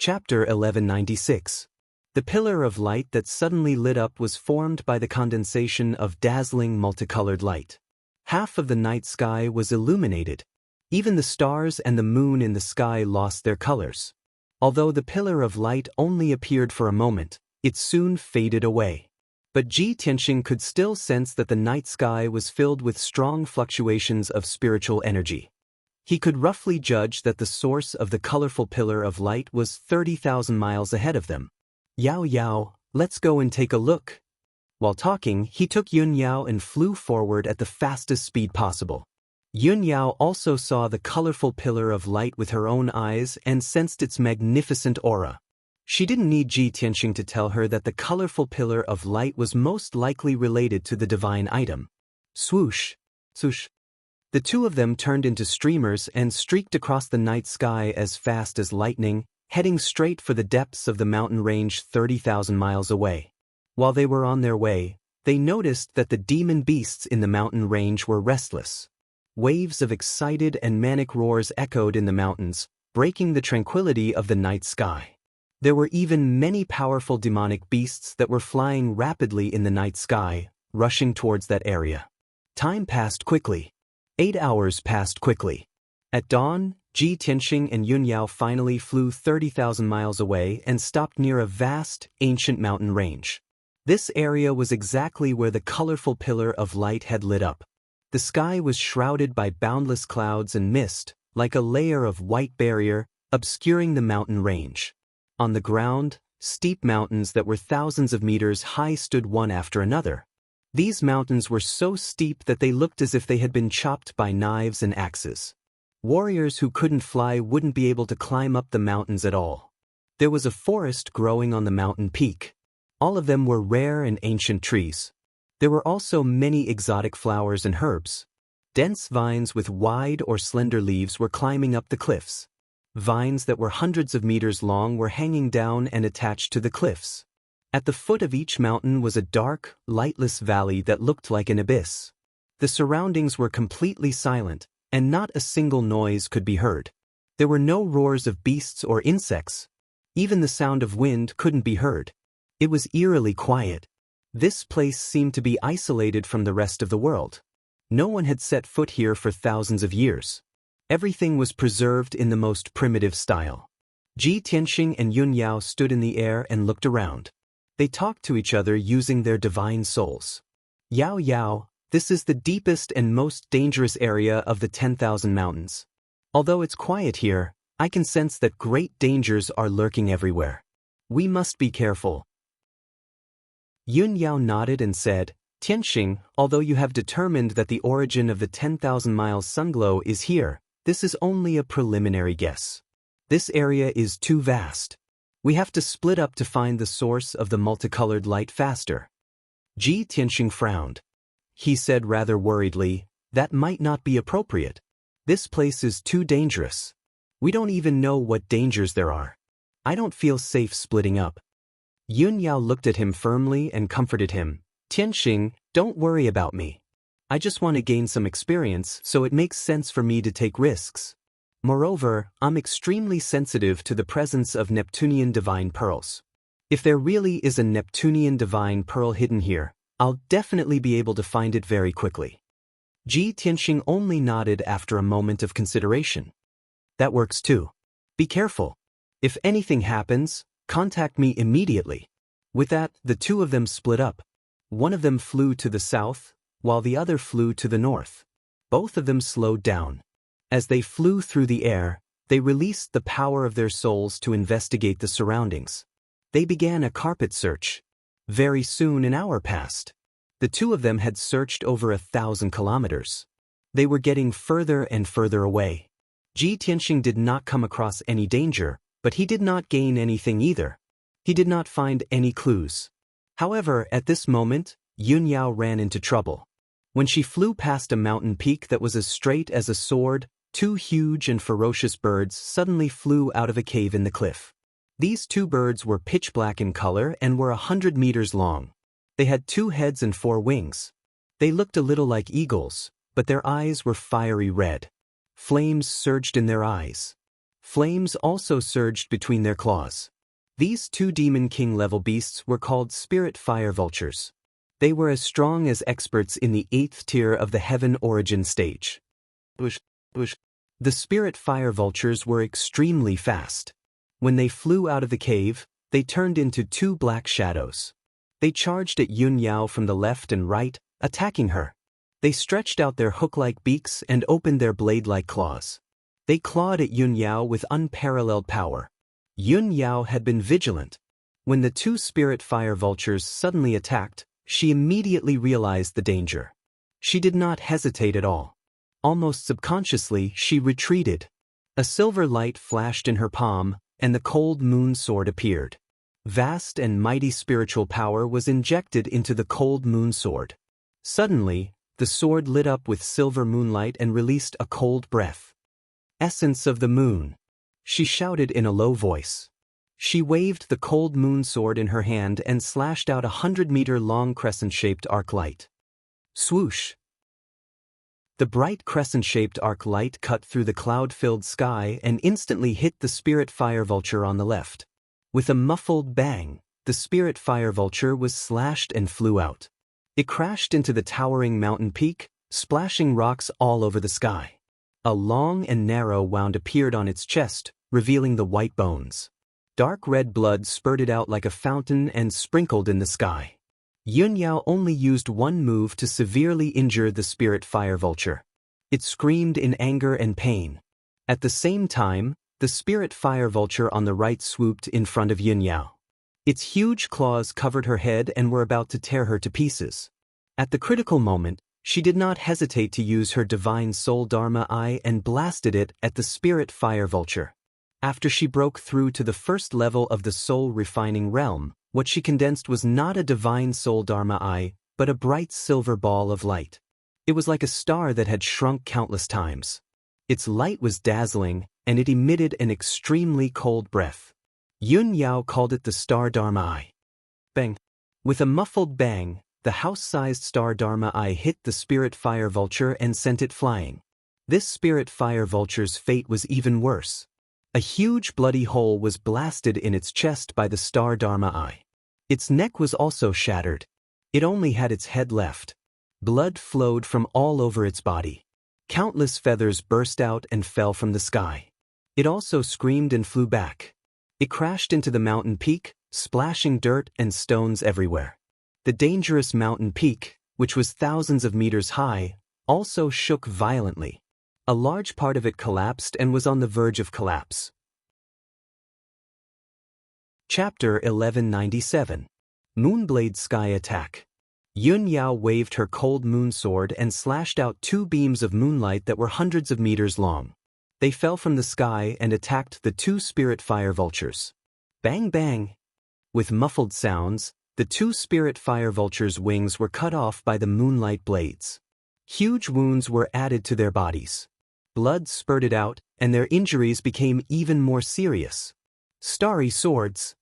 Chapter 1196. The pillar of light that suddenly lit up was formed by the condensation of dazzling multicolored light. Half of the night sky was illuminated. Even the stars and the moon in the sky lost their colors. Although the pillar of light only appeared for a moment, it soon faded away. But Ji Tianxing could still sense that the night sky was filled with strong fluctuations of spiritual energy. He could roughly judge that the source of the colorful pillar of light was 30,000 miles ahead of them. Yao Yao, let's go and take a look. While talking, he took Yun Yao and flew forward at the fastest speed possible. Yun Yao also saw the colorful pillar of light with her own eyes and sensed its magnificent aura. She didn't need Ji Tianxing to tell her that the colorful pillar of light was most likely related to the divine item. Swoosh! Swoosh! The two of them turned into streamers and streaked across the night sky as fast as lightning, heading straight for the depths of the mountain range 30,000 miles away. While they were on their way, they noticed that the demon beasts in the mountain range were restless. Waves of excited and manic roars echoed in the mountains, breaking the tranquility of the night sky. There were even many powerful demonic beasts that were flying rapidly in the night sky, rushing towards that area. Time passed quickly. 8 hours passed quickly. At dawn, Ji Tianxing and Yun Yao finally flew 30,000 miles away and stopped near a vast, ancient mountain range. This area was exactly where the colorful pillar of light had lit up. The sky was shrouded by boundless clouds and mist, like a layer of white barrier, obscuring the mountain range. On the ground, steep mountains that were thousands of meters high stood one after another. These mountains were so steep that they looked as if they had been chopped by knives and axes. Warriors who couldn't fly wouldn't be able to climb up the mountains at all. There was a forest growing on the mountain peak. All of them were rare and ancient trees. There were also many exotic flowers and herbs. Dense vines with wide or slender leaves were climbing up the cliffs. Vines that were hundreds of meters long were hanging down and attached to the cliffs. At the foot of each mountain was a dark, lightless valley that looked like an abyss. The surroundings were completely silent, and not a single noise could be heard. There were no roars of beasts or insects. Even the sound of wind couldn't be heard. It was eerily quiet. This place seemed to be isolated from the rest of the world. No one had set foot here for thousands of years. Everything was preserved in the most primitive style. Ji Tianxing and Yun Yao stood in the air and looked around. They talked to each other using their divine souls. Yao Yao, this is the deepest and most dangerous area of the 10,000 mountains. Although it's quiet here, I can sense that great dangers are lurking everywhere. We must be careful. Yun Yao nodded and said, Tianxing, although you have determined that the origin of the 10,000 miles sunglow is here, this is only a preliminary guess. This area is too vast. We have to split up to find the source of the multicolored light faster. Ji Tianxing frowned. He said rather worriedly, that might not be appropriate. This place is too dangerous. We don't even know what dangers there are. I don't feel safe splitting up. Yun Yao looked at him firmly and comforted him. Tianxing, don't worry about me. I just want to gain some experience, so it makes sense for me to take risks. Moreover, I'm extremely sensitive to the presence of Neptunian divine pearls. If there really is a Neptunian divine pearl hidden here, I'll definitely be able to find it very quickly. Ji Tianxing only nodded after a moment of consideration. That works too. Be careful. If anything happens, contact me immediately. With that, the two of them split up. One of them flew to the south, while the other flew to the north. Both of them slowed down. As they flew through the air, they released the power of their souls to investigate the surroundings. They began a carpet search. Very soon an hour passed. The two of them had searched over 1,000 kilometers. They were getting further and further away. Ji Tianxing did not come across any danger, but he did not gain anything either. He did not find any clues. However, at this moment, Yun Yao ran into trouble. When she flew past a mountain peak that was as straight as a sword, two huge and ferocious birds suddenly flew out of a cave in the cliff. These two birds were pitch black in color and were 100 meters long. They had 2 heads and 4 wings. They looked a little like eagles, but their eyes were fiery red. Flames surged in their eyes. Flames also surged between their claws. These two Demon King-level beasts were called spirit fire vultures. They were as strong as experts in the 8th tier of the Heaven Origin stage. The spirit fire vultures were extremely fast. When they flew out of the cave, they turned into two black shadows. They charged at Yun Yao from the left and right, attacking her. They stretched out their hook-like beaks and opened their blade-like claws. They clawed at Yun Yao with unparalleled power. Yun Yao had been vigilant. When the two spirit fire vultures suddenly attacked, she immediately realized the danger. She did not hesitate at all. Almost subconsciously, she retreated. A silver light flashed in her palm, and the cold moon sword appeared. Vast and mighty spiritual power was injected into the cold moon sword. Suddenly, the sword lit up with silver moonlight and released a cold breath. Essence of the moon, she shouted in a low voice. She waved the cold moon sword in her hand and slashed out 100-meter-long crescent-shaped arc light. Swoosh! The bright crescent-shaped arc light cut through the cloud-filled sky and instantly hit the spirit fire vulture on the left. With a muffled bang, the spirit fire vulture was slashed and flew out. It crashed into the towering mountain peak, splashing rocks all over the sky. A long and narrow wound appeared on its chest, revealing the white bones. Dark red blood spurted out like a fountain and sprinkled in the sky. Yun Yao only used one move to severely injure the spirit fire vulture. It screamed in anger and pain. At the same time, the spirit fire vulture on the right swooped in front of Yun Yao. Its huge claws covered her head and were about to tear her to pieces. At the critical moment, she did not hesitate to use her divine soul Dharma Eye and blasted it at the spirit fire vulture. After she broke through to the first level of the soul refining realm, what she condensed was not a divine soul Dharma Eye, but a bright silver ball of light. It was like a star that had shrunk countless times. Its light was dazzling, and it emitted an extremely cold breath. Yun Yao called it the Star Dharma Eye. Bang! With a muffled bang, the house-sized Star Dharma Eye hit the spirit fire vulture and sent it flying. This spirit fire vulture's fate was even worse. A huge bloody hole was blasted in its chest by the Star Dharma Eye. Its neck was also shattered. It only had its head left. Blood flowed from all over its body. Countless feathers burst out and fell from the sky. It also screamed and flew back. It crashed into the mountain peak, splashing dirt and stones everywhere. The dangerous mountain peak, which was thousands of meters high, also shook violently. A large part of it collapsed and was on the verge of collapse. Chapter 1197. Moonblade Sky Attack. Yun Yao waved her cold moon sword and slashed out two beams of moonlight that were hundreds of meters long. They fell from the sky and attacked the two spirit fire vultures. Bang bang! With muffled sounds, the two spirit fire vultures' wings were cut off by the moonlight blades. Huge wounds were added to their bodies. Blood spurted out, and their injuries became even more serious. Starry swords!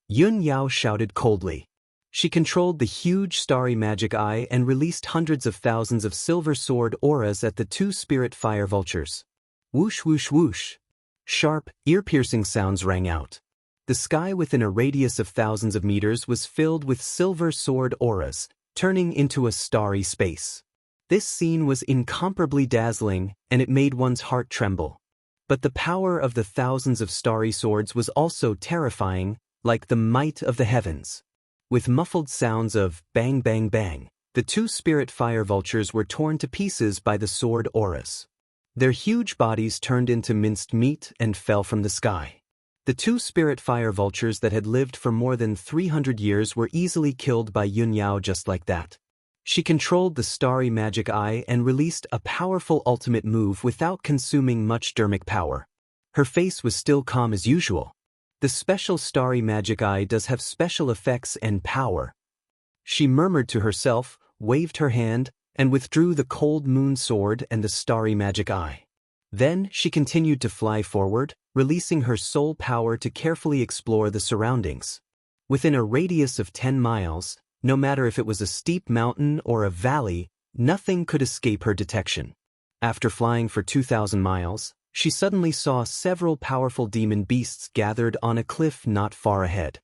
Yun Yao shouted coldly. She controlled the huge starry magic eye and released hundreds of thousands of silver sword auras at the two spirit fire vultures. Whoosh whoosh whoosh! Sharp, ear-piercing sounds rang out. The sky within a radius of thousands of meters was filled with silver sword auras, turning into a starry space. This scene was incomparably dazzling, and it made one's heart tremble. But the power of the thousands of starry swords was also terrifying, like the might of the heavens. With muffled sounds of bang bang bang, the two spirit fire vultures were torn to pieces by the sword auras. Their huge bodies turned into minced meat and fell from the sky. The two spirit fire vultures that had lived for more than 300 years were easily killed by Yun Yao just like that. She controlled the starry magic eye and released a powerful ultimate move without consuming much dermic power. Her face was still calm as usual. The special starry magic eye does have special effects and power. She murmured to herself, waved her hand, and withdrew the cold moon sword and the starry magic eye. Then she continued to fly forward, releasing her soul power to carefully explore the surroundings. Within a radius of 10 miles, no matter if it was a steep mountain or a valley, nothing could escape her detection. After flying for 2,000 miles, she suddenly saw several powerful demon beasts gathered on a cliff not far ahead.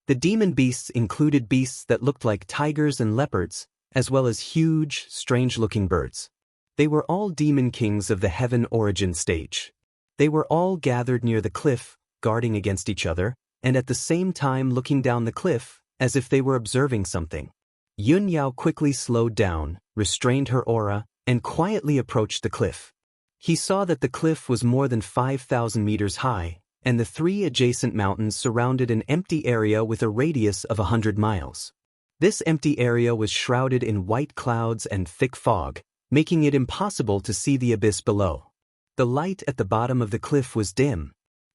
The demon beasts included beasts that looked like tigers and leopards, as well as huge, strange-looking birds. They were all demon kings of the heaven origin stage. They were all gathered near the cliff, guarding against each other, and at the same time looking down the cliff, as if they were observing something. Yun Yao quickly slowed down, restrained her aura, and quietly approached the cliff. He saw that the cliff was more than 5,000 meters high, and the 3 adjacent mountains surrounded an empty area with a radius of 100 miles. This empty area was shrouded in white clouds and thick fog, making it impossible to see the abyss below. The light at the bottom of the cliff was dim.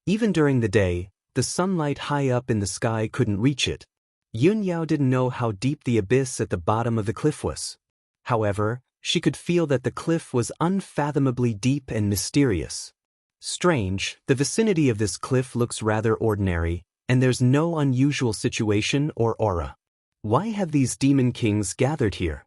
Even during the day, the sunlight high up in the sky couldn't reach it. Yun Yao didn't know how deep the abyss at the bottom of the cliff was. However, she could feel that the cliff was unfathomably deep and mysterious. Strange, the vicinity of this cliff looks rather ordinary, and there's no unusual situation or aura. Why have these demon kings gathered here?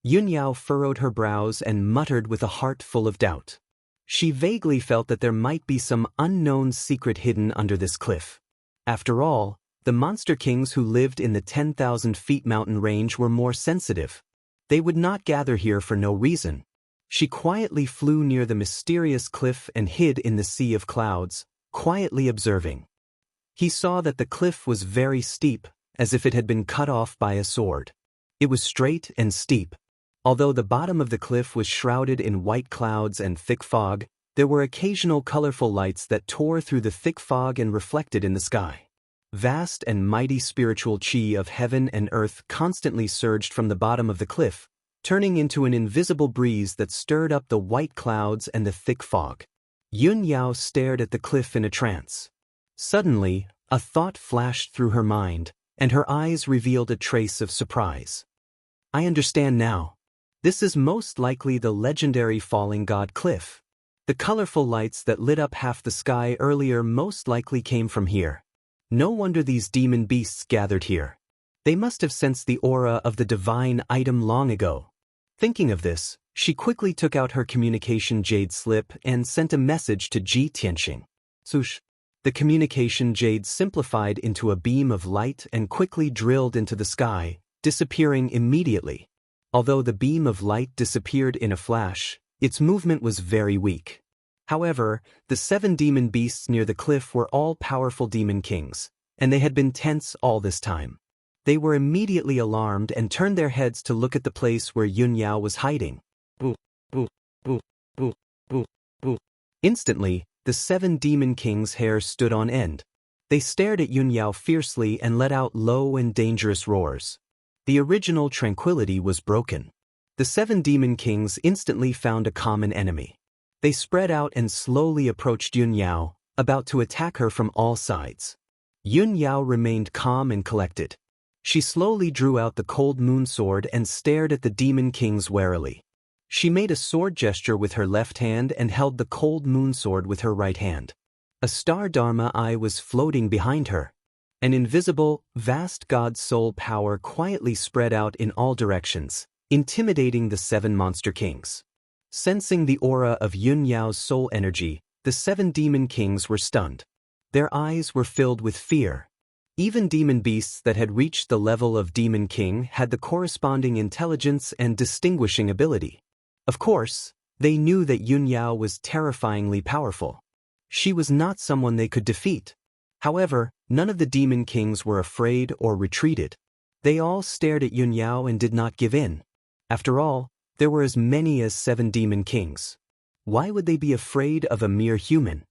Yun Yao furrowed her brows and muttered with a heart full of doubt. She vaguely felt that there might be some unknown secret hidden under this cliff. After all, the monster kings who lived in the 10,000 feet mountain range were more sensitive. They would not gather here for no reason. She quietly flew near the mysterious cliff and hid in the sea of clouds, quietly observing. He saw that the cliff was very steep, as if it had been cut off by a sword. It was straight and steep. Although the bottom of the cliff was shrouded in white clouds and thick fog, there were occasional colorful lights that tore through the thick fog and reflected in the sky. Vast and mighty spiritual chi of heaven and earth constantly surged from the bottom of the cliff, turning into an invisible breeze that stirred up the white clouds and the thick fog. Yun Yao stared at the cliff in a trance. Suddenly, a thought flashed through her mind, and her eyes revealed a trace of surprise. I understand now. This is most likely the legendary falling god cliff. The colorful lights that lit up half the sky earlier most likely came from here. No wonder these demon beasts gathered here. They must have sensed the aura of the divine item long ago. Thinking of this, she quickly took out her communication jade slip and sent a message to Ji Tianxing. Swoosh! The communication jade simplified into a beam of light and quickly drilled into the sky, disappearing immediately. Although the beam of light disappeared in a flash, its movement was very weak. However, the 7 demon beasts near the cliff were all powerful demon kings, and they had been tense all this time. They were immediately alarmed and turned their heads to look at the place where Yun Yao was hiding. Boo, boo, boo, boo, boo, boo. Instantly, the 7 demon kings' hair stood on end. They stared at Yun Yao fiercely and let out low and dangerous roars. The original tranquility was broken. The 7 demon kings instantly found a common enemy. They spread out and slowly approached Yun Yao, about to attack her from all sides. Yun Yao remained calm and collected. She slowly drew out the cold moon sword and stared at the demon kings warily. She made a sword gesture with her left hand and held the cold moon sword with her right hand. A star dharma eye was floating behind her. An invisible, vast god soul power quietly spread out in all directions, intimidating the 7 monster kings. Sensing the aura of Yun Yao's soul energy, the 7 demon kings were stunned. Their eyes were filled with fear. Even demon beasts that had reached the level of demon king had the corresponding intelligence and distinguishing ability. Of course, they knew that Yun Yao was terrifyingly powerful. She was not someone they could defeat. However, none of the demon kings were afraid or retreated. They all stared at Yun Yao and did not give in. After all, there were as many as 7 demon kings. Why would they be afraid of a mere human?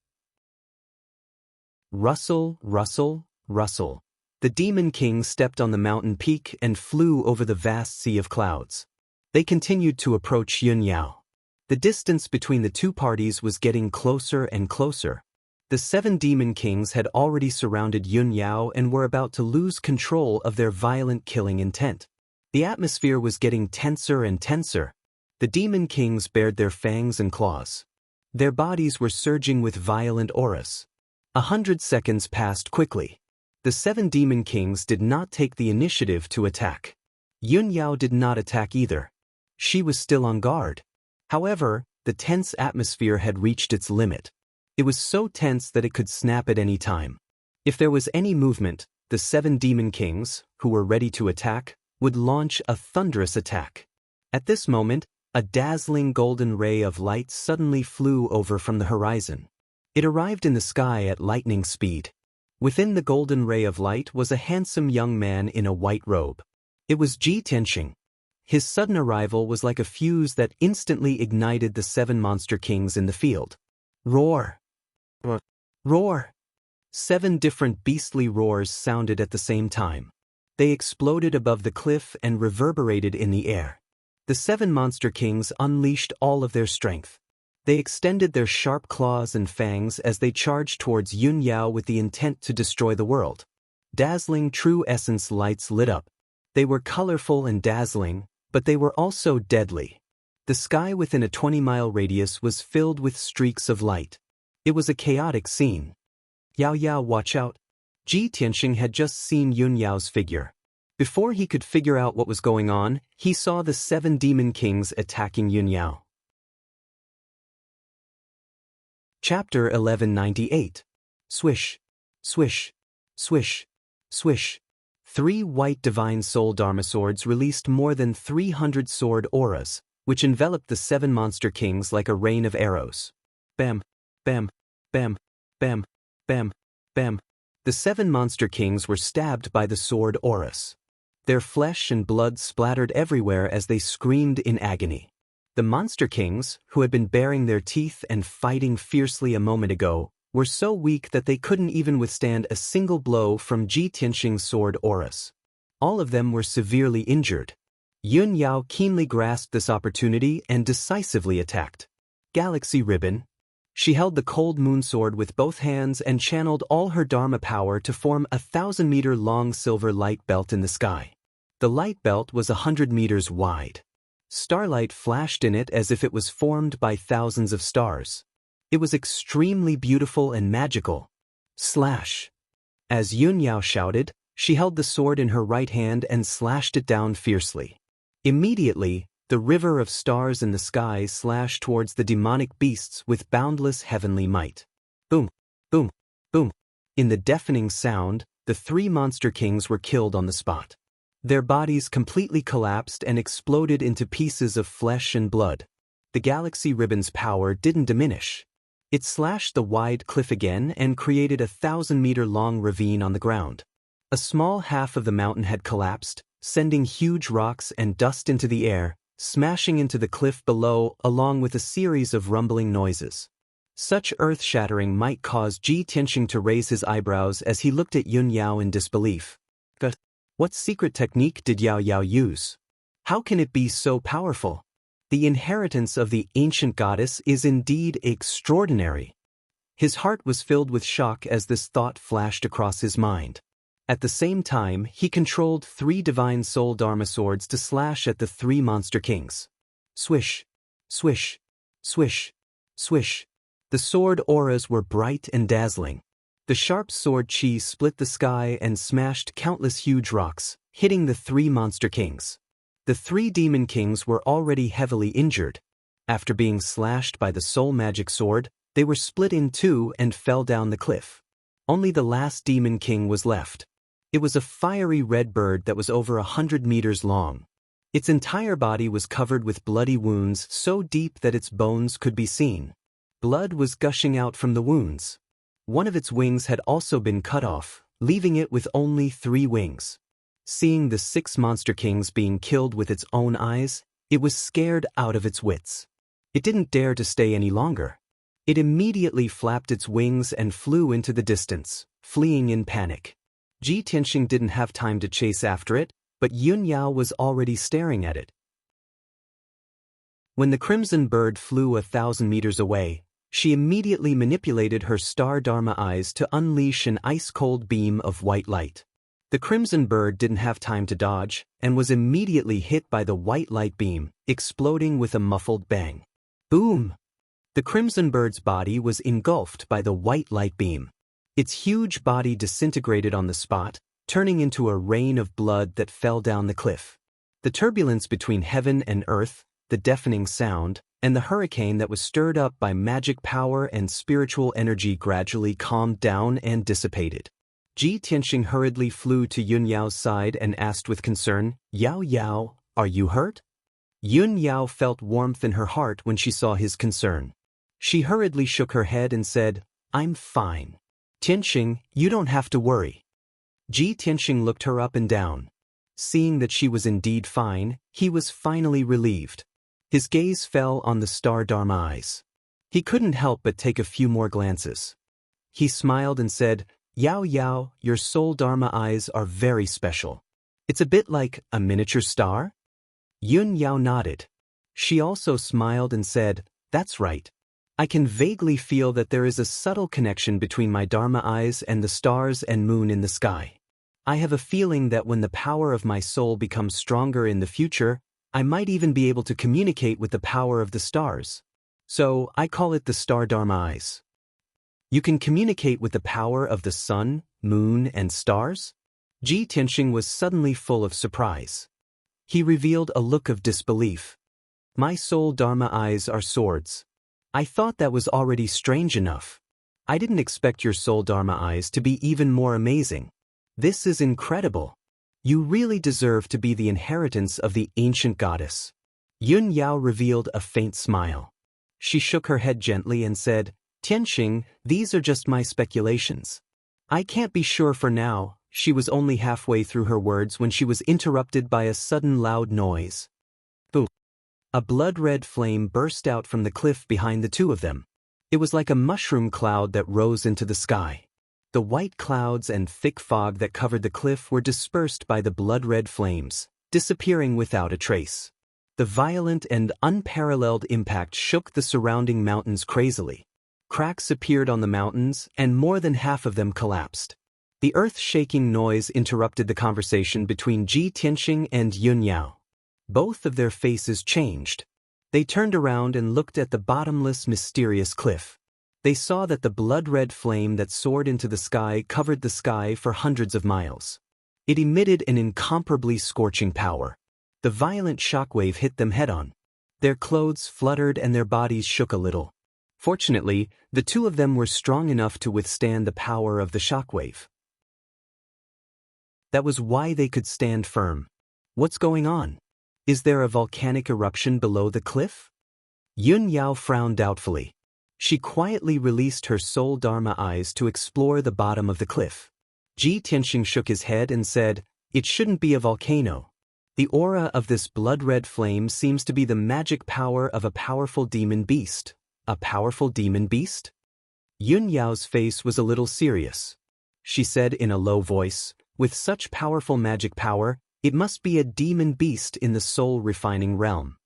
Rustle, rustle, rustle. The demon king stepped on the mountain peak and flew over the vast sea of clouds. They continued to approach Yun Yao. The distance between the 2 parties was getting closer and closer. The 7 demon kings had already surrounded Yun Yao and were about to lose control of their violent killing intent. The atmosphere was getting tenser and tenser. The demon kings bared their fangs and claws. Their bodies were surging with violent auras. 100 seconds passed quickly. The 7 demon kings did not take the initiative to attack. Yun Yao did not attack either. She was still on guard. However, the tense atmosphere had reached its limit. It was so tense that it could snap at any time. If there was any movement, the 7 demon kings, who were ready to attack, would launch a thunderous attack. At this moment, a dazzling golden ray of light suddenly flew over from the horizon. It arrived in the sky at lightning speed. Within the golden ray of light was a handsome young man in a white robe. It was Ji Tianxing. His sudden arrival was like a fuse that instantly ignited the 7 monster kings in the field. Roar! Roar! 7 different beastly roars sounded at the same time. They exploded above the cliff and reverberated in the air. The 7 monster kings unleashed all of their strength. They extended their sharp claws and fangs as they charged towards Yun Yao with the intent to destroy the world. Dazzling true essence lights lit up. They were colorful and dazzling, but they were also deadly. The sky within a 20-mile radius was filled with streaks of light. It was a chaotic scene. Yao Yao, watch out. Ji Tianxing had just seen Yun Yao's figure. Before he could figure out what was going on, he saw the 7 demon kings attacking Yun Yao. Chapter 1198. Swish, swish, swish, swish. 3 white divine soul dharma swords released more than 300 sword auras, which enveloped the 7 monster kings like a rain of arrows. Bam, bam, bam, bam, bam, bam. The 7 monster kings were stabbed by the sword auras. Their flesh and blood splattered everywhere as they screamed in agony. The monster kings, who had been baring their teeth and fighting fiercely a moment ago, were so weak that they couldn't even withstand a single blow from Ji Tianxing's sword auras. All of them were severely injured. Yun Yao keenly grasped this opportunity and decisively attacked. Galaxy Ribbon. She held the cold moon sword with both hands and channeled all her dharma power to form a 1,000-meter-long silver light belt in the sky. The light belt was 100 meters wide. Starlight flashed in it as if it was formed by thousands of stars. It was extremely beautiful and magical. Slash! As Yun Yao shouted, she held the sword in her right hand and slashed it down fiercely. Immediately, the river of stars in the sky slashed towards the demonic beasts with boundless heavenly might. Boom, boom, boom. In the deafening sound, the 3 monster kings were killed on the spot. Their bodies completely collapsed and exploded into pieces of flesh and blood. The Galaxy Ribbon's power didn't diminish. It slashed the wide cliff again and created a 1,000-meter-long ravine on the ground. A small half of the mountain had collapsed, sending huge rocks and dust into the air, smashing into the cliff below along with a series of rumbling noises. Such earth-shattering might cause Ji Tianxing to raise his eyebrows as he looked at Yun Yao in disbelief. What secret technique did Yao Yao use? How can it be so powerful? The inheritance of the ancient goddess is indeed extraordinary. His heart was filled with shock as this thought flashed across his mind. At the same time, he controlled 3 divine soul dharma swords to slash at the 3 monster kings. Swish, swish, swish, swish. The sword auras were bright and dazzling. The sharp sword chi split the sky and smashed countless huge rocks, hitting the 3 monster kings. The 3 demon kings were already heavily injured. After being slashed by the soul magic sword, they were split in 2 and fell down the cliff. Only the last demon king was left. It was a fiery red bird that was over 100 meters long. Its entire body was covered with bloody wounds so deep that its bones could be seen. Blood was gushing out from the wounds. One of its wings had also been cut off, leaving it with only 3 wings. Seeing the 6 monster kings being killed with its own eyes, it was scared out of its wits. It didn't dare to stay any longer. It immediately flapped its wings and flew into the distance, fleeing in panic. Ji Tianxing didn't have time to chase after it, but Yun Yao was already staring at it. When the crimson bird flew 1,000 meters away, she immediately manipulated her star dharma eyes to unleash an ice-cold beam of white light. The crimson bird didn't have time to dodge and was immediately hit by the white light beam, exploding with a muffled bang. Boom! The crimson bird's body was engulfed by the white light beam. Its huge body disintegrated on the spot, turning into a rain of blood that fell down the cliff. The turbulence between heaven and earth, the deafening sound, and the hurricane that was stirred up by magic power and spiritual energy gradually calmed down and dissipated. Ji Tianxing hurriedly flew to Yun Yao's side and asked with concern, "Yao Yao, are you hurt?" Yun Yao felt warmth in her heart when she saw his concern. She hurriedly shook her head and said, "I'm fine. Tianxing, you don't have to worry." Ji Tianxing looked her up and down. Seeing that she was indeed fine, he was finally relieved. His gaze fell on the star Dharma eyes. He couldn't help but take a few more glances. He smiled and said, "Yao Yao, your soul Dharma eyes are very special. It's a bit like a miniature star?" Yun Yao nodded. She also smiled and said, "That's right. I can vaguely feel that there is a subtle connection between my Dharma eyes and the stars and moon in the sky. I have a feeling that when the power of my soul becomes stronger in the future, I might even be able to communicate with the power of the stars. So I call it the star Dharma eyes." "You can communicate with the power of the sun, moon, and stars?" Ji Tianxing was suddenly full of surprise. He revealed a look of disbelief. "My soul Dharma eyes are swords. I thought that was already strange enough. I didn't expect your soul Dharma eyes to be even more amazing. This is incredible. You really deserve to be the inheritance of the ancient goddess." Yun Yao revealed a faint smile. She shook her head gently and said, "Tianxing, these are just my speculations. I can't be sure for now." She was only halfway through her words when she was interrupted by a sudden loud noise. Boom! A blood-red flame burst out from the cliff behind the two of them. It was like a mushroom cloud that rose into the sky. The white clouds and thick fog that covered the cliff were dispersed by the blood-red flames, disappearing without a trace. The violent and unparalleled impact shook the surrounding mountains crazily. Cracks appeared on the mountains, and more than half of them collapsed. The earth-shaking noise interrupted the conversation between Ji Tianxing and Yun Yao. Both of their faces changed. They turned around and looked at the bottomless, mysterious cliff. They saw that the blood-red flame that soared into the sky covered the sky for hundreds of miles. It emitted an incomparably scorching power. The violent shockwave hit them head-on. Their clothes fluttered and their bodies shook a little. Fortunately, the two of them were strong enough to withstand the power of the shockwave. That was why they could stand firm. "What's going on? Is there a volcanic eruption below the cliff?" Yun Yao frowned doubtfully. She quietly released her soul Dharma eyes to explore the bottom of the cliff. Ji Tianxing shook his head and said, "It shouldn't be a volcano. The aura of this blood-red flame seems to be the magic power of a powerful demon beast." "A powerful demon beast?" Yun Yao's face was a little serious. She said in a low voice, "With such powerful magic power, it must be a demon beast in the soul-refining realm."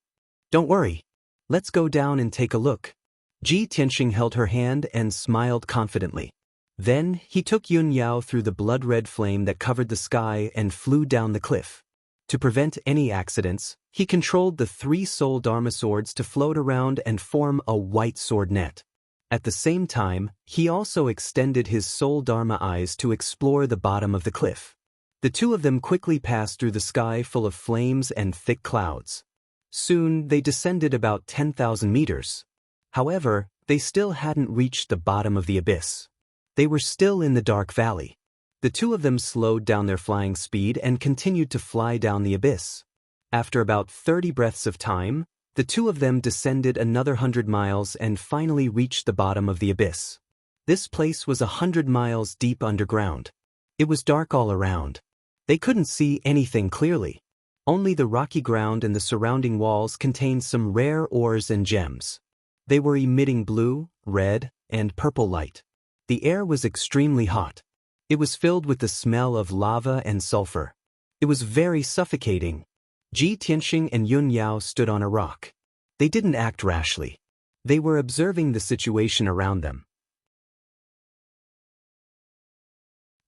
"Don't worry. Let's go down and take a look." Ji Tianxing held her hand and smiled confidently. Then he took Yun Yao through the blood-red flame that covered the sky and flew down the cliff. To prevent any accidents, he controlled the 3 soul Dharma swords to float around and form a white sword net. At the same time, he also extended his soul Dharma eyes to explore the bottom of the cliff. The two of them quickly passed through the sky full of flames and thick clouds. Soon they descended about 10,000 meters. However, they still hadn't reached the bottom of the abyss. They were still in the dark valley. The two of them slowed down their flying speed and continued to fly down the abyss. After about 30 breaths of time, the two of them descended another 100 miles and finally reached the bottom of the abyss. This place was 100 miles deep underground. It was dark all around. They couldn't see anything clearly. Only the rocky ground and the surrounding walls contained some rare ores and gems. They were emitting blue, red, and purple light. The air was extremely hot. It was filled with the smell of lava and sulfur. It was very suffocating. Ji Tianxing and Yun Yao stood on a rock. They didn't act rashly. They were observing the situation around them.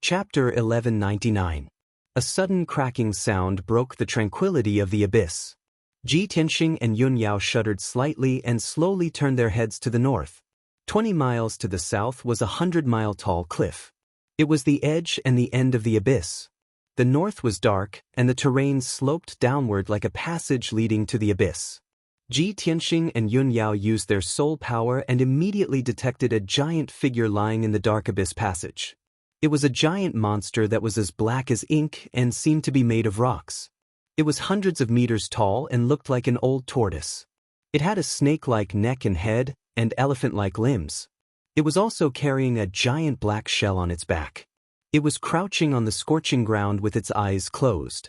Chapter 1199. A sudden cracking sound broke the tranquility of the abyss. Ji Tianxing and Yun Yao shuddered slightly and slowly turned their heads to the north. 20 miles to the south was a 100-mile-tall cliff. It was the edge and the end of the abyss. The north was dark, and the terrain sloped downward like a passage leading to the abyss. Ji Tianxing and Yun Yao used their soul power and immediately detected a giant figure lying in the dark abyss passage. It was a giant monster that was as black as ink and seemed to be made of rocks. It was hundreds of meters tall and looked like an old tortoise. It had a snake-like neck and head, and elephant-like limbs. It was also carrying a giant black shell on its back. It was crouching on the scorching ground with its eyes closed.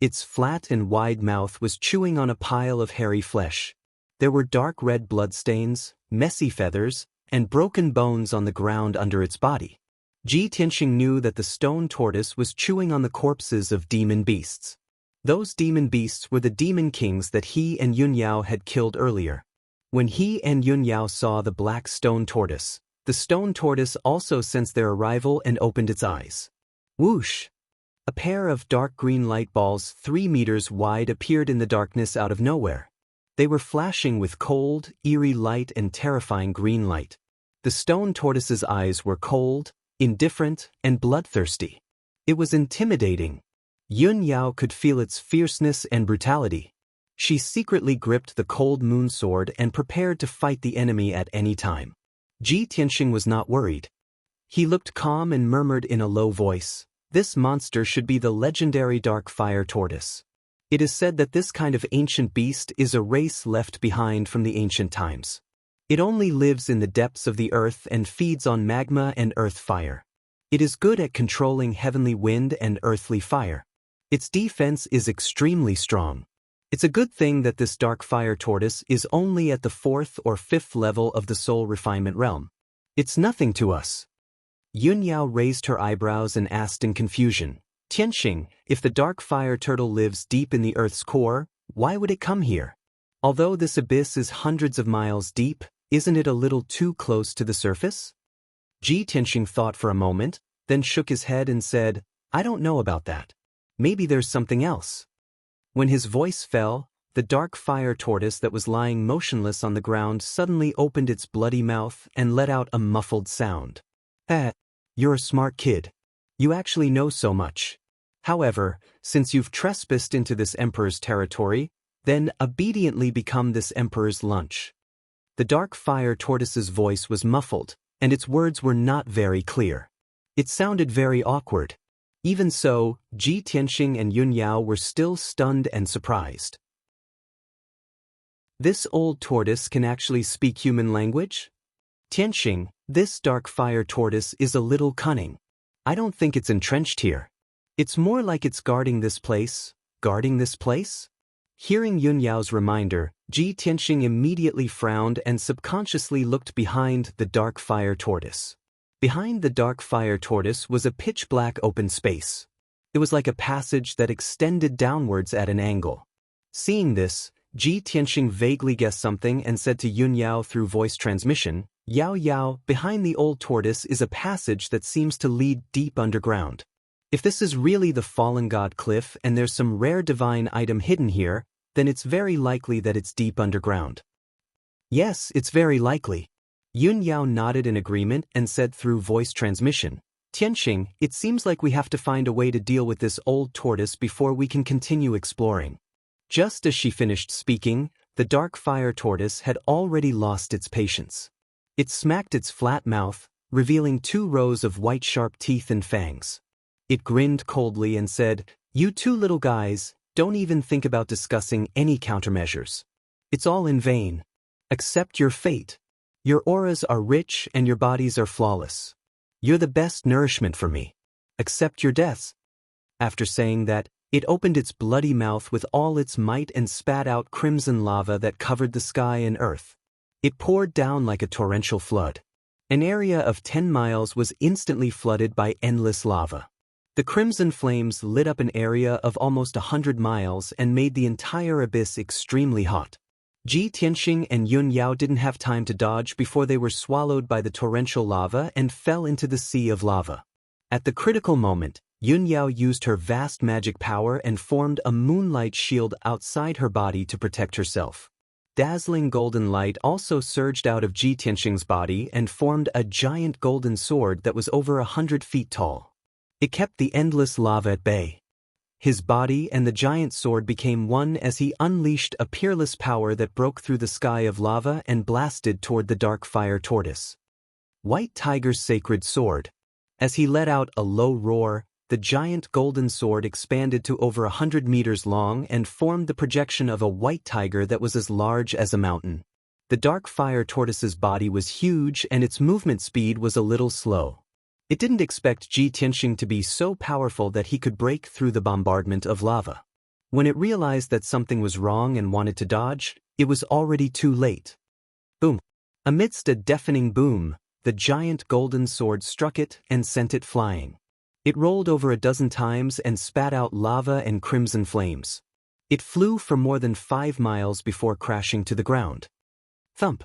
Its flat and wide mouth was chewing on a pile of hairy flesh. There were dark red bloodstains, messy feathers, and broken bones on the ground under its body. Ji Tianxing knew that the stone tortoise was chewing on the corpses of demon beasts. Those demon beasts were the demon kings that he and Yun Yao had killed earlier. When he and Yun Yao saw the black stone tortoise, the stone tortoise also sensed their arrival and opened its eyes. Whoosh! A pair of dark green light balls 3 meters wide appeared in the darkness out of nowhere. They were flashing with cold, eerie light and terrifying green light. The stone tortoise's eyes were cold, indifferent, and bloodthirsty. It was intimidating. Yun Yao could feel its fierceness and brutality. She secretly gripped the cold moon sword and prepared to fight the enemy at any time. Ji Tianxing was not worried. He looked calm and murmured in a low voice, "This monster should be the legendary dark fire tortoise. It is said that this kind of ancient beast is a race left behind from the ancient times. It only lives in the depths of the earth and feeds on magma and earth fire. It is good at controlling heavenly wind and earthly fire. Its defense is extremely strong. It's a good thing that this dark fire tortoise is only at the 4th or 5th level of the soul refinement realm. It's nothing to us." Yun Yao raised her eyebrows and asked in confusion, "Tianxing, if the dark fire turtle lives deep in the earth's core, why would it come here? Although this abyss is hundreds of miles deep, isn't it a little too close to the surface?" Ji Tianxing thought for a moment, then shook his head and said, "I don't know about that. Maybe there's something else." When his voice fell, the dark fire tortoise that was lying motionless on the ground suddenly opened its bloody mouth and let out a muffled sound. You're a smart kid. You actually know so much. However, since you've trespassed into this emperor's territory, then obediently become this emperor's lunch." The dark fire tortoise's voice was muffled, and its words were not very clear. It sounded very awkward. Even so, Ji Tianxing and Yun Yao were still stunned and surprised. This old tortoise can actually speak human language? Tianxing, this dark fire tortoise is a little cunning. I don't think it's entrenched here. It's more like it's guarding this place. Guarding this place? Hearing Yun Yao's reminder, Ji Tianxing immediately frowned and subconsciously looked behind the dark fire tortoise. Behind the dark fire tortoise was a pitch-black open space. It was like a passage that extended downwards at an angle. Seeing this, Ji Tianxing vaguely guessed something and said to Yun Yao through voice transmission, "Yao Yao, behind the old tortoise is a passage that seems to lead deep underground. If this is really the fallen god cliff and there's some rare divine item hidden here, then it's very likely that it's deep underground." "Yes, it's very likely." Yun Yao nodded in agreement and said through voice transmission, "Tianxing, it seems like we have to find a way to deal with this old tortoise before we can continue exploring." Just as she finished speaking, the dark fire tortoise had already lost its patience. It smacked its flat mouth, revealing 2 rows of white sharp teeth and fangs. It grinned coldly and said, "You 2 little guys, don't even think about discussing any countermeasures. It's all in vain. Accept your fate. Your auras are rich and your bodies are flawless. You're the best nourishment for me. Accept your deaths." After saying that, it opened its bloody mouth with all its might and spat out crimson lava that covered the sky and earth. It poured down like a torrential flood. An area of 10 miles was instantly flooded by endless lava. The crimson flames lit up an area of almost 100 miles and made the entire abyss extremely hot. Ji Tianxing and Yun Yao didn't have time to dodge before they were swallowed by the torrential lava and fell into the sea of lava. At the critical moment, Yun Yao used her vast magic power and formed a moonlight shield outside her body to protect herself. Dazzling golden light also surged out of Ji Tianxing's body and formed a giant golden sword that was over 100 feet tall. It kept the endless lava at bay. His body and the giant sword became one as he unleashed a peerless power that broke through the sky of lava and blasted toward the dark fire tortoise. White Tiger's sacred sword. As he let out a low roar, the giant golden sword expanded to over 100 meters long and formed the projection of a white tiger that was as large as a mountain. The dark fire tortoise's body was huge and its movement speed was a little slow. It didn't expect Ji Tianxing to be so powerful that he could break through the bombardment of lava. When it realized that something was wrong and wanted to dodge, it was already too late. Boom! Amidst a deafening boom, the giant golden sword struck it and sent it flying. It rolled over a dozen times and spat out lava and crimson flames. It flew for more than 5 miles before crashing to the ground. Thump!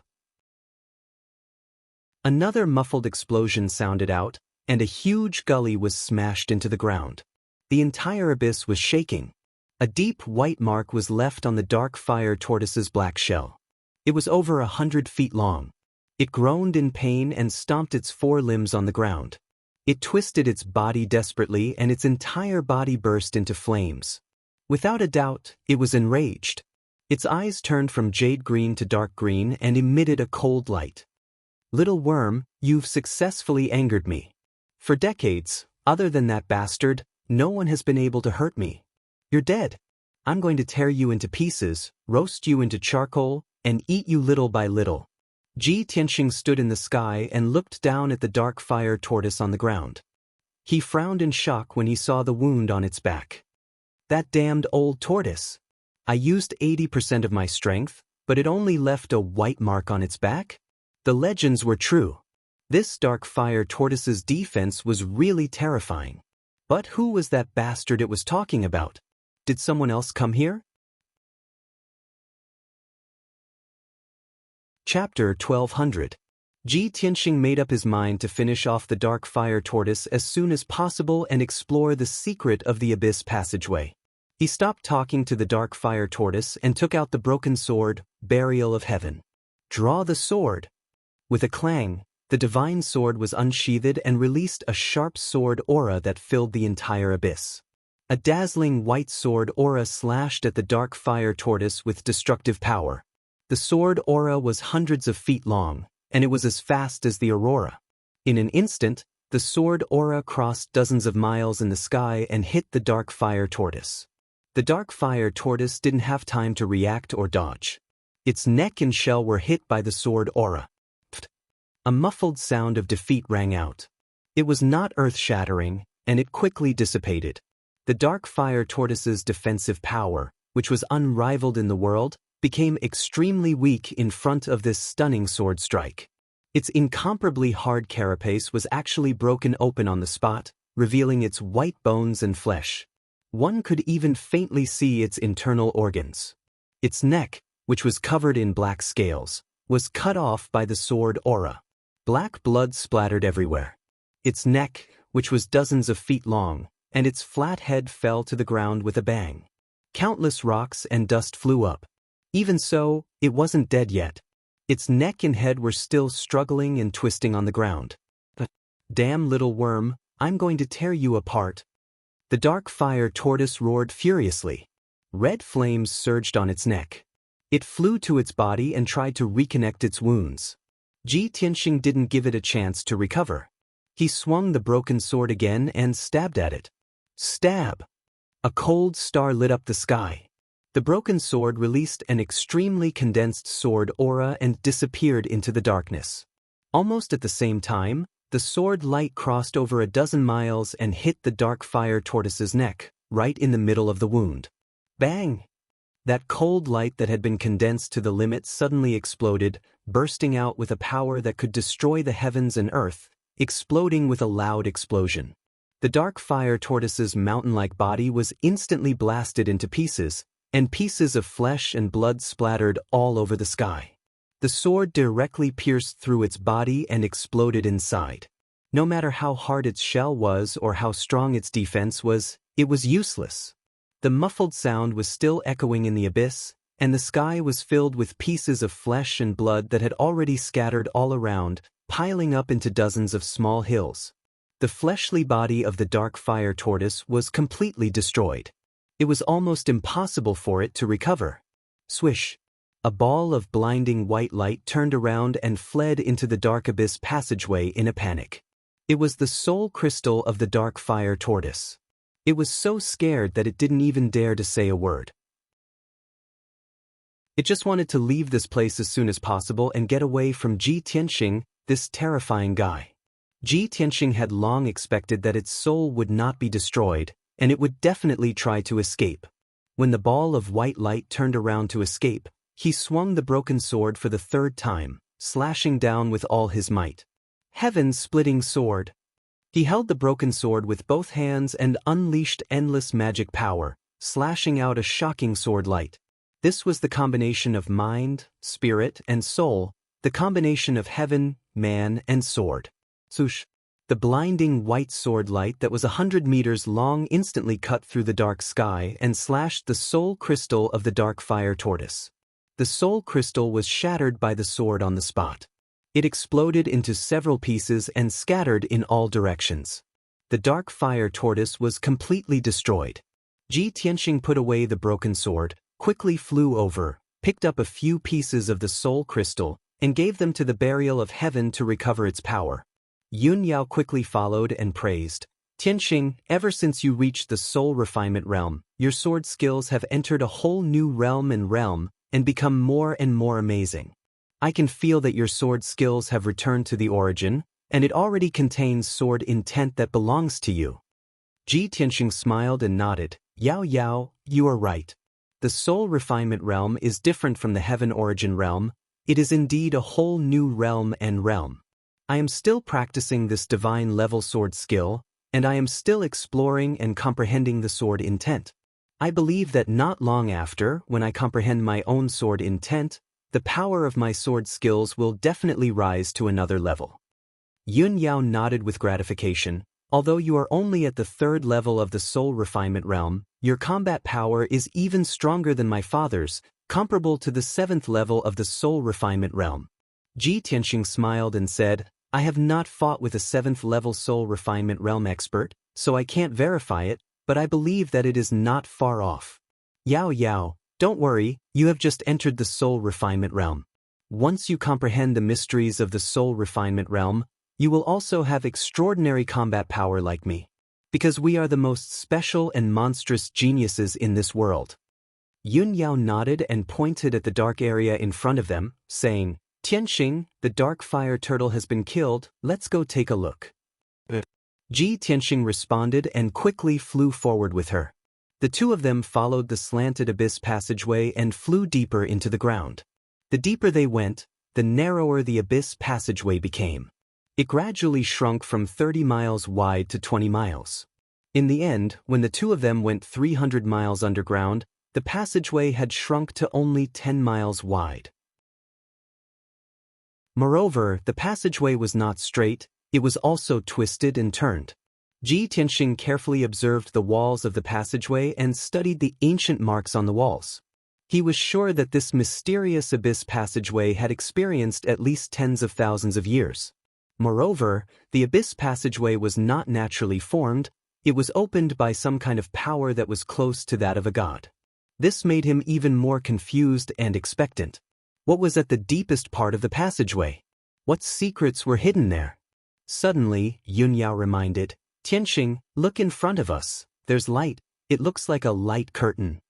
Another muffled explosion sounded out, and a huge gully was smashed into the ground. The entire abyss was shaking. A deep white mark was left on the dark fire tortoise's black shell. It was over 100 feet long. It groaned in pain and stomped its 4 limbs on the ground. It twisted its body desperately and its entire body burst into flames. Without a doubt, it was enraged. Its eyes turned from jade green to dark green and emitted a cold light. Little worm, you've successfully angered me. For decades, other than that bastard, no one has been able to hurt me. You're dead. I'm going to tear you into pieces, roast you into charcoal, and eat you little by little. Ji Tianxing stood in the sky and looked down at the dark fire tortoise on the ground. He frowned in shock when he saw the wound on its back. That damned old tortoise. I used 80% of my strength, but it only left a white mark on its back? The legends were true. This dark fire tortoise's defense was really terrifying. But who was that bastard it was talking about? Did someone else come here? Chapter 1200. Ji Tianxing made up his mind to finish off the dark fire tortoise as soon as possible and explore the secret of the abyss passageway. He stopped talking to the dark fire tortoise and took out the broken sword, Burial of Heaven. Draw the sword. With a clang, the divine sword was unsheathed and released a sharp sword aura that filled the entire abyss. A dazzling white sword aura slashed at the dark fire tortoise with destructive power. The sword aura was hundreds of feet long, and it was as fast as the aurora. In an instant, the sword aura crossed dozens of miles in the sky and hit the dark fire tortoise. The dark fire tortoise didn't have time to react or dodge. Its neck and shell were hit by the sword aura. A muffled sound of defeat rang out. It was not earth-shattering, and it quickly dissipated. The dark fire tortoise's defensive power, which was unrivaled in the world, became extremely weak in front of this stunning sword strike. Its incomparably hard carapace was actually broken open on the spot, revealing its white bones and flesh. One could even faintly see its internal organs. Its neck, which was covered in black scales, was cut off by the sword aura. Black blood splattered everywhere. Its neck, which was dozens of feet long, and its flat head fell to the ground with a bang. Countless rocks and dust flew up. Even so, it wasn't dead yet. Its neck and head were still struggling and twisting on the ground. Damn little worm, I'm going to tear you apart. The dark fire tortoise roared furiously. Red flames surged on its neck. It flew to its body and tried to reconnect its wounds. Ji Tianxing didn't give it a chance to recover. He swung the broken sword again and stabbed at it. Stab! A cold star lit up the sky. The broken sword released an extremely condensed sword aura and disappeared into the darkness. Almost at the same time, the sword light crossed over a dozen miles and hit the dark fire tortoise's neck, right in the middle of the wound. Bang! That cold light that had been condensed to the limit suddenly exploded, bursting out with a power that could destroy the heavens and earth, exploding with a loud explosion. The dark fire tortoise's mountain-like body was instantly blasted into pieces, and pieces of flesh and blood splattered all over the sky. The sword directly pierced through its body and exploded inside. No matter how hard its shell was or how strong its defense was, it was useless. The muffled sound was still echoing in the abyss, and the sky was filled with pieces of flesh and blood that had already scattered all around, piling up into dozens of small hills. The fleshly body of the dark fire tortoise was completely destroyed. It was almost impossible for it to recover. Swish! A ball of blinding white light turned around and fled into the dark abyss passageway in a panic. It was the soul crystal of the dark fire tortoise. It was so scared that it didn't even dare to say a word. It just wanted to leave this place as soon as possible and get away from Ji Tianxing, this terrifying guy. Ji Tianxing had long expected that its soul would not be destroyed, and it would definitely try to escape. When the ball of white light turned around to escape, he swung the broken sword for the third time, slashing down with all his might. Heaven-splitting sword. He held the broken sword with both hands and unleashed endless magic power, slashing out a shocking sword light. This was the combination of mind, spirit, and soul, the combination of heaven, man, and sword. Swoosh! The blinding white sword light that was 100 meters long instantly cut through the dark sky and slashed the soul crystal of the dark fire tortoise. The soul crystal was shattered by the sword on the spot. It exploded into several pieces and scattered in all directions. The dark fire tortoise was completely destroyed. Ji Tianxing put away the broken sword, quickly flew over, picked up a few pieces of the soul crystal, and gave them to the burial of heaven to recover its power. Yun Yao quickly followed and praised, Tianxing, ever since you reached the soul refinement realm, your sword skills have entered a whole new realm and become more and more amazing. I can feel that your sword skills have returned to the origin, and it already contains sword intent that belongs to you. Ji Tianxing smiled and nodded, Yao Yao, you are right. The soul refinement realm is different from the heaven origin realm. It is indeed a whole new realm. I am still practicing this divine level sword skill, and I am still exploring and comprehending the sword intent. I believe that not long after, when I comprehend my own sword intent, the power of my sword skills will definitely rise to another level. Yun Yao nodded with gratification. Although you are only at the 3rd level of the soul refinement realm, your combat power is even stronger than my father's, comparable to the 7th level of the soul refinement realm. Ji Tianxing smiled and said, I have not fought with a 7th level soul refinement realm expert, so I can't verify it, but I believe that it is not far off. Yao Yao, don't worry, you have just entered the soul refinement realm. Once you comprehend the mysteries of the soul refinement realm, you will also have extraordinary combat power like me. Because we are the most special and monstrous geniuses in this world. Yun Yao nodded and pointed at the dark area in front of them, saying, Tianxing, the dark fire turtle has been killed, let's go take a look. Ji Tianxing responded and quickly flew forward with her. The two of them followed the slanted abyss passageway and flew deeper into the ground. The deeper they went, the narrower the abyss passageway became. It gradually shrunk from 30 miles wide to 20 miles. In the end, when the two of them went 300 miles underground, the passageway had shrunk to only 10 miles wide. Moreover, the passageway was not straight, it was also twisted and turned. Ji Tianxing carefully observed the walls of the passageway and studied the ancient marks on the walls. He was sure that this mysterious abyss passageway had experienced at least tens of thousands of years. Moreover, the abyss passageway was not naturally formed, it was opened by some kind of power that was close to that of a god. This made him even more confused and expectant. What was at the deepest part of the passageway? What secrets were hidden there? Suddenly, Yun Yao reminded, Tianxing, look in front of us, there's light, it looks like a light curtain.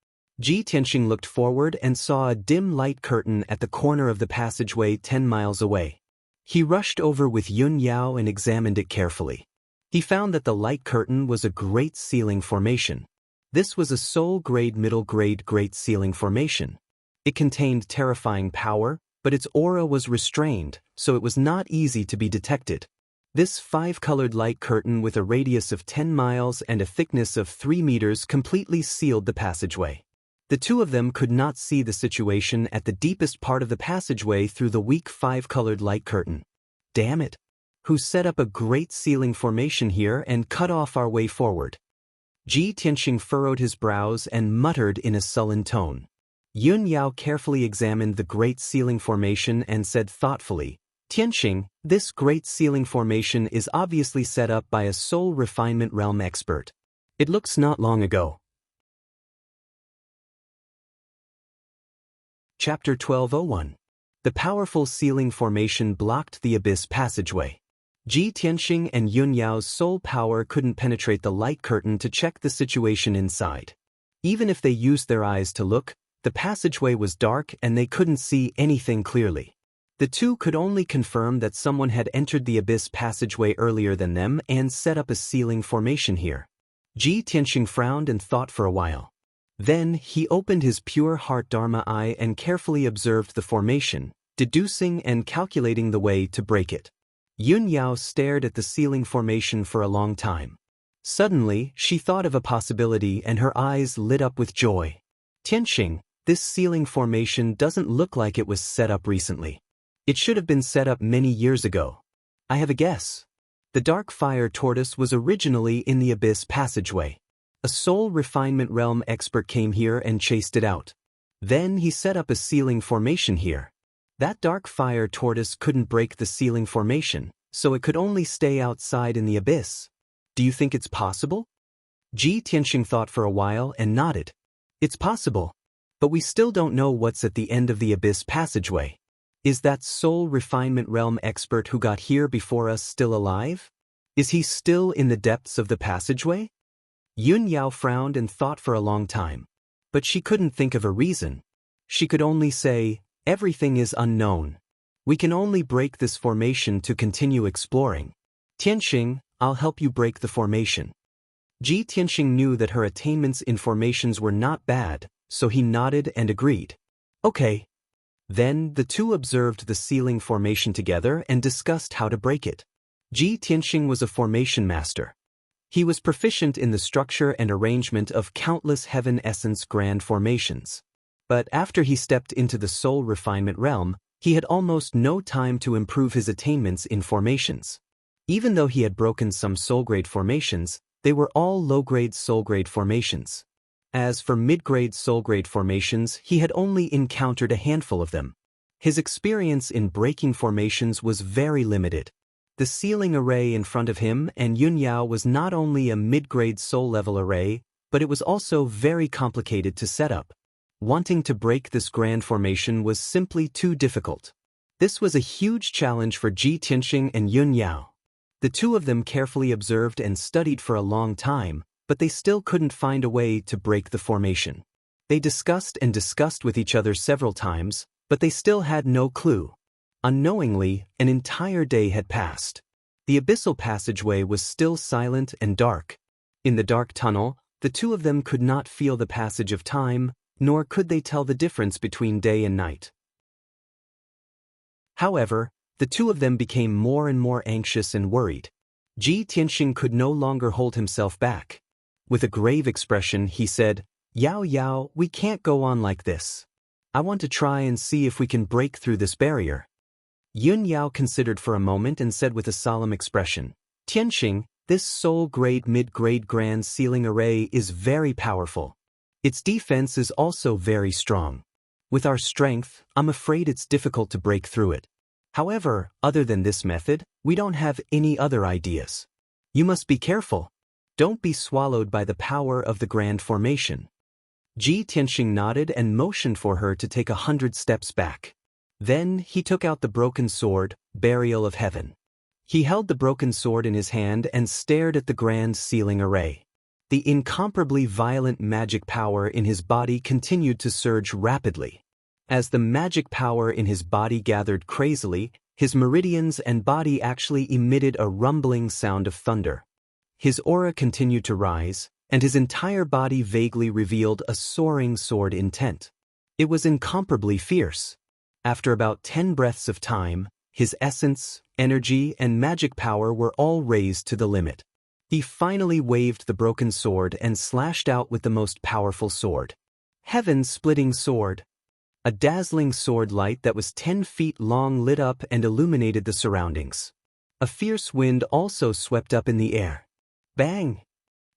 Ji Tianxing looked forward and saw a dim light curtain at the corner of the passageway 10 miles away. He rushed over with Yun Yao and examined it carefully. He found that the light curtain was a great ceiling formation. This was a soul-grade middle-grade great ceiling formation. It contained terrifying power, but its aura was restrained, so it was not easy to be detected. This 5-colored light curtain with a radius of 10 miles and a thickness of 3 meters completely sealed the passageway. The two of them could not see the situation at the deepest part of the passageway through the weak 5-colored light curtain. Damn it! Who set up a great ceiling formation here and cut off our way forward? Ji Tianxing furrowed his brows and muttered in a sullen tone. Yun Yao carefully examined the great ceiling formation and said thoughtfully, Tianxing, this great ceiling formation is obviously set up by a soul refinement realm expert. It looks not long ago. Chapter 1201. The powerful ceiling formation blocked the abyss passageway. Ji Tianxing and Yun Yao's soul power couldn't penetrate the light curtain to check the situation inside. Even if they used their eyes to look, the passageway was dark and they couldn't see anything clearly. The two could only confirm that someone had entered the abyss passageway earlier than them and set up a ceiling formation here. Ji Tianxing frowned and thought for a while. Then he opened his pure heart Dharma eye and carefully observed the formation, deducing and calculating the way to break it. Yun Yao stared at the ceiling formation for a long time. Suddenly, she thought of a possibility and her eyes lit up with joy. Tianxing, this ceiling formation doesn't look like it was set up recently. It should have been set up many years ago. I have a guess. The dark fire tortoise was originally in the abyss passageway. A soul refinement realm expert came here and chased it out. Then he set up a ceiling formation here. That dark fire tortoise couldn't break the ceiling formation, so it could only stay outside in the abyss. Do you think it's possible? Ji Tianxing thought for a while and nodded. It's possible. But we still don't know what's at the end of the abyss passageway. Is that soul refinement realm expert who got here before us still alive? Is he still in the depths of the passageway? Yun Yao frowned and thought for a long time. But she couldn't think of a reason. She could only say, everything is unknown. We can only break this formation to continue exploring. Tianxing, I'll help you break the formation. Ji Tianxing knew that her attainments in formations were not bad, so he nodded and agreed. Okay. Then the two observed the ceiling formation together and discussed how to break it. Ji Tianxing was a formation master. He was proficient in the structure and arrangement of countless heaven essence grand formations. But after he stepped into the soul refinement realm, he had almost no time to improve his attainments in formations. Even though he had broken some soul-grade formations, they were all low-grade soul-grade formations. As for mid-grade soul-grade formations, he had only encountered a handful of them. His experience in breaking formations was very limited. The ceiling array in front of him and Yun Yao was not only a mid-grade soul-level array, but it was also very complicated to set up. Wanting to break this grand formation was simply too difficult. This was a huge challenge for Ji Tianxing and Yun Yao. The two of them carefully observed and studied for a long time, but they still couldn't find a way to break the formation. They discussed and discussed with each other several times, but they still had no clue. Unknowingly, an entire day had passed. The abyssal passageway was still silent and dark. In the dark tunnel, the two of them could not feel the passage of time, nor could they tell the difference between day and night. However, the two of them became more and more anxious and worried. Ji Tianxing could no longer hold himself back. With a grave expression, he said, Yao Yao, we can't go on like this. I want to try and see if we can break through this barrier. Yun Yao considered for a moment and said with a solemn expression, Tianxing, this soul-grade mid-grade grand ceiling array is very powerful. Its defense is also very strong. With our strength, I'm afraid it's difficult to break through it. However, other than this method, we don't have any other ideas. You must be careful. Don't be swallowed by the power of the grand formation. Ji Tianxing nodded and motioned for her to take 100 steps back. Then he took out the broken sword, Burial of Heaven. He held the broken sword in his hand and stared at the grand ceiling array. The incomparably violent magic power in his body continued to surge rapidly. As the magic power in his body gathered crazily, his meridians and body actually emitted a rumbling sound of thunder. His aura continued to rise, and his entire body vaguely revealed a soaring sword intent. It was incomparably fierce. After about 10 breaths of time, his essence, energy, and magic power were all raised to the limit. He finally waved the broken sword and slashed out with the most powerful sword. Heaven-splitting sword. A dazzling sword light that was 10 feet long lit up and illuminated the surroundings. A fierce wind also swept up in the air. Bang!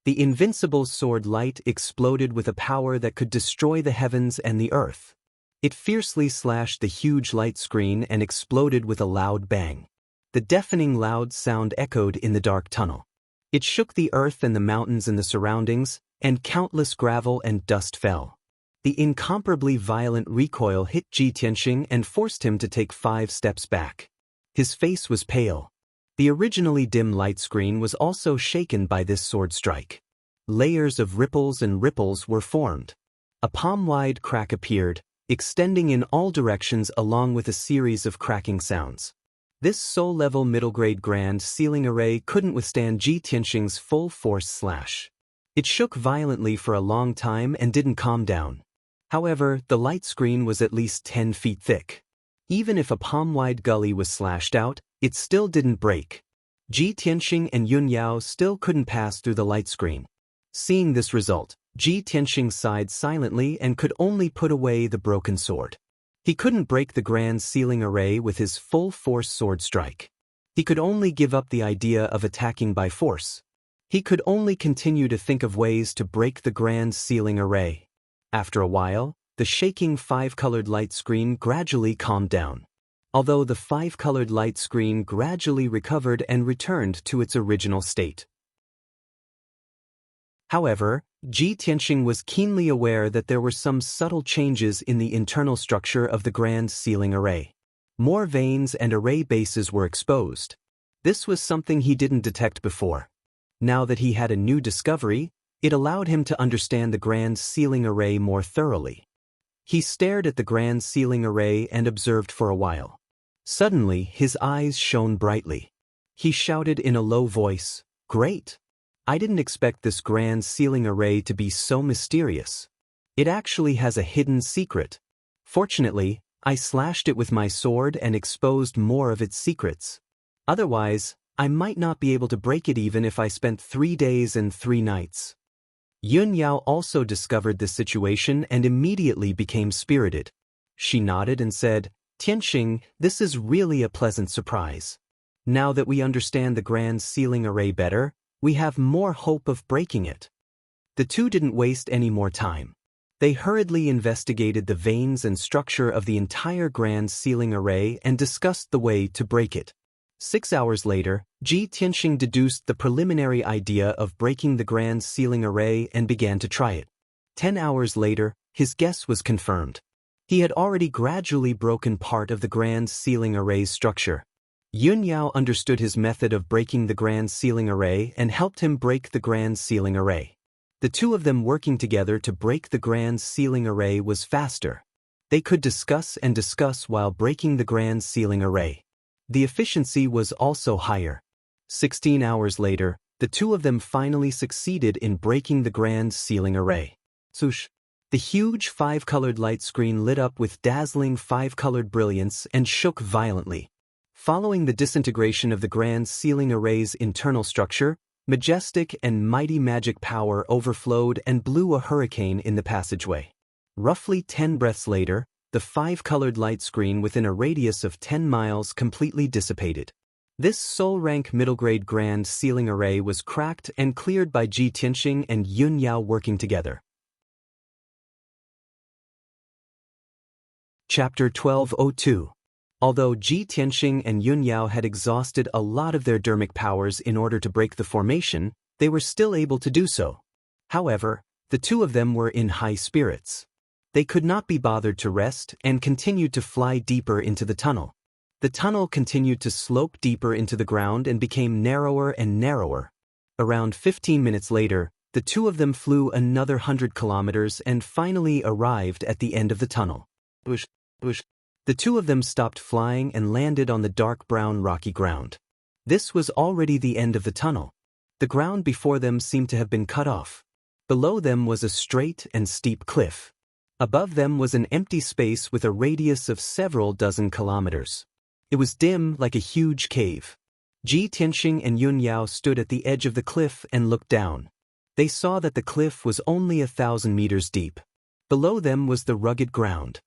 The invincible sword light exploded with a power that could destroy the heavens and the earth. It fiercely slashed the huge light screen and exploded with a loud bang. The deafening loud sound echoed in the dark tunnel. It shook the earth and the mountains in the surroundings, and countless gravel and dust fell. The incomparably violent recoil hit Ji Tianxing and forced him to take 5 steps back. His face was pale. The originally dim light screen was also shaken by this sword strike. Layers of ripples and ripples were formed. A palm-wide crack appeared, extending in all directions along with a series of cracking sounds. This soul-level middle-grade grand ceiling array couldn't withstand Ji Tianxing's full-force slash. It shook violently for a long time and didn't calm down. However, the light screen was at least 10 feet thick. Even if a palm-wide gully was slashed out, it still didn't break. Ji Tianxing and Yun Yao still couldn't pass through the light screen. Seeing this result, Ji Tianxing sighed silently and could only put away the broken sword. He couldn't break the grand ceiling array with his full-force sword strike. He could only give up the idea of attacking by force. He could only continue to think of ways to break the grand ceiling array. After a while, the shaking 5-colored light screen gradually calmed down. Although the 5-colored light screen gradually recovered and returned to its original state. However, Ji Tianxing was keenly aware that there were some subtle changes in the internal structure of the grand ceiling array. More veins and array bases were exposed. This was something he didn't detect before. Now that he had a new discovery, it allowed him to understand the grand ceiling array more thoroughly. He stared at the grand ceiling array and observed for a while. Suddenly, his eyes shone brightly. He shouted in a low voice, "Great! I didn't expect this grand ceiling array to be so mysterious. It actually has a hidden secret. Fortunately, I slashed it with my sword and exposed more of its secrets. Otherwise, I might not be able to break it even if I spent 3 days and 3 nights." Yun Yao also discovered this situation and immediately became spirited. She nodded and said, "Tianxing, this is really a pleasant surprise. Now that we understand the grand ceiling array better, we have more hope of breaking it." The two didn't waste any more time. They hurriedly investigated the veins and structure of the entire grand ceiling array and discussed the way to break it. 6 hours later, Ji Tianxing deduced the preliminary idea of breaking the grand ceiling array and began to try it. 10 hours later, his guess was confirmed. He had already gradually broken part of the grand ceiling array's structure. Yun Yao understood his method of breaking the grand ceiling array and helped him break the grand ceiling array. The two of them working together to break the grand ceiling array was faster. They could discuss and discuss while breaking the grand ceiling array. The efficiency was also higher. 16 hours later, the two of them finally succeeded in breaking the grand ceiling array. Swoosh! The huge 5-colored light screen lit up with dazzling 5-colored brilliance and shook violently. Following the disintegration of the grand ceiling array's internal structure, majestic and mighty magic power overflowed and blew a hurricane in the passageway. Roughly 10 breaths later, the 5-colored light screen within a radius of 10 miles completely dissipated. This soul-rank middle-grade grand ceiling array was cracked and cleared by Ji Tianxing and Yun Yao working together. Chapter 1202. Although Ji Tianxing and Yun Yao had exhausted a lot of their dermic powers in order to break the formation, they were still able to do so. However, the two of them were in high spirits. They could not be bothered to rest and continued to fly deeper into the tunnel. The tunnel continued to slope deeper into the ground and became narrower and narrower. Around 15 minutes later, the two of them flew another 100 kilometers and finally arrived at the end of the tunnel. Bush. The two of them stopped flying and landed on the dark brown rocky ground. This was already the end of the tunnel. The ground before them seemed to have been cut off. Below them was a straight and steep cliff. Above them was an empty space with a radius of several dozen kilometers. It was dim like a huge cave. Ji Tianxing and Yun Yao stood at the edge of the cliff and looked down. They saw that the cliff was only 1,000 meters deep. Below them was the rugged ground.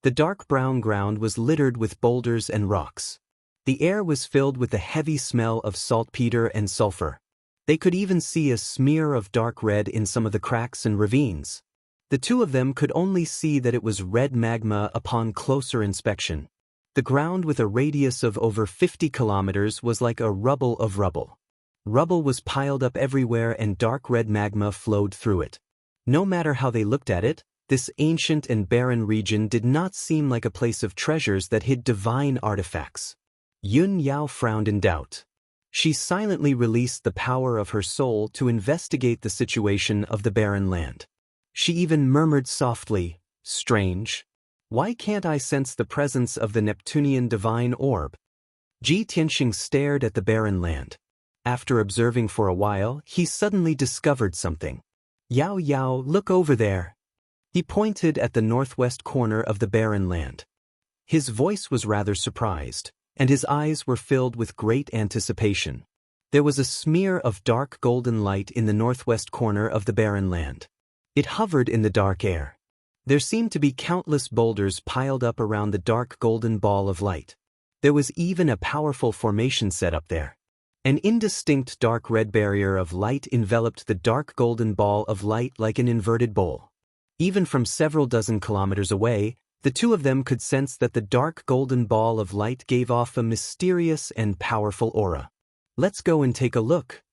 The dark brown ground was littered with boulders and rocks. The air was filled with the heavy smell of saltpeter and sulfur. They could even see a smear of dark red in some of the cracks and ravines. The two of them could only see that it was red magma upon closer inspection. The ground with a radius of over 50 kilometers was like a rubble of rubble. Rubble was piled up everywhere and dark red magma flowed through it. No matter how they looked at it, This ancient and barren region did not seem like a place of treasures that hid divine artifacts. Yun Yao frowned in doubt. She silently released the power of her soul to investigate the situation of the barren land. She even murmured softly, "Strange. Why can't I sense the presence of the Neptunian divine orb?" Ji Tianxing stared at the barren land. After observing for a while, he suddenly discovered something. "Yao Yao, look over there." He pointed at the northwest corner of the barren land. His voice was rather surprised, and his eyes were filled with great anticipation. There was a smear of dark golden light in the northwest corner of the barren land. It hovered in the dark air. There seemed to be countless boulders piled up around the dark golden ball of light. There was even a powerful formation set up there. An indistinct dark red barrier of light enveloped the dark golden ball of light like an inverted bowl. Even from several dozen kilometers away, the two of them could sense that the dark golden ball of light gave off a mysterious and powerful aura. "Let's go and take a look."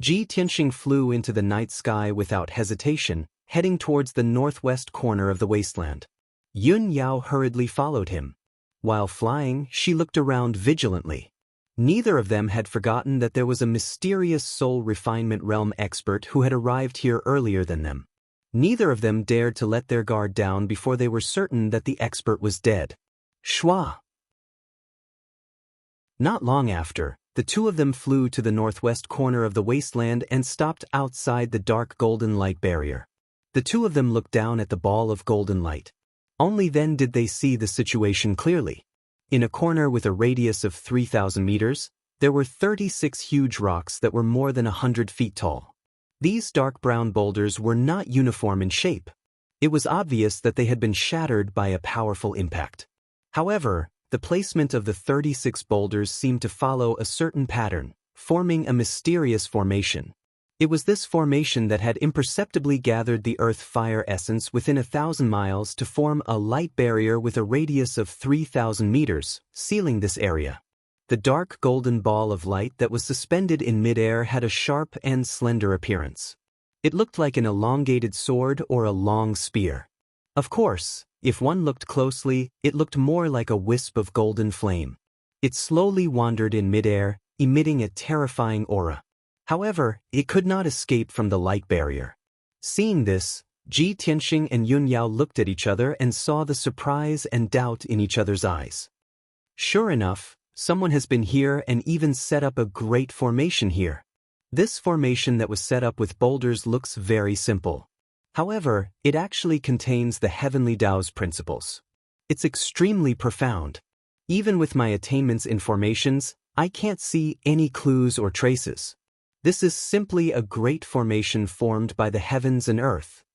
Ji Tianxing flew into the night sky without hesitation, heading towards the northwest corner of the wasteland. Yun Yao hurriedly followed him. While flying, she looked around vigilantly. Neither of them had forgotten that there was a mysterious soul refinement realm expert who had arrived here earlier than them. Neither of them dared to let their guard down before they were certain that the expert was dead. Shua! Not long after, the two of them flew to the northwest corner of the wasteland and stopped outside the dark golden light barrier. The two of them looked down at the ball of golden light. Only then did they see the situation clearly. In a corner with a radius of 3,000 meters, there were 36 huge rocks that were more than 100 feet tall. These dark brown boulders were not uniform in shape. It was obvious that they had been shattered by a powerful impact. However, the placement of the 36 boulders seemed to follow a certain pattern, forming a mysterious formation. It was this formation that had imperceptibly gathered the earth fire essence within 1,000 miles to form a light barrier with a radius of 3,000 meters, sealing this area. The dark golden ball of light that was suspended in midair had a sharp and slender appearance. It looked like an elongated sword or a long spear. Of course, if one looked closely, it looked more like a wisp of golden flame. It slowly wandered in midair, emitting a terrifying aura. However, it could not escape from the light barrier. Seeing this, Ji Tianxing and Yun Yao looked at each other and saw the surprise and doubt in each other's eyes. Sure enough, someone has been here and even set up a great formation here. This formation that was set up with boulders looks very simple. However, it actually contains the heavenly Tao's principles. It's extremely profound. Even with my attainments in formations, I can't see any clues or traces. This is simply a great formation formed by the heavens and earth.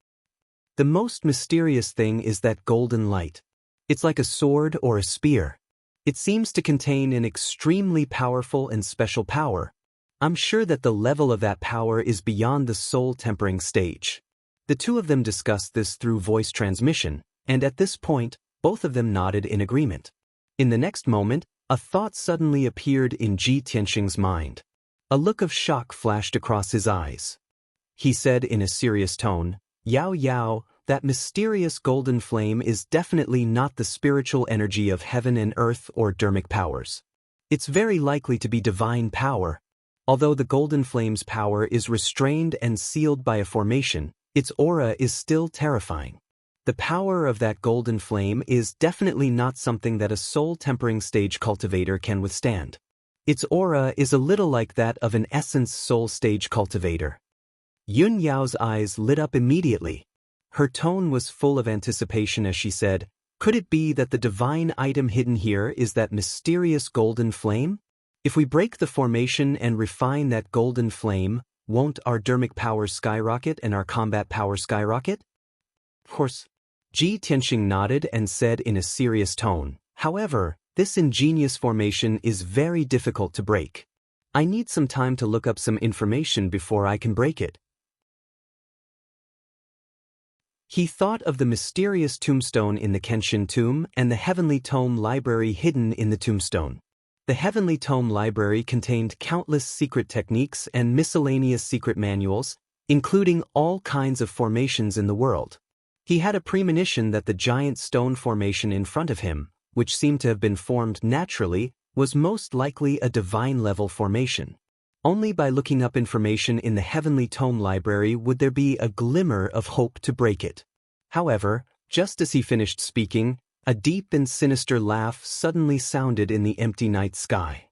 The most mysterious thing is that golden light. It's like a sword or a spear. It seems to contain an extremely powerful and special power. I'm sure that the level of that power is beyond the soul tempering stage. The two of them discussed this through voice transmission, and at this point, both of them nodded in agreement. In the next moment, a thought suddenly appeared in Ji Tianxing's mind. A look of shock flashed across his eyes. He said in a serious tone, "Yao Yao, that mysterious golden flame is definitely not the spiritual energy of heaven and earth or dharmic powers. It's very likely to be divine power. Although the golden flame's power is restrained and sealed by a formation, its aura is still terrifying. The power of that golden flame is definitely not something that a soul-tempering stage cultivator can withstand. Its aura is a little like that of an essence soul stage cultivator." Yun Yao's eyes lit up immediately. Her tone was full of anticipation as she said, "Could it be that the divine item hidden here is that mysterious golden flame? If we break the formation and refine that golden flame, won't our dharmic power skyrocket and our combat power skyrocket?" Of course. Ji Tianxing nodded and said in a serious tone, "However, this ingenious formation is very difficult to break. I need some time to look up some information before I can break it." He thought of the mysterious tombstone in the Kenshin tomb and the Heavenly Tome library hidden in the tombstone. The Heavenly Tome library contained countless secret techniques and miscellaneous secret manuals, including all kinds of formations in the world. He had a premonition that the giant stone formation in front of him, which seemed to have been formed naturally, was most likely a divine-level formation. Only by looking up information in the Heavenly Tome Library would there be a glimmer of hope to break it. However, just as he finished speaking, a deep and sinister laugh suddenly sounded in the empty night sky.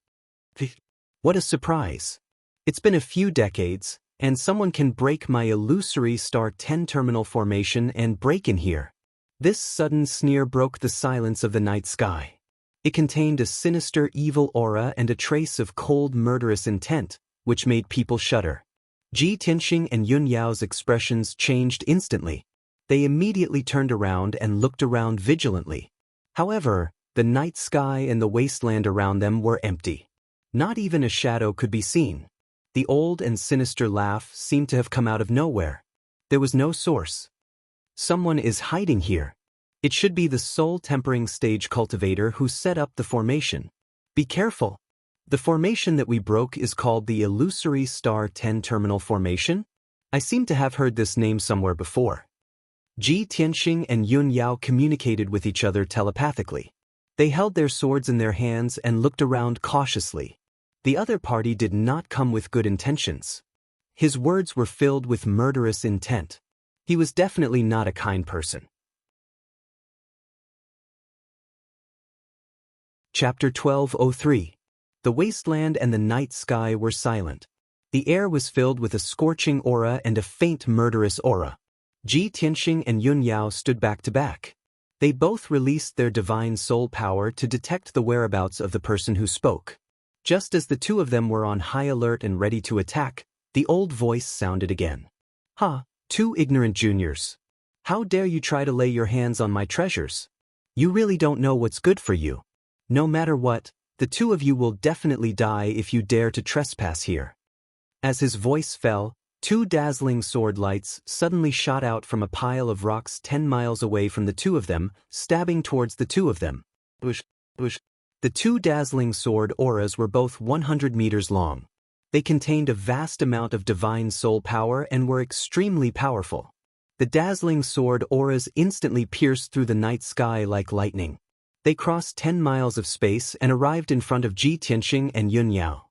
What a surprise! It's been a few decades, and someone can break my illusory star 10 terminal formation and break in here. This sudden sneer broke the silence of the night sky. It contained a sinister evil aura and a trace of cold murderous intent, which made people shudder. Ji Tianxing and Yun Yao's expressions changed instantly. They immediately turned around and looked around vigilantly. However, the night sky and the wasteland around them were empty. Not even a shadow could be seen. The old and sinister laugh seemed to have come out of nowhere. There was no source. Someone is hiding here. It should be the soul tempering stage cultivator who set up the formation. Be careful. The formation that we broke is called the illusory star 10 terminal formation. I seem to have heard this name somewhere before. Ji Tianxing and Yun Yao communicated with each other telepathically. They held their swords in their hands and looked around cautiously. The other party did not come with good intentions. His words were filled with murderous intent. He was definitely not a kind person. Chapter 1203. The wasteland and the night sky were silent. The air was filled with a scorching aura and a faint murderous aura. Ji Tianxing and Yun Yao stood back to back. They both released their divine soul power to detect the whereabouts of the person who spoke. Just as the two of them were on high alert and ready to attack, the old voice sounded again. "Ha, two ignorant juniors. How dare you try to lay your hands on my treasures? You really don't know what's good for you. No matter what, the two of you will definitely die if you dare to trespass here." As his voice fell, two dazzling sword lights suddenly shot out from a pile of rocks 10 miles away from the two of them, stabbing towards the two of them. Bush. The two dazzling sword auras were both 100 meters long. They contained a vast amount of divine soul power and were extremely powerful. The dazzling sword auras instantly pierced through the night sky like lightning. They crossed 10 miles of space and arrived in front of Ji Tianxing and Yun Yao.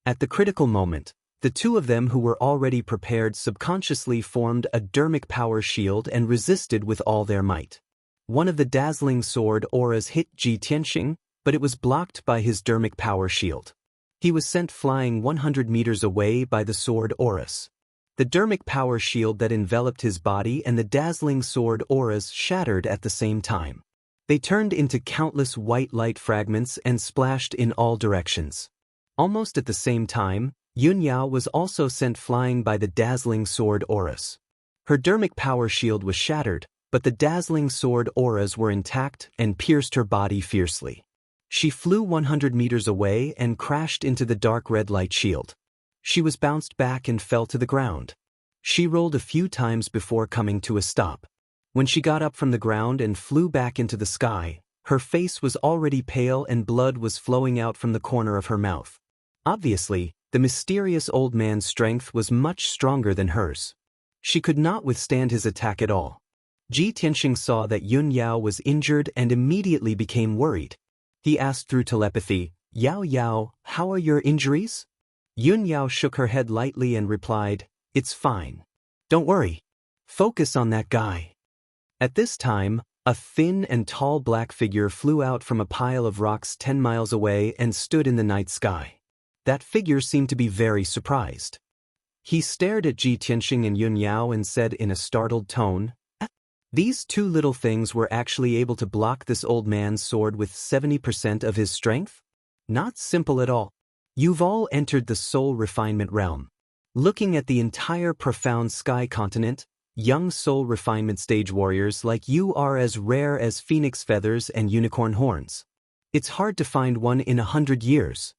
At the critical moment, the two of them who were already prepared subconsciously formed a dermic power shield and resisted with all their might. One of the dazzling sword auras hit Ji Tianxing, but it was blocked by his dermic power shield. He was sent flying 100 meters away by the sword auras. The dermic power shield that enveloped his body and the dazzling sword auras shattered at the same time. They turned into countless white light fragments and splashed in all directions. Almost at the same time, Yun Yao was also sent flying by the dazzling sword auras. Her dermic power shield was shattered, but the dazzling sword auras were intact and pierced her body fiercely. She flew 100 meters away and crashed into the dark red light shield. She was bounced back and fell to the ground. She rolled a few times before coming to a stop. When she got up from the ground and flew back into the sky, her face was already pale and blood was flowing out from the corner of her mouth. Obviously, the mysterious old man's strength was much stronger than hers. She could not withstand his attack at all. Ji Tianxing saw that Yun Yao was injured and immediately became worried. He asked through telepathy, "Yao Yao, how are your injuries?" Yun Yao shook her head lightly and replied, "It's fine. Don't worry. Focus on that guy." At this time, a thin and tall black figure flew out from a pile of rocks 10 miles away and stood in the night sky. That figure seemed to be very surprised. He stared at Ji Tianxing and Yun Yao and said in a startled tone, "These two little things were actually able to block this old man's sword with 70% of his strength? Not simple at all. You've all entered the soul refinement realm. Looking at the entire profound sky continent, young soul refinement stage warriors like you are as rare as phoenix feathers and unicorn horns. It's hard to find one in 100 years.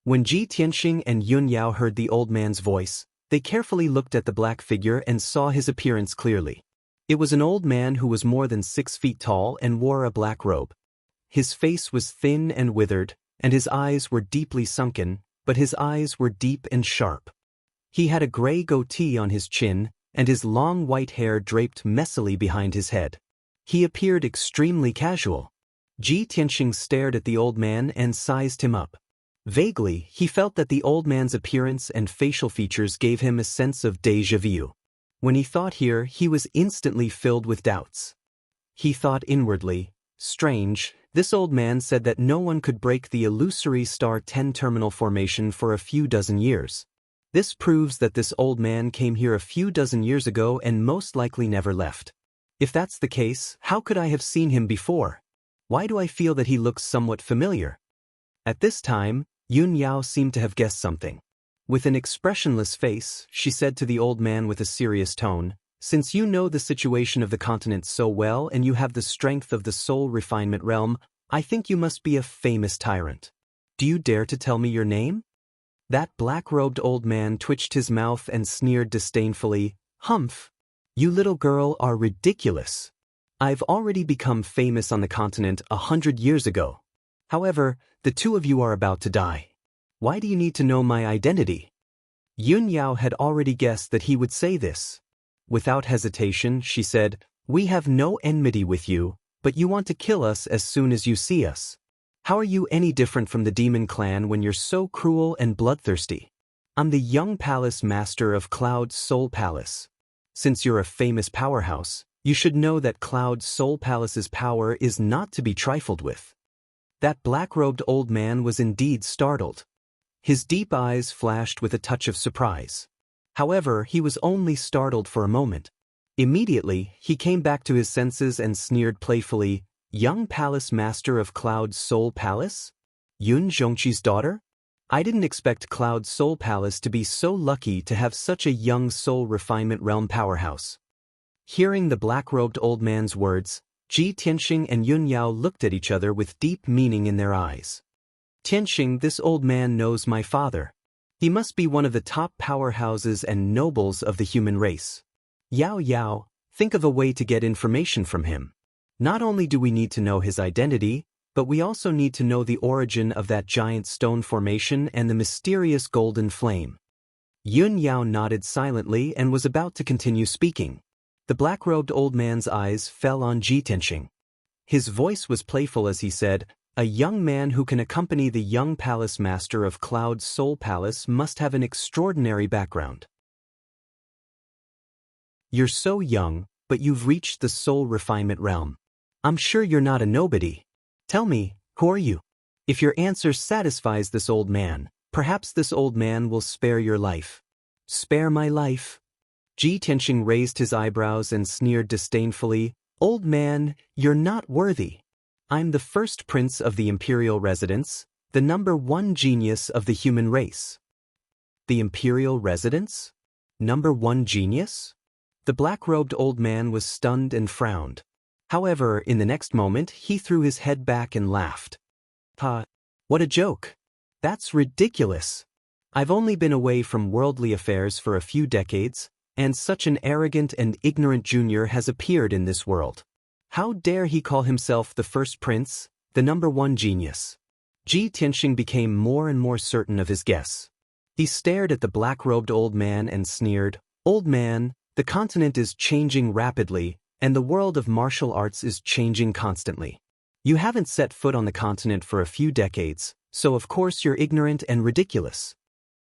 When Ji Tianxing and Yun Yao heard the old man's voice, they carefully looked at the black figure and saw his appearance clearly. It was an old man who was more than 6 feet tall and wore a black robe. His face was thin and withered, and his eyes were deeply sunken, but his eyes were deep and sharp. He had a gray goatee on his chin, and his long white hair draped messily behind his head. He appeared extremely casual. Ji Tianxing stared at the old man and sized him up. Vaguely, he felt that the old man's appearance and facial features gave him a sense of déjà vu. When he thought here, he was instantly filled with doubts. He thought inwardly, strange, this old man said that no one could break the illusory star 10 terminal formation for a few dozen years. This proves that this old man came here a few dozen years ago and most likely never left. If that's the case, how could I have seen him before? Why do I feel that he looks somewhat familiar? At this time, Yun Yao seemed to have guessed something. With an expressionless face, she said to the old man with a serious tone, "Since you know the situation of the continent so well and you have the strength of the soul refinement realm, I think you must be a famous tyrant. Do you dare to tell me your name?" That black-robed old man twitched his mouth and sneered disdainfully, "Humph! You little girl are ridiculous. I've already become famous on the continent 100 years ago. However, the two of you are about to die. Why do you need to know my identity?" Yun Yao had already guessed that he would say this. Without hesitation, she said, "We have no enmity with you, but you want to kill us as soon as you see us. How are you any different from the demon clan when you're so cruel and bloodthirsty? I'm the young palace master of Cloud's Soul Palace. Since you're a famous powerhouse, you should know that Cloud's Soul Palace's power is not to be trifled with." That black-robed old man was indeed startled. His deep eyes flashed with a touch of surprise. However, he was only startled for a moment. Immediately, he came back to his senses and sneered playfully, "Young palace master of Cloud's Soul Palace? Yun Zhongqi's daughter? I didn't expect Cloud's Soul Palace to be so lucky to have such a young soul refinement realm powerhouse." Hearing the black-robed old man's words, Ji Tianxing and Yun Yao looked at each other with deep meaning in their eyes. "Tianxing, this old man knows my father. He must be one of the top powerhouses and nobles of the human race. Yao, think of a way to get information from him. Not only do we need to know his identity, but we also need to know the origin of that giant stone formation and the mysterious golden flame." Yun Yao nodded silently and was about to continue speaking. The black-robed old man's eyes fell on Ji Tianxing. His voice was playful as he said, "A young man who can accompany the young palace master of Cloud's Soul Palace must have an extraordinary background. You're so young, but you've reached the soul refinement realm. I'm sure you're not a nobody. Tell me, who are you?" If your answer satisfies this old man, perhaps this old man will spare your life. "Spare my life?" Ji Tianxing raised his eyebrows and sneered disdainfully, "Old man, you're not worthy. I'm the first prince of the imperial residence, the #1 genius of the human race." The imperial residence? #1 genius? The black-robed old man was stunned and frowned. However, in the next moment, he threw his head back and laughed. "Ha! What a joke! That's ridiculous. I've only been away from worldly affairs for a few decades, and such an arrogant and ignorant junior has appeared in this world. How dare he call himself the first prince, the #1 genius?" Ji Tianxing became more and more certain of his guess. He stared at the black-robed old man and sneered, "Old man, the continent is changing rapidly, and the world of martial arts is changing constantly. You haven't set foot on the continent for a few decades, so of course you're ignorant and ridiculous."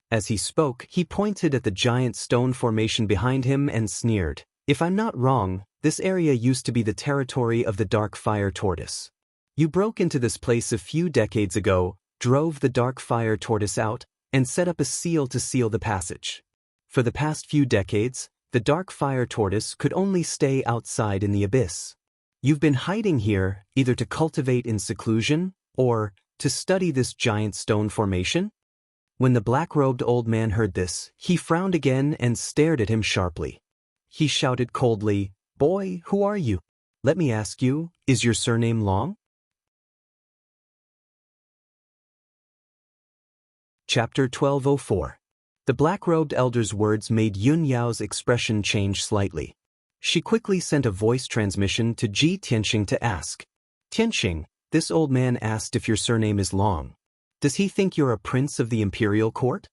As he spoke, he pointed at the giant stone formation behind him and sneered, "If I'm not wrong, this area used to be the territory of the dark fire tortoise. You broke into this place a few decades ago, drove the dark fire tortoise out, and set up a seal to seal the passage. For the past few decades, the dark fire tortoise could only stay outside in the abyss. You've been hiding here, either to cultivate in seclusion, or to study this giant stone formation?" When the black-robed old man heard this, he frowned again and stared at him sharply. He shouted coldly, "Boy, who are you? Let me ask you, is your surname Long?" Chapter 1204. The black-robed elder's words made Yun Yao's expression change slightly. She quickly sent a voice transmission to Ji Tianxing to ask, "Tianxing, this old man asked if your surname is Long. Does he think you're a prince of the imperial court?"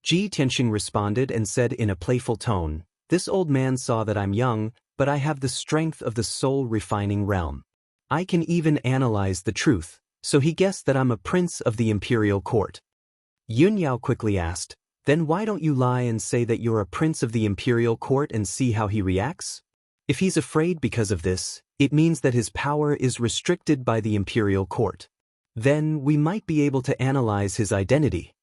Ji Tianxing responded and said in a playful tone, "This old man saw that I'm young, but I have the strength of the soul-refining realm. I can even analyze the truth, so he guessed that I'm a prince of the imperial court." Yun Yao quickly asked, "Then why don't you lie and say that you're a prince of the imperial court and see how he reacts? If he's afraid because of this, it means that his power is restricted by the imperial court. Then we might be able to analyze his identity."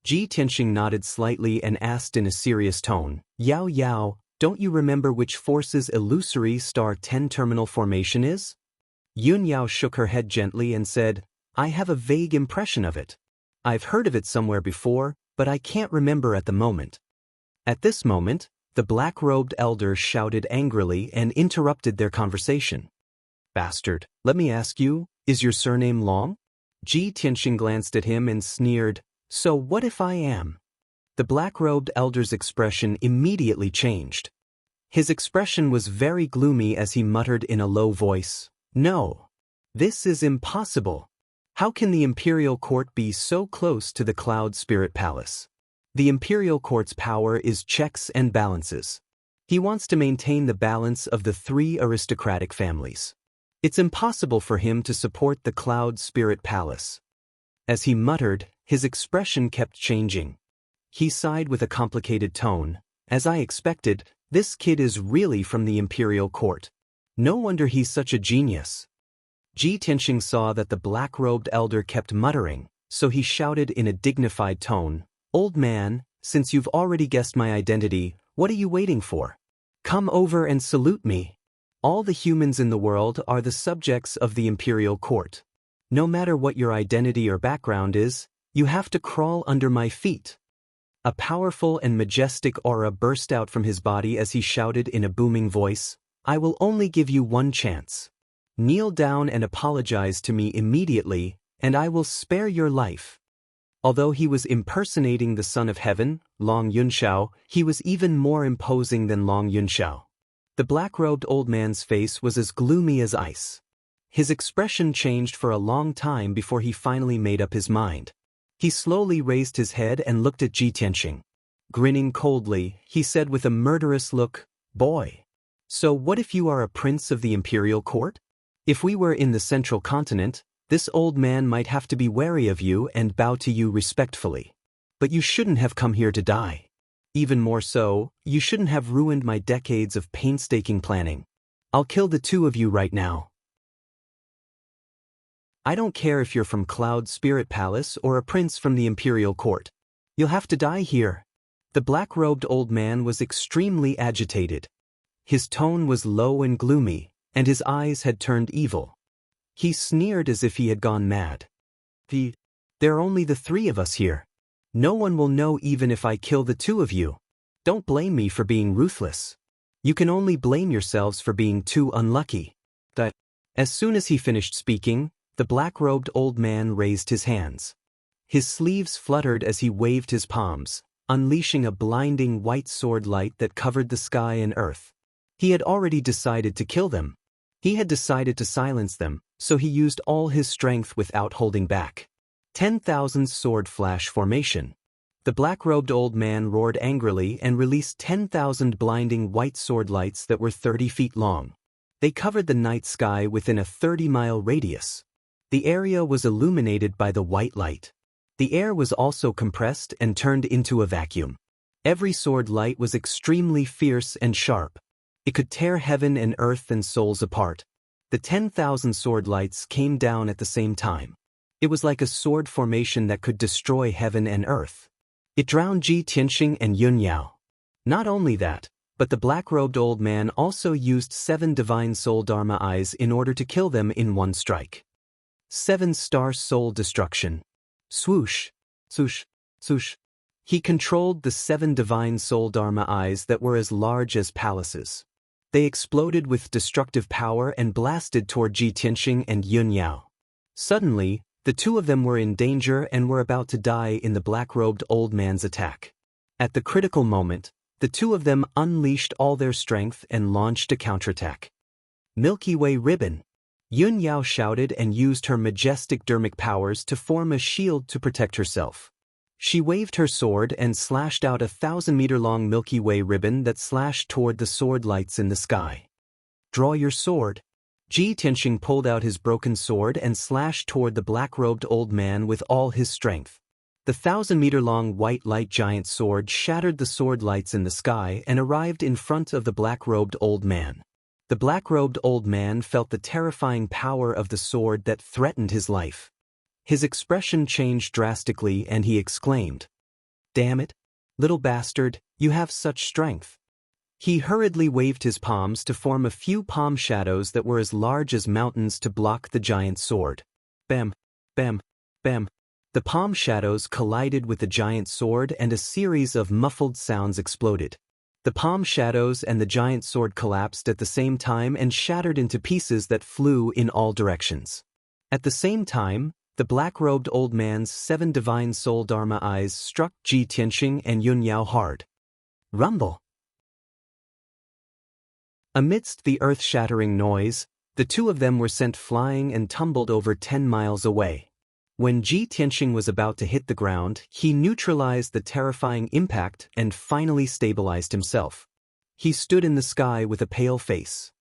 Ji Tianxing nodded slightly and asked in a serious tone, "Yao Yao, don't you remember which force's illusory star 10 terminal formation is?" Yun Yao shook her head gently and said, "I have a vague impression of it. I've heard of it somewhere before, but I can't remember at the moment." At this moment, the black-robed elder shouted angrily and interrupted their conversation. "Bastard, let me ask you, is your surname Long?" Ji Tianxing glanced at him and sneered, "So what if I am?" The black-robed elder's expression immediately changed. His expression was very gloomy as he muttered in a low voice, "No. This is impossible. How can the imperial court be so close to the Cloud Spirit Palace? The imperial court's power is checks and balances. He wants to maintain the balance of the 3 aristocratic families. It's impossible for him to support the Cloud Spirit Palace." As he muttered, his expression kept changing. He sighed with a complicated tone, "As I expected, this kid is really from the imperial court. No wonder he's such a genius." Ji Tianxing saw that the black-robed elder kept muttering, so he shouted in a dignified tone, "Old man, since you've already guessed my identity, what are you waiting for? Come over and salute me. All the humans in the world are the subjects of the imperial court. No matter what your identity or background is, you have to crawl under my feet." A powerful and majestic aura burst out from his body as he shouted in a booming voice, "I will only give you one chance. Kneel down and apologize to me immediately, and I will spare your life." Although he was impersonating the Son of Heaven, Long Yunxiao, he was even more imposing than Long Yunxiao. The black-robed old man's face was as gloomy as ice. His expression changed for a long time before he finally made up his mind. He slowly raised his head and looked at Ji Tianxing. Grinning coldly, he said with a murderous look, "Boy. So what if you are a prince of the imperial court? If we were in the central continent, this old man might have to be wary of you and bow to you respectfully. But you shouldn't have come here to die. Even more so, you shouldn't have ruined my decades of painstaking planning. I'll kill the 2 of you right now. I don't care if you're from Cloud Spirit Palace or a prince from the imperial court. You'll have to die here." The black-robed old man was extremely agitated. His tone was low and gloomy, and his eyes had turned evil. He sneered as if he had gone mad. There are only the 3 of us here. No one will know even if I kill the 2 of you. Don't blame me for being ruthless. You can only blame yourselves for being too unlucky." As soon as he finished speaking, the black-robed old man raised his hands. His sleeves fluttered as he waved his palms, unleashing a blinding white sword light that covered the sky and earth. He had already decided to kill them. He had decided to silence them, so he used all his strength without holding back. 10,000 sword flash formation. The black-robed old man roared angrily and released 10,000 blinding white sword lights that were 30 feet long. They covered the night sky within a 30-mile radius. The area was illuminated by the white light. The air was also compressed and turned into a vacuum. Every sword light was extremely fierce and sharp. It could tear heaven and earth and souls apart. The 10,000 sword lights came down at the same time. It was like a sword formation that could destroy heaven and earth. It drowned Ji Tianxing and Yun Yao. Not only that, but the black-robed old man also used 7 divine soul dharma eyes in order to kill them in one strike. 7-star soul destruction. Swoosh, swoosh, swoosh. He controlled the 7 divine soul dharma eyes that were as large as palaces. They exploded with destructive power and blasted toward Ji Tianxing and Yun Yao. Suddenly, the 2 of them were in danger and were about to die in the black-robed old man's attack. At the critical moment, the 2 of them unleashed all their strength and launched a counterattack. Milky Way ribbon. Yun Yao shouted and used her majestic dermic powers to form a shield to protect herself. She waved her sword and slashed out a 1,000-meter-long Milky Way ribbon that slashed toward the sword lights in the sky. Draw your sword. Ji Tianxing pulled out his broken sword and slashed toward the black-robed old man with all his strength. The 1,000-meter-long white light giant sword shattered the sword lights in the sky and arrived in front of the black-robed old man. The black-robed old man felt the terrifying power of the sword that threatened his life. His expression changed drastically and he exclaimed, "Damn it, little bastard, you have such strength." He hurriedly waved his palms to form a few palm shadows that were as large as mountains to block the giant sword. Bam, bam, bam. The palm shadows collided with the giant sword and a series of muffled sounds exploded. The palm shadows and the giant sword collapsed at the same time and shattered into pieces that flew in all directions. At the same time, the black-robed old man's 7 divine soul dharma eyes struck Ji Tianxing and Yun Yao hard. Rumble! Amidst the earth-shattering noise, the two of them were sent flying and tumbled over 10 miles away. When Ji Tianxing was about to hit the ground, he neutralized the terrifying impact and finally stabilized himself. He stood in the sky with a pale face.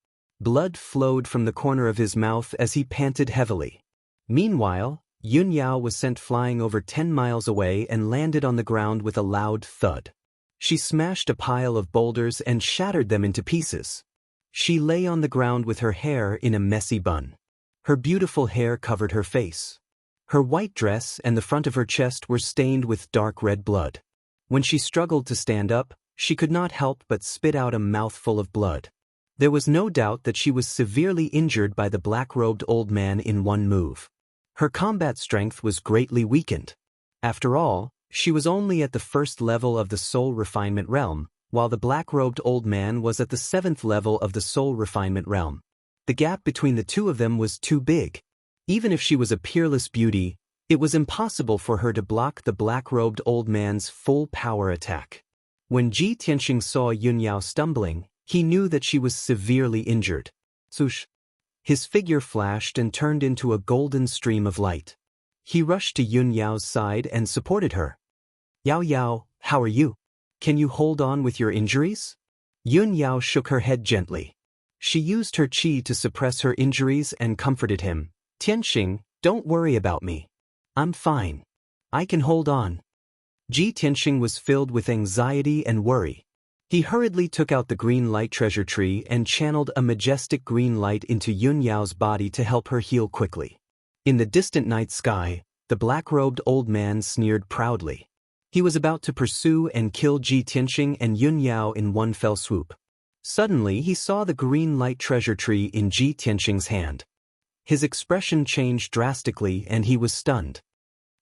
Blood flowed from the corner of his mouth as he panted heavily. Meanwhile, Yun Yao was sent flying over 10 miles away and landed on the ground with a loud thud. She smashed a pile of boulders and shattered them into pieces. She lay on the ground with her hair in a messy bun. Her beautiful hair covered her face. Her white dress and the front of her chest were stained with dark red blood. When she struggled to stand up, she could not help but spit out a mouthful of blood. There was no doubt that she was severely injured by the black-robed old man in one move. Her combat strength was greatly weakened. After all, she was only at the first level of the soul refinement realm, while the black-robed old man was at the 7th level of the soul refinement realm. The gap between the two of them was too big. Even if she was a peerless beauty, it was impossible for her to block the black-robed old man's full power attack. When Ji Tianxing saw Yun Yao stumbling, he knew that she was severely injured. Swoosh! His figure flashed and turned into a golden stream of light. He rushed to Yun Yao's side and supported her. "Yao Yao, how are you? Can you hold on with your injuries?" Yun Yao shook her head gently. She used her qi to suppress her injuries and comforted him. "Tianxing, don't worry about me. I'm fine. I can hold on." Ji Tianxing was filled with anxiety and worry. He hurriedly took out the green light treasure tree and channeled a majestic green light into Yun Yao's body to help her heal quickly. In the distant night sky, the black-robed old man sneered proudly. He was about to pursue and kill Ji Tianxing and Yun Yao in one fell swoop. Suddenly he saw the green light treasure tree in Ji Tianxing's hand. His expression changed drastically and he was stunned.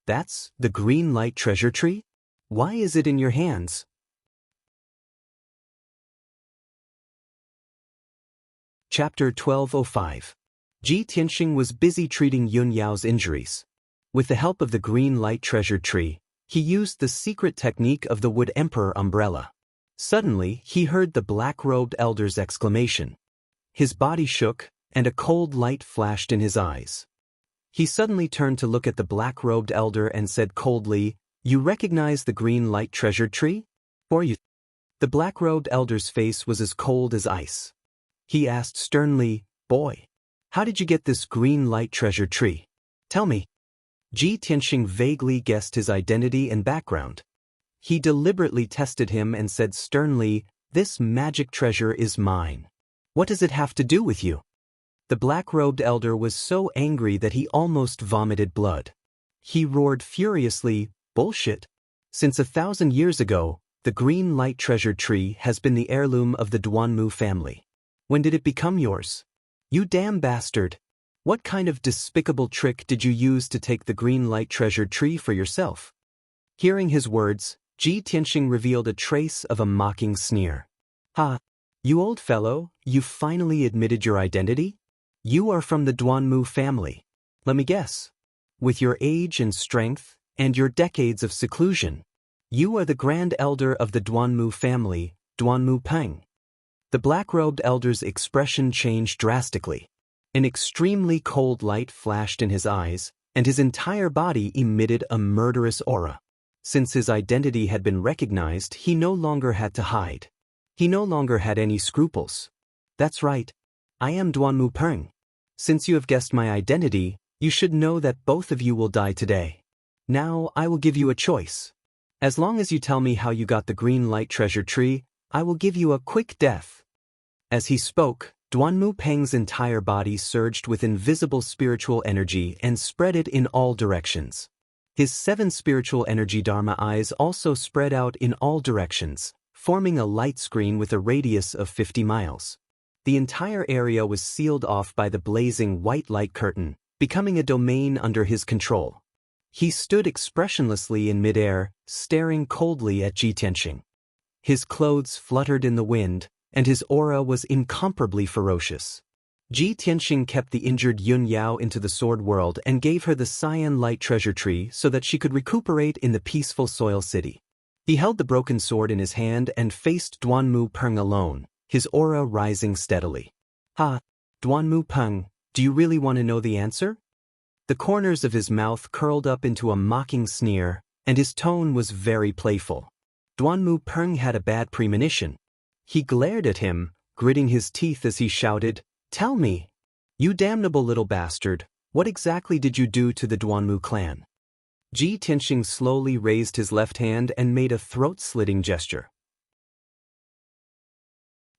"That's the green light treasure tree? Why is it in your hands?" Chapter 1205. Ji Tianxing was busy treating Yun Yao's injuries. With the help of the green light treasure tree, he used the secret technique of the Wood Emperor umbrella. Suddenly, he heard the black-robed elder's exclamation. His body shook, and a cold light flashed in his eyes. He suddenly turned to look at the black-robed elder and said coldly, "You recognize the green light treasure tree? Or you?" The black-robed elder's face was as cold as ice. He asked sternly, "Boy, how did you get this green light treasure tree? Tell me." Ji Tianxing vaguely guessed his identity and background. He deliberately tested him and said sternly, "This magic treasure is mine. What does it have to do with you?" The black-robed elder was so angry that he almost vomited blood. He roared furiously, "Bullshit! Since 1,000 years ago, the green light treasure tree has been the heirloom of the Duanmu family. When did it become yours? You damn bastard! What kind of despicable trick did you use to take the green light treasure tree for yourself?" Hearing his words, Ji Tianxing revealed a trace of a mocking sneer. "Ha! You old fellow, you finally admitted your identity? You are from the Duanmu family. Let me guess. With your age and strength, and your decades of seclusion, you are the grand elder of the Duanmu family, Duanmu Peng." The black-robed elder's expression changed drastically. An extremely cold light flashed in his eyes, and his entire body emitted a murderous aura. Since his identity had been recognized, he no longer had to hide. He no longer had any scruples. That's right. I am Duanmu Peng. Since you have guessed my identity, you should know that both of you will die today. Now I will give you a choice. As long as you tell me how you got the green light treasure tree, I will give you a quick death. As he spoke, Duanmu Peng's entire body surged with invisible spiritual energy and spread it in all directions. His 7 spiritual energy Dharma eyes also spread out in all directions, forming a light screen with a radius of 50 miles. The entire area was sealed off by the blazing white light curtain, becoming a domain under his control. He stood expressionlessly in midair, staring coldly at Ji Tianxing. His clothes fluttered in the wind, and his aura was incomparably ferocious. Ji Tianxing kept the injured Yun Yao into the sword world and gave her the cyan light treasure tree so that she could recuperate in the peaceful soil city. He held the broken sword in his hand and faced Duanmu Peng alone, his aura rising steadily. Ha! Duanmu Peng, do you really want to know the answer? The corners of his mouth curled up into a mocking sneer, and his tone was very playful. Duanmu Peng had a bad premonition. He glared at him, gritting his teeth as he shouted, "Tell me, you damnable little bastard, what exactly did you do to the Duanmu clan?" Ji Tianxing slowly raised his left hand and made a throat-slitting gesture.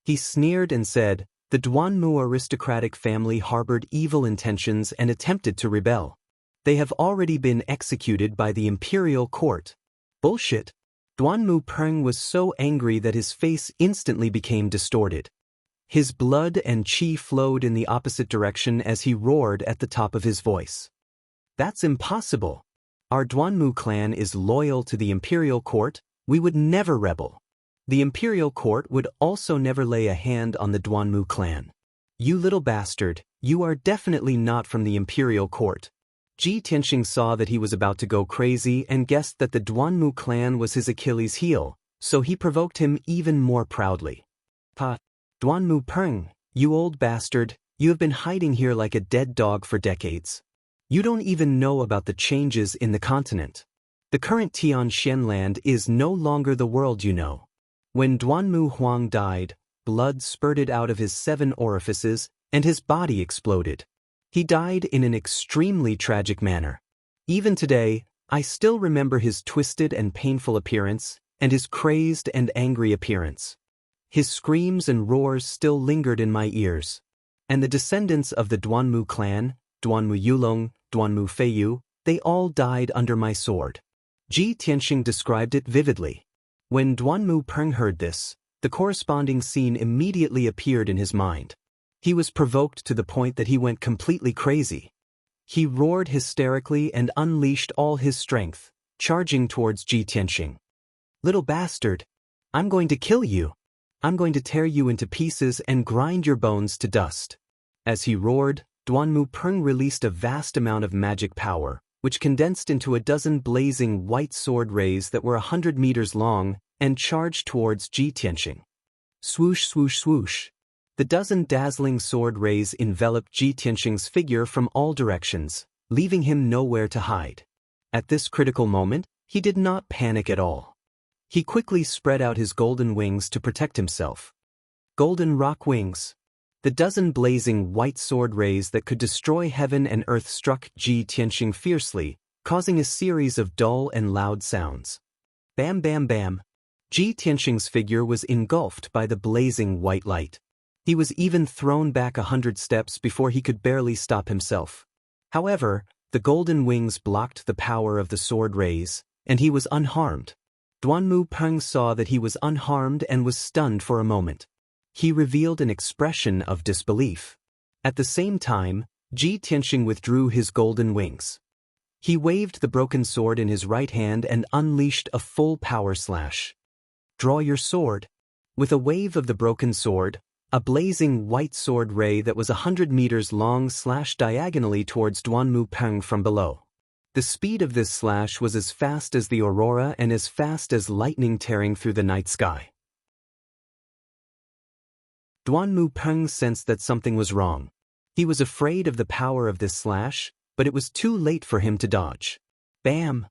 He sneered and said, "The Duanmu aristocratic family harbored evil intentions and attempted to rebel. They have already been executed by the imperial court." Bullshit. Duanmu Peng was so angry that his face instantly became distorted. His blood and qi flowed in the opposite direction as he roared at the top of his voice. "That's impossible. Our Duanmu clan is loyal to the imperial court. We would never rebel. The imperial court would also never lay a hand on the Duanmu clan. You little bastard, you are definitely not from the imperial court." Ji Tianxing saw that he was about to go crazy and guessed that the Duanmu clan was his Achilles' heel, so he provoked him even more proudly. "Pa, Duanmu Peng, you old bastard, you have been hiding here like a dead dog for decades. You don't even know about the changes in the continent. The current Tianxian land is no longer the world you know. When Duanmu Huang died, blood spurted out of his 7 orifices, and his body exploded. He died in an extremely tragic manner. Even today, I still remember his twisted and painful appearance, and his crazed and angry appearance. His screams and roars still lingered in my ears. And the descendants of the Duanmu clan, Duanmu Yulong, Duanmu Feiyu, they all died under my sword." Ji Tianxing described it vividly. When Duanmu Peng heard this, the corresponding scene immediately appeared in his mind. He was provoked to the point that he went completely crazy. He roared hysterically and unleashed all his strength, charging towards Ji Tianxing. "Little bastard, I'm going to kill you. I'm going to tear you into pieces and grind your bones to dust." As he roared, Duanmu Peng released a vast amount of magic power, which condensed into a dozen blazing white sword rays that were 100 meters long and charged towards Ji Tianxing. Swoosh, swoosh, swoosh. The dozen dazzling sword rays enveloped Ji Tianxing's figure from all directions, leaving him nowhere to hide. At this critical moment, he did not panic at all. He quickly spread out his golden wings to protect himself. Golden rock wings. The dozen blazing white sword rays that could destroy heaven and earth struck Ji Tianxing fiercely, causing a series of dull and loud sounds. Bam, bam, bam. Ji Tianxing's figure was engulfed by the blazing white light. He was even thrown back 100 steps before he could barely stop himself. However, the golden wings blocked the power of the sword rays, and he was unharmed. Duanmu Peng saw that he was unharmed and was stunned for a moment. He revealed an expression of disbelief. At the same time, Ji Tianxing withdrew his golden wings. He waved the broken sword in his right hand and unleashed a full power slash. "Draw your sword." With a wave of the broken sword, a blazing white sword ray that was 100 meters long slashed diagonally towards Duanmu Peng from below. The speed of this slash was as fast as the aurora and as fast as lightning tearing through the night sky. Duanmu Peng sensed that something was wrong. He was afraid of the power of this slash, but it was too late for him to dodge. Bam!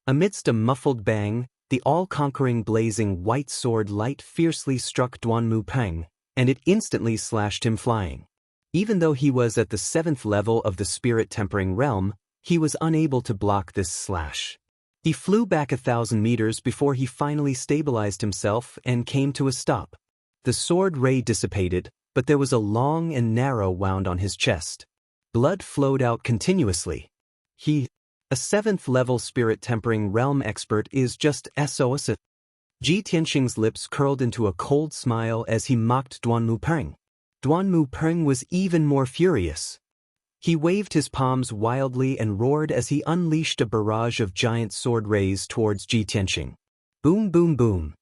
Amidst a muffled bang, the all-conquering blazing white sword light fiercely struck Duanmu Peng, and it instantly slashed him flying. Even though he was at the 7th level of the spirit-tempering realm, he was unable to block this slash. He flew back 1,000 meters before he finally stabilized himself and came to a stop. The sword ray dissipated, but there was a long and narrow wound on his chest. Blood flowed out continuously. A 7th level spirit-tempering realm expert, is just SOS. Ji Tianxing's lips curled into a cold smile as he mocked Duanmu Peng. Duanmu Peng was even more furious. He waved his palms wildly and roared as he unleashed a barrage of giant sword rays towards Ji Tianxing. Boom, boom, boom.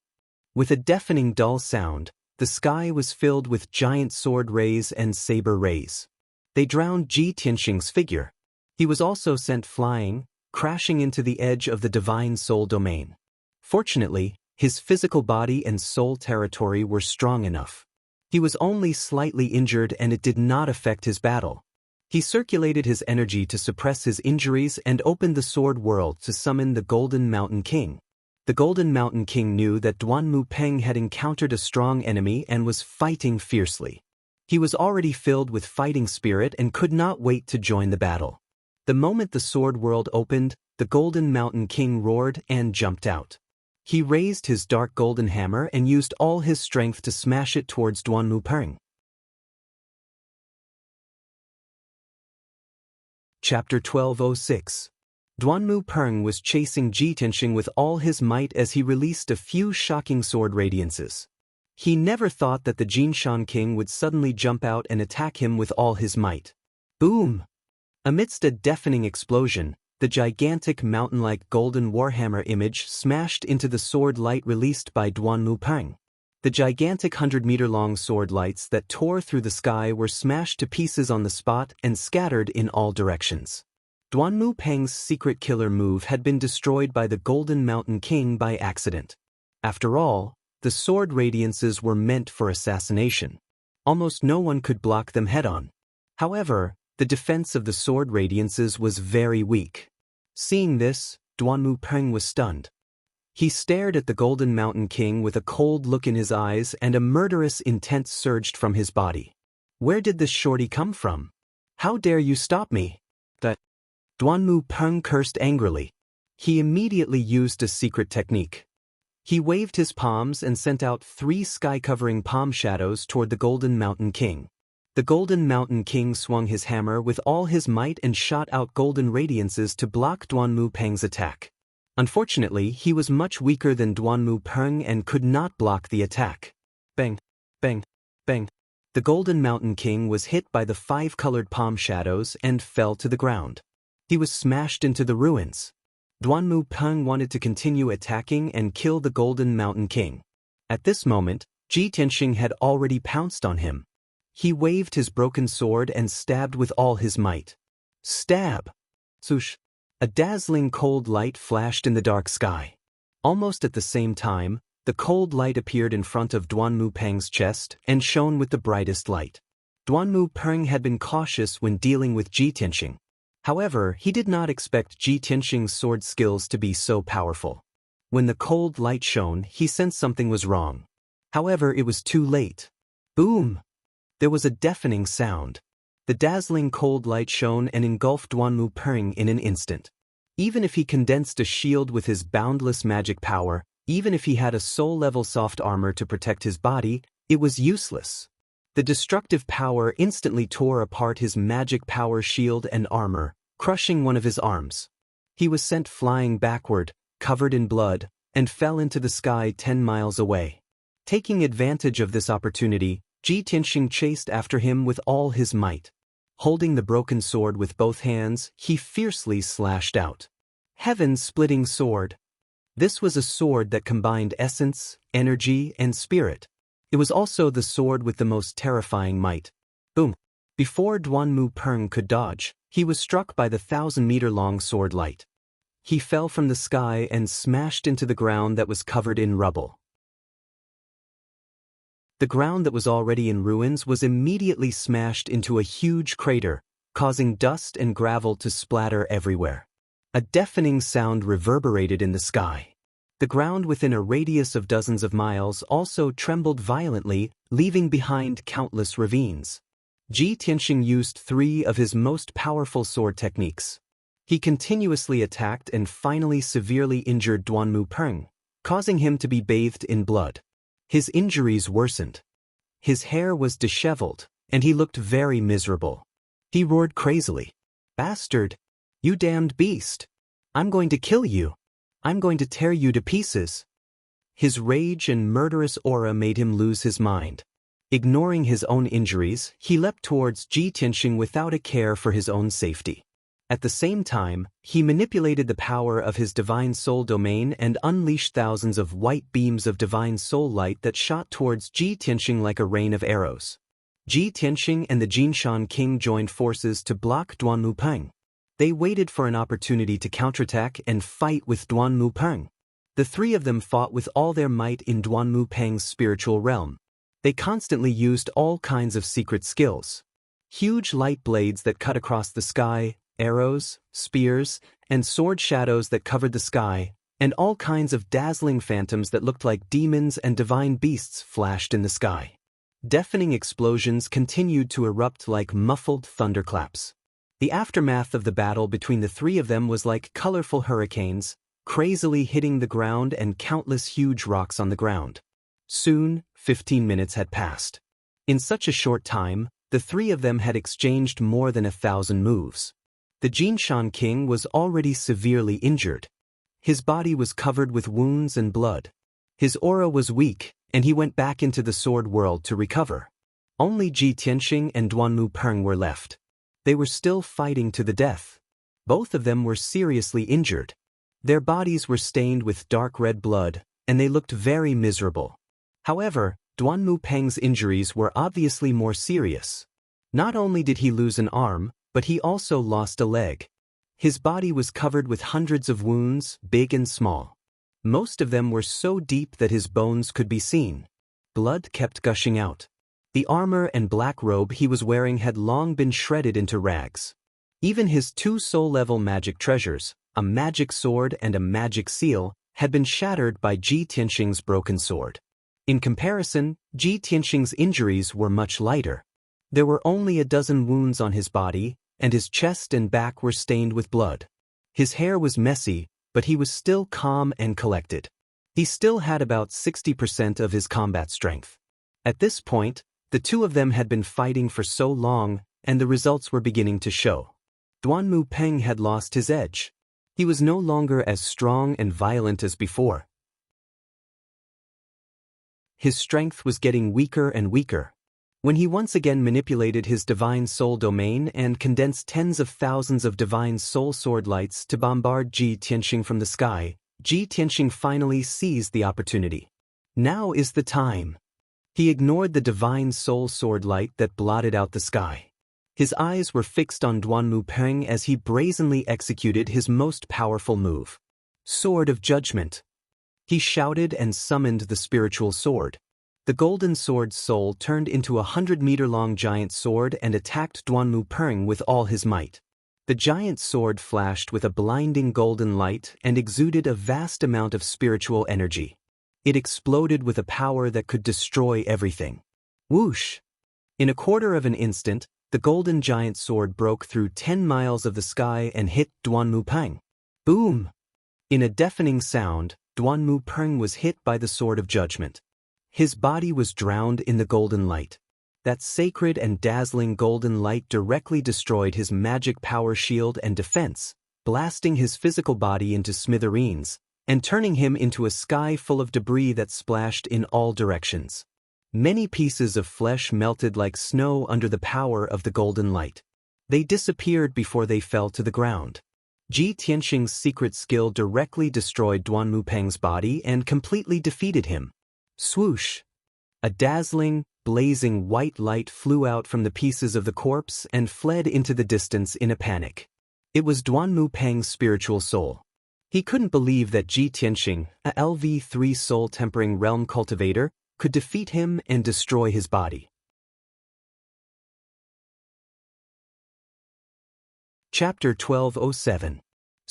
With a deafening dull sound, the sky was filled with giant sword rays and saber rays. They drowned Ji Tianxing's figure. He was also sent flying, crashing into the edge of the divine soul domain. Fortunately, his physical body and soul territory were strong enough. He was only slightly injured and it did not affect his battle. He circulated his energy to suppress his injuries and opened the sword world to summon the Golden Mountain King. The Golden Mountain King knew that Duanmu Peng had encountered a strong enemy and was fighting fiercely. He was already filled with fighting spirit and could not wait to join the battle. The moment the sword world opened, the Golden Mountain King roared and jumped out. He raised his dark golden hammer and used all his strength to smash it towards Duanmu Peng. Chapter 1206. Duanmu Peng was chasing Ji Tianxing with all his might as he released a few shocking sword radiances. He never thought that the Jinshan King would suddenly jump out and attack him with all his might. Boom! Amidst a deafening explosion, the gigantic mountain-like golden warhammer image smashed into the sword light released by Duanmu Peng. The gigantic 100-meter-long sword lights that tore through the sky were smashed to pieces on the spot and scattered in all directions. Duanmu Peng's secret killer move had been destroyed by the Golden Mountain King by accident. After all, the sword radiances were meant for assassination. Almost no one could block them head-on. However, the defense of the sword radiances was very weak. Seeing this, Duanmu Peng was stunned. He stared at the Golden Mountain King with a cold look in his eyes and a murderous intent surged from his body. Where did this shorty come from? How dare you stop me? Duanmu Peng cursed angrily. He immediately used a secret technique. He waved his palms and sent out 3 sky-covering palm shadows toward the Golden Mountain King. The Golden Mountain King swung his hammer with all his might and shot out golden radiances to block Duanmu Peng's attack. Unfortunately, he was much weaker than Duanmu Peng and could not block the attack. Bang! Bang! Bang! The Golden Mountain King was hit by the 5-colored palm shadows and fell to the ground. He was smashed into the ruins. Duanmu Peng wanted to continue attacking and kill the Golden Mountain King. At this moment, Ji Tianxing had already pounced on him. He waved his broken sword and stabbed with all his might. Stab! Swoosh! A dazzling cold light flashed in the dark sky. Almost at the same time, the cold light appeared in front of Duanmu Peng's chest and shone with the brightest light. Duanmu Peng had been cautious when dealing with Ji Tianxing. However, he did not expect Ji Tianxing's sword skills to be so powerful. When the cold light shone, he sensed something was wrong. However, it was too late. Boom! There was a deafening sound. The dazzling cold light shone and engulfed Duanmu Peng in an instant. Even if he condensed a shield with his boundless magic power, even if he had a soul-level soft armor to protect his body, it was useless. The destructive power instantly tore apart his magic power shield and armor, crushing one of his arms. He was sent flying backward, covered in blood, and fell into the sky 10 miles away. Taking advantage of this opportunity, Ji Tianxing chased after him with all his might. Holding the broken sword with both hands, he fiercely slashed out. Heaven-splitting sword. This was a sword that combined essence, energy, and spirit. It was also the sword with the most terrifying might. Boom! Before Duanmu Peng could dodge, he was struck by the 1,000-meter-long sword light. He fell from the sky and smashed into the ground that was covered in rubble. The ground that was already in ruins was immediately smashed into a huge crater, causing dust and gravel to splatter everywhere. A deafening sound reverberated in the sky. The ground within a radius of dozens of miles also trembled violently, leaving behind countless ravines. Ji Tianxing used 3 of his most powerful sword techniques. He continuously attacked and finally severely injured Duanmu Peng, causing him to be bathed in blood. His injuries worsened. His hair was disheveled, and he looked very miserable. He roared crazily, "Bastard! You damned beast! I'm going to kill you! I'm going to tear you to pieces!" His rage and murderous aura made him lose his mind. Ignoring his own injuries, he leapt towards Ji Tianxing without a care for his own safety. At the same time, he manipulated the power of his divine soul domain and unleashed thousands of white beams of divine soul light that shot towards Ji Tianxing like a rain of arrows. Ji Tianxing and the Jinshan king joined forces to block Duanmu Peng. They waited for an opportunity to counterattack and fight with Duanmu Peng. The 3 of them fought with all their might in Duanmu Peng's spiritual realm. They constantly used all kinds of secret skills. Huge light blades that cut across the sky, arrows, spears, and sword shadows that covered the sky, and all kinds of dazzling phantoms that looked like demons and divine beasts flashed in the sky. Deafening explosions continued to erupt like muffled thunderclaps. The aftermath of the battle between the 3 of them was like colorful hurricanes, crazily hitting the ground and countless huge rocks on the ground. Soon, 15 minutes had passed. In such a short time, the 3 of them had exchanged more than 1,000 moves. The Jinshan king was already severely injured. His body was covered with wounds and blood. His aura was weak, and he went back into the sword world to recover. Only Ji Tianxing and Duanmu Peng were left. They were still fighting to the death. Both of them were seriously injured. Their bodies were stained with dark red blood, and they looked very miserable. However, Duanmu Peng's injuries were obviously more serious. Not only did he lose an arm, but he also lost a leg. His body was covered with hundreds of wounds, big and small. Most of them were so deep that his bones could be seen. Blood kept gushing out. The armor and black robe he was wearing had long been shredded into rags. Even his 2 soul-level magic treasures, a magic sword and a magic seal, had been shattered by Ji Tianxing's broken sword. In comparison, Ji Tianxing's injuries were much lighter. There were only a dozen wounds on his body, and his chest and back were stained with blood. His hair was messy, but he was still calm and collected. He still had about 60% of his combat strength. At this point, the 2 of them had been fighting for so long, and the results were beginning to show. Duanmu Peng had lost his edge. He was no longer as strong and violent as before. His strength was getting weaker and weaker. When he once again manipulated his divine soul domain and condensed tens of thousands of divine soul sword lights to bombard Ji Tianxing from the sky, Ji Tianxing finally seized the opportunity. Now is the time. He ignored the divine soul sword light that blotted out the sky. His eyes were fixed on Duanmu Peng as he brazenly executed his most powerful move. Sword of Judgment. He shouted and summoned the spiritual sword. The golden sword's soul turned into a 100-meter-long giant sword and attacked Duanmu Peng with all his might. The giant sword flashed with a blinding golden light and exuded a vast amount of spiritual energy. It exploded with a power that could destroy everything. Whoosh! In a quarter of an instant, the golden giant sword broke through 10 miles of the sky and hit Duanmu Peng. Boom! In a deafening sound, Duanmu Peng was hit by the sword of judgment. His body was drowned in the golden light. That sacred and dazzling golden light directly destroyed his magic power shield and defense, blasting his physical body into smithereens, and turning him into a sky full of debris that splashed in all directions. Many pieces of flesh melted like snow under the power of the golden light. They disappeared before they fell to the ground. Ji Tianxing's secret skill directly destroyed Duanmu Peng's body and completely defeated him. Swoosh! A dazzling, blazing white light flew out from the pieces of the corpse and fled into the distance in a panic. It was Duanmu Peng's spiritual soul. He couldn't believe that Ji Tianxing, a LV3 soul-tempering realm cultivator, could defeat him and destroy his body. Chapter 1207.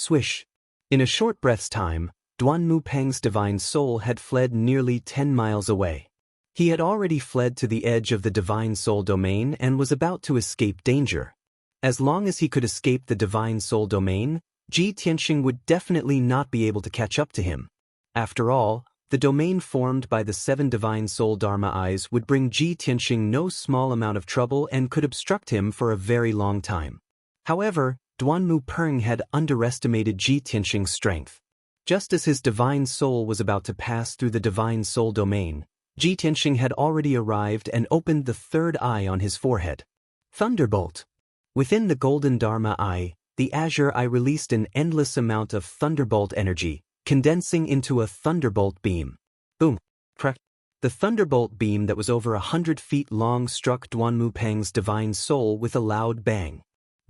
Swish. In a short breath's time, Duanmu Peng's divine soul had fled nearly 10 miles away. He had already fled to the edge of the divine soul domain and was about to escape danger. As long as he could escape the divine soul domain, Ji Tianxing would definitely not be able to catch up to him. After all, the domain formed by the 7 divine soul Dharma eyes would bring Ji Tianxing no small amount of trouble and could obstruct him for a very long time. However, Duanmu Peng had underestimated Ji Tianxing's strength. Just as his divine soul was about to pass through the divine soul domain, Ji Tianxing had already arrived and opened the 3rd eye on his forehead. Thunderbolt. Within the golden Dharma eye, the azure eye released an endless amount of thunderbolt energy, condensing into a thunderbolt beam. Boom. Crack. The thunderbolt beam that was over 100 feet long struck Duanmu Peng's divine soul with a loud bang.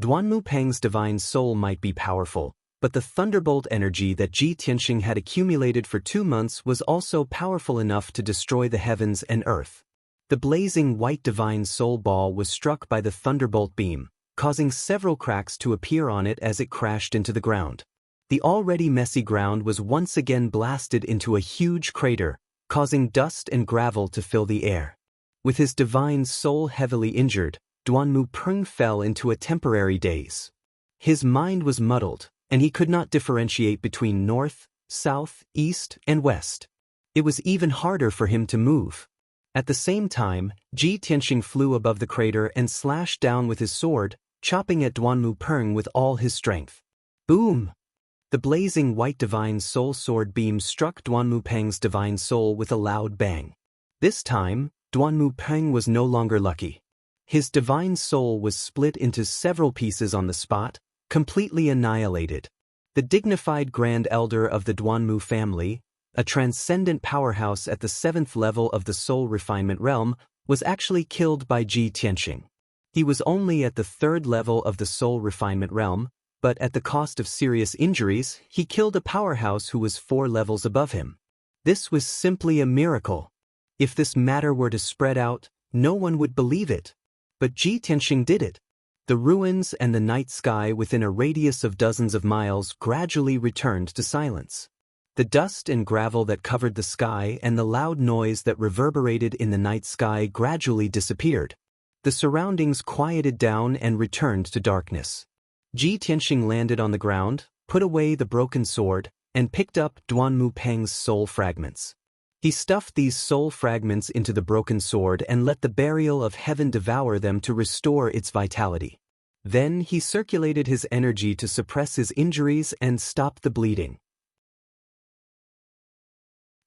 Duanmu Peng's divine soul might be powerful, but the thunderbolt energy that Ji Tianxing had accumulated for 2 months was also powerful enough to destroy the heavens and earth. The blazing white divine soul ball was struck by the thunderbolt beam, causing several cracks to appear on it as it crashed into the ground. The already messy ground was once again blasted into a huge crater, causing dust and gravel to fill the air. With his divine soul heavily injured, Duanmu Peng fell into a temporary daze. His mind was muddled, and he could not differentiate between north, south, east, and west. It was even harder for him to move. At the same time, Ji Tianxing flew above the crater and slashed down with his sword, chopping at Duanmu Peng with all his strength. Boom! The blazing white divine soul sword beam struck Duanmu Peng's divine soul with a loud bang. This time, Duanmu Peng was no longer lucky. His divine soul was split into several pieces on the spot, completely annihilated. The dignified Grand Elder of the Duanmu family, a transcendent powerhouse at the 7th level of the soul refinement realm, was actually killed by Ji Tianxing. He was only at the 3rd level of the soul refinement realm, but at the cost of serious injuries, he killed a powerhouse who was 4 levels above him. This was simply a miracle. If this matter were to spread out, no one would believe it. But Ji Tianxing did it. The ruins and the night sky within a radius of dozens of miles gradually returned to silence. The dust and gravel that covered the sky and the loud noise that reverberated in the night sky gradually disappeared. The surroundings quieted down and returned to darkness. Ji Tianxing landed on the ground, put away the broken sword, and picked up Duanmu Peng's soul fragments. He stuffed these soul fragments into the broken sword and let the burial of heaven devour them to restore its vitality. Then he circulated his energy to suppress his injuries and stop the bleeding.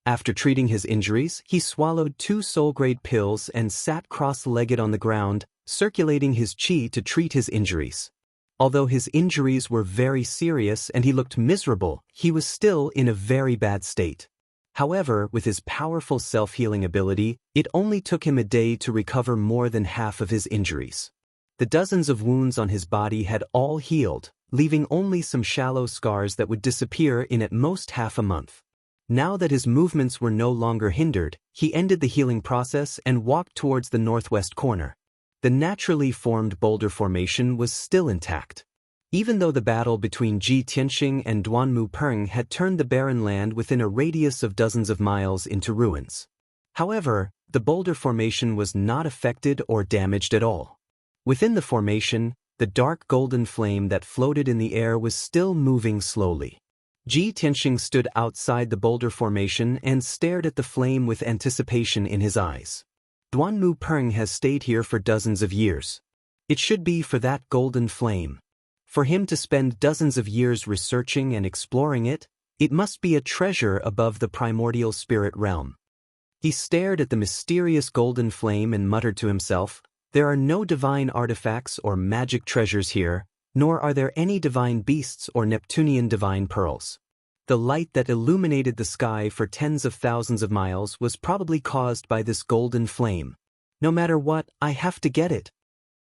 After treating his injuries, he swallowed 2 soul-grade pills and sat cross-legged on the ground, circulating his qi to treat his injuries. Although his injuries were very serious and he looked miserable, he was still in a very bad state. However, with his powerful self-healing ability, it only took him a day to recover more than half of his injuries. The dozens of wounds on his body had all healed, leaving only some shallow scars that would disappear in at most half a month. Now that his movements were no longer hindered, he ended the healing process and walked towards the northwest corner. The naturally formed boulder formation was still intact. Even though the battle between Ji Tianxing and Duanmu Peng had turned the barren land within a radius of dozens of miles into ruins. However, the boulder formation was not affected or damaged at all. Within the formation, the dark golden flame that floated in the air was still moving slowly. Ji Tianxing stood outside the boulder formation and stared at the flame with anticipation in his eyes. Duanmu Peng has stayed here for dozens of years. It should be for that golden flame. For him to spend dozens of years researching and exploring it, it must be a treasure above the primordial spirit realm. He stared at the mysterious golden flame and muttered to himself, "There are no divine artifacts or magic treasures here, nor are there any divine beasts or Neptunian divine pearls." The light that illuminated the sky for tens of thousands of miles was probably caused by this golden flame. No matter what, I have to get it.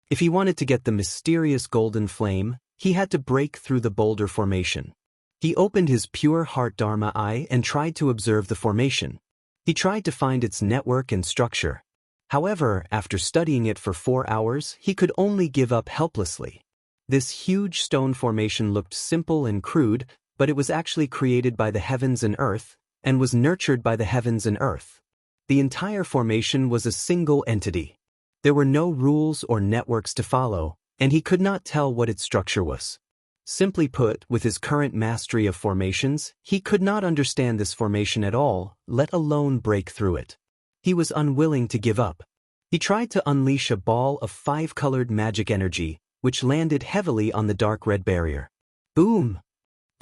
If he wanted to get the mysterious golden flame, he had to break through the boulder formation. He opened his pure heart Dharma eye and tried to observe the formation. He tried to find its network and structure. However, after studying it for 4 hours, he could only give up helplessly. This huge stone formation looked simple and crude, but it was actually created by the heavens and earth, and was nurtured by the heavens and earth. The entire formation was a single entity. There were no rules or networks to follow, and he could not tell what its structure was. Simply put, with his current mastery of formations, he could not understand this formation at all, let alone break through it. He was unwilling to give up. He tried to unleash a ball of 5-colored magic energy, which landed heavily on the dark red barrier. Boom!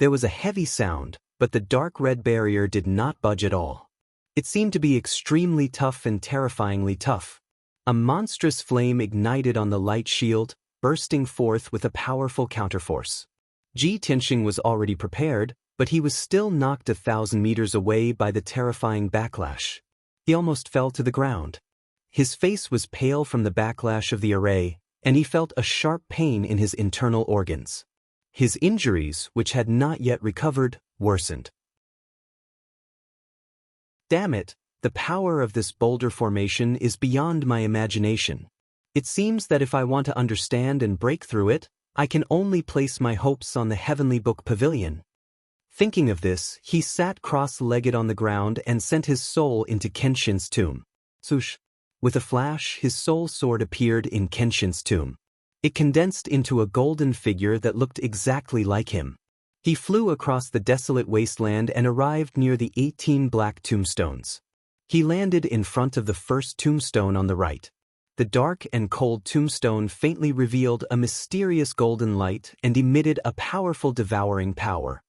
There was a heavy sound, but the dark red barrier did not budge at all. It seemed to be extremely tough and terrifyingly tough. A monstrous flame ignited on the light shield, bursting forth with a powerful counterforce. Xianxia was already prepared, but he was still knocked 1,000 meters away by the terrifying backlash. He almost fell to the ground. His face was pale from the backlash of the array, and he felt a sharp pain in his internal organs. His injuries, which had not yet recovered, worsened. Damn it, the power of this boulder formation is beyond my imagination. It seems that if I want to understand and break through it, I can only place my hopes on the Heavenly Book Pavilion. Thinking of this, he sat cross-legged on the ground and sent his soul into Kenshin's tomb. Swoosh! With a flash, his soul sword appeared in Kenshin's tomb. It condensed into a golden figure that looked exactly like him. He flew across the desolate wasteland and arrived near the 18 black tombstones. He landed in front of the first tombstone on the right. The dark and cold tombstone faintly revealed a mysterious golden light and emitted a powerful devouring power.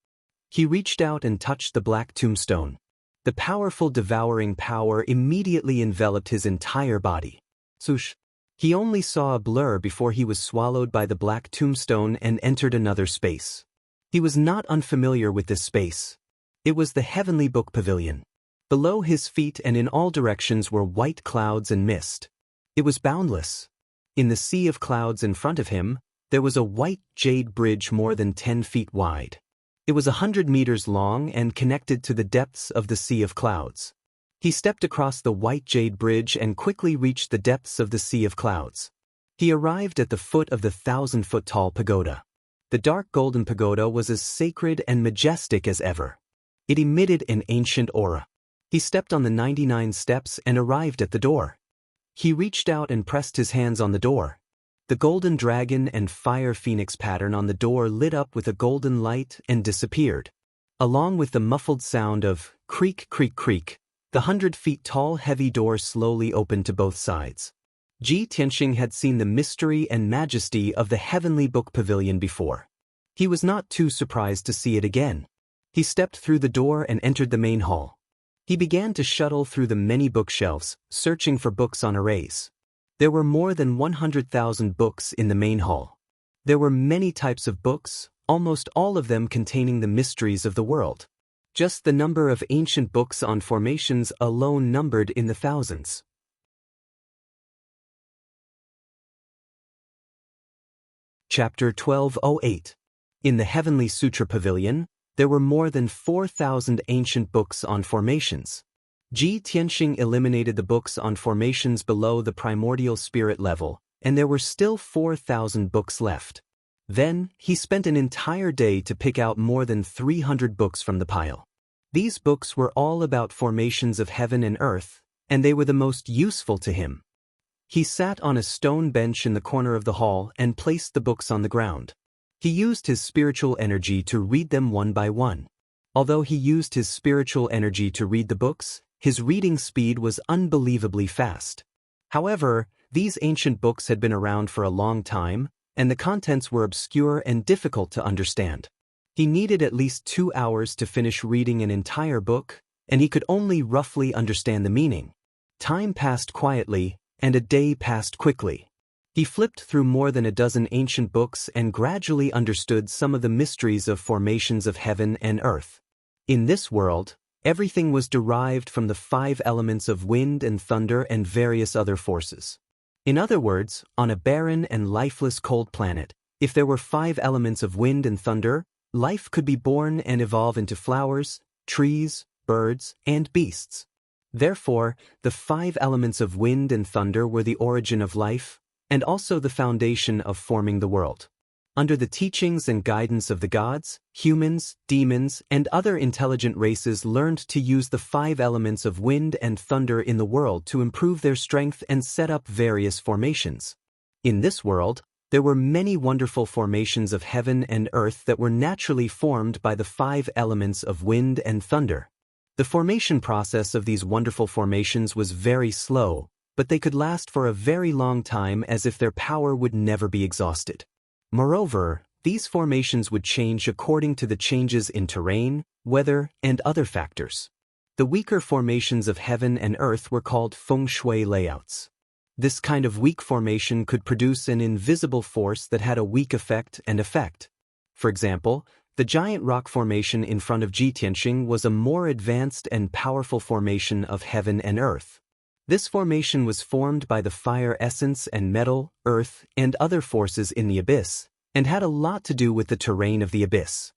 He reached out and touched the black tombstone. The powerful devouring power immediately enveloped his entire body. Swoosh! He only saw a blur before he was swallowed by the black tombstone and entered another space. He was not unfamiliar with this space. It was the Heavenly Book Pavilion. Below his feet and in all directions were white clouds and mist. It was boundless. In the sea of clouds in front of him, there was a white jade bridge more than 10 feet wide. It was 100 meters long and connected to the depths of the sea of clouds. He stepped across the white jade bridge and quickly reached the depths of the sea of clouds. He arrived at the foot of the 1,000-foot-tall pagoda. The dark golden pagoda was as sacred and majestic as ever. It emitted an ancient aura. He stepped on the 99 steps and arrived at the door. He reached out and pressed his hands on the door. The golden dragon and fire phoenix pattern on the door lit up with a golden light and disappeared. Along with the muffled sound of creak, creak, creak, the 100-feet-tall heavy door slowly opened to both sides. Xianxia had seen the mystery and majesty of the Heavenly Book Pavilion before. He was not too surprised to see it again. He stepped through the door and entered the main hall. He began to shuttle through the many bookshelves, searching for books on arrays. There were more than 100,000 books in the main hall. There were many types of books, almost all of them containing the mysteries of the world. Just the number of ancient books on formations alone numbered in the thousands. Chapter 1208. In the Heavenly Sutra Pavilion, there were more than 4,000 ancient books on formations. Xianxia eliminated the books on formations below the primordial spirit level, and there were still 4,000 books left. Then, he spent an entire day to pick out more than 300 books from the pile. These books were all about formations of heaven and earth, and they were the most useful to him. He sat on a stone bench in the corner of the hall and placed the books on the ground. He used his spiritual energy to read them one by one. Although he used his spiritual energy to read the books, his reading speed was unbelievably fast. However, these ancient books had been around for a long time, and the contents were obscure and difficult to understand. He needed at least 2 hours to finish reading an entire book, and he could only roughly understand the meaning. Time passed quietly, and a day passed quickly. He flipped through more than a dozen ancient books and gradually understood some of the mysteries of formations of heaven and earth. In this world, everything was derived from the 5 elements of wind and thunder and various other forces. In other words, on a barren and lifeless cold planet, if there were 5 elements of wind and thunder, life could be born and evolve into flowers, trees, birds, and beasts. Therefore, the 5 elements of wind and thunder were the origin of life, and also the foundation of forming the world. Under the teachings and guidance of the gods, humans, demons, and other intelligent races learned to use the 5 elements of wind and thunder in the world to improve their strength and set up various formations. In this world, there were many wonderful formations of heaven and earth that were naturally formed by the 5 elements of wind and thunder. The formation process of these wonderful formations was very slow, but they could last for a very long time as if their power would never be exhausted. Moreover, these formations would change according to the changes in terrain, weather, and other factors. The weaker formations of heaven and earth were called feng shui layouts. This kind of weak formation could produce an invisible force that had a weak effect and effect. For example, the giant rock formation in front of Jitianxing was a more advanced and powerful formation of heaven and earth. This formation was formed by the fire essence and metal, earth, and other forces in the abyss, and had a lot to do with the terrain of the abyss.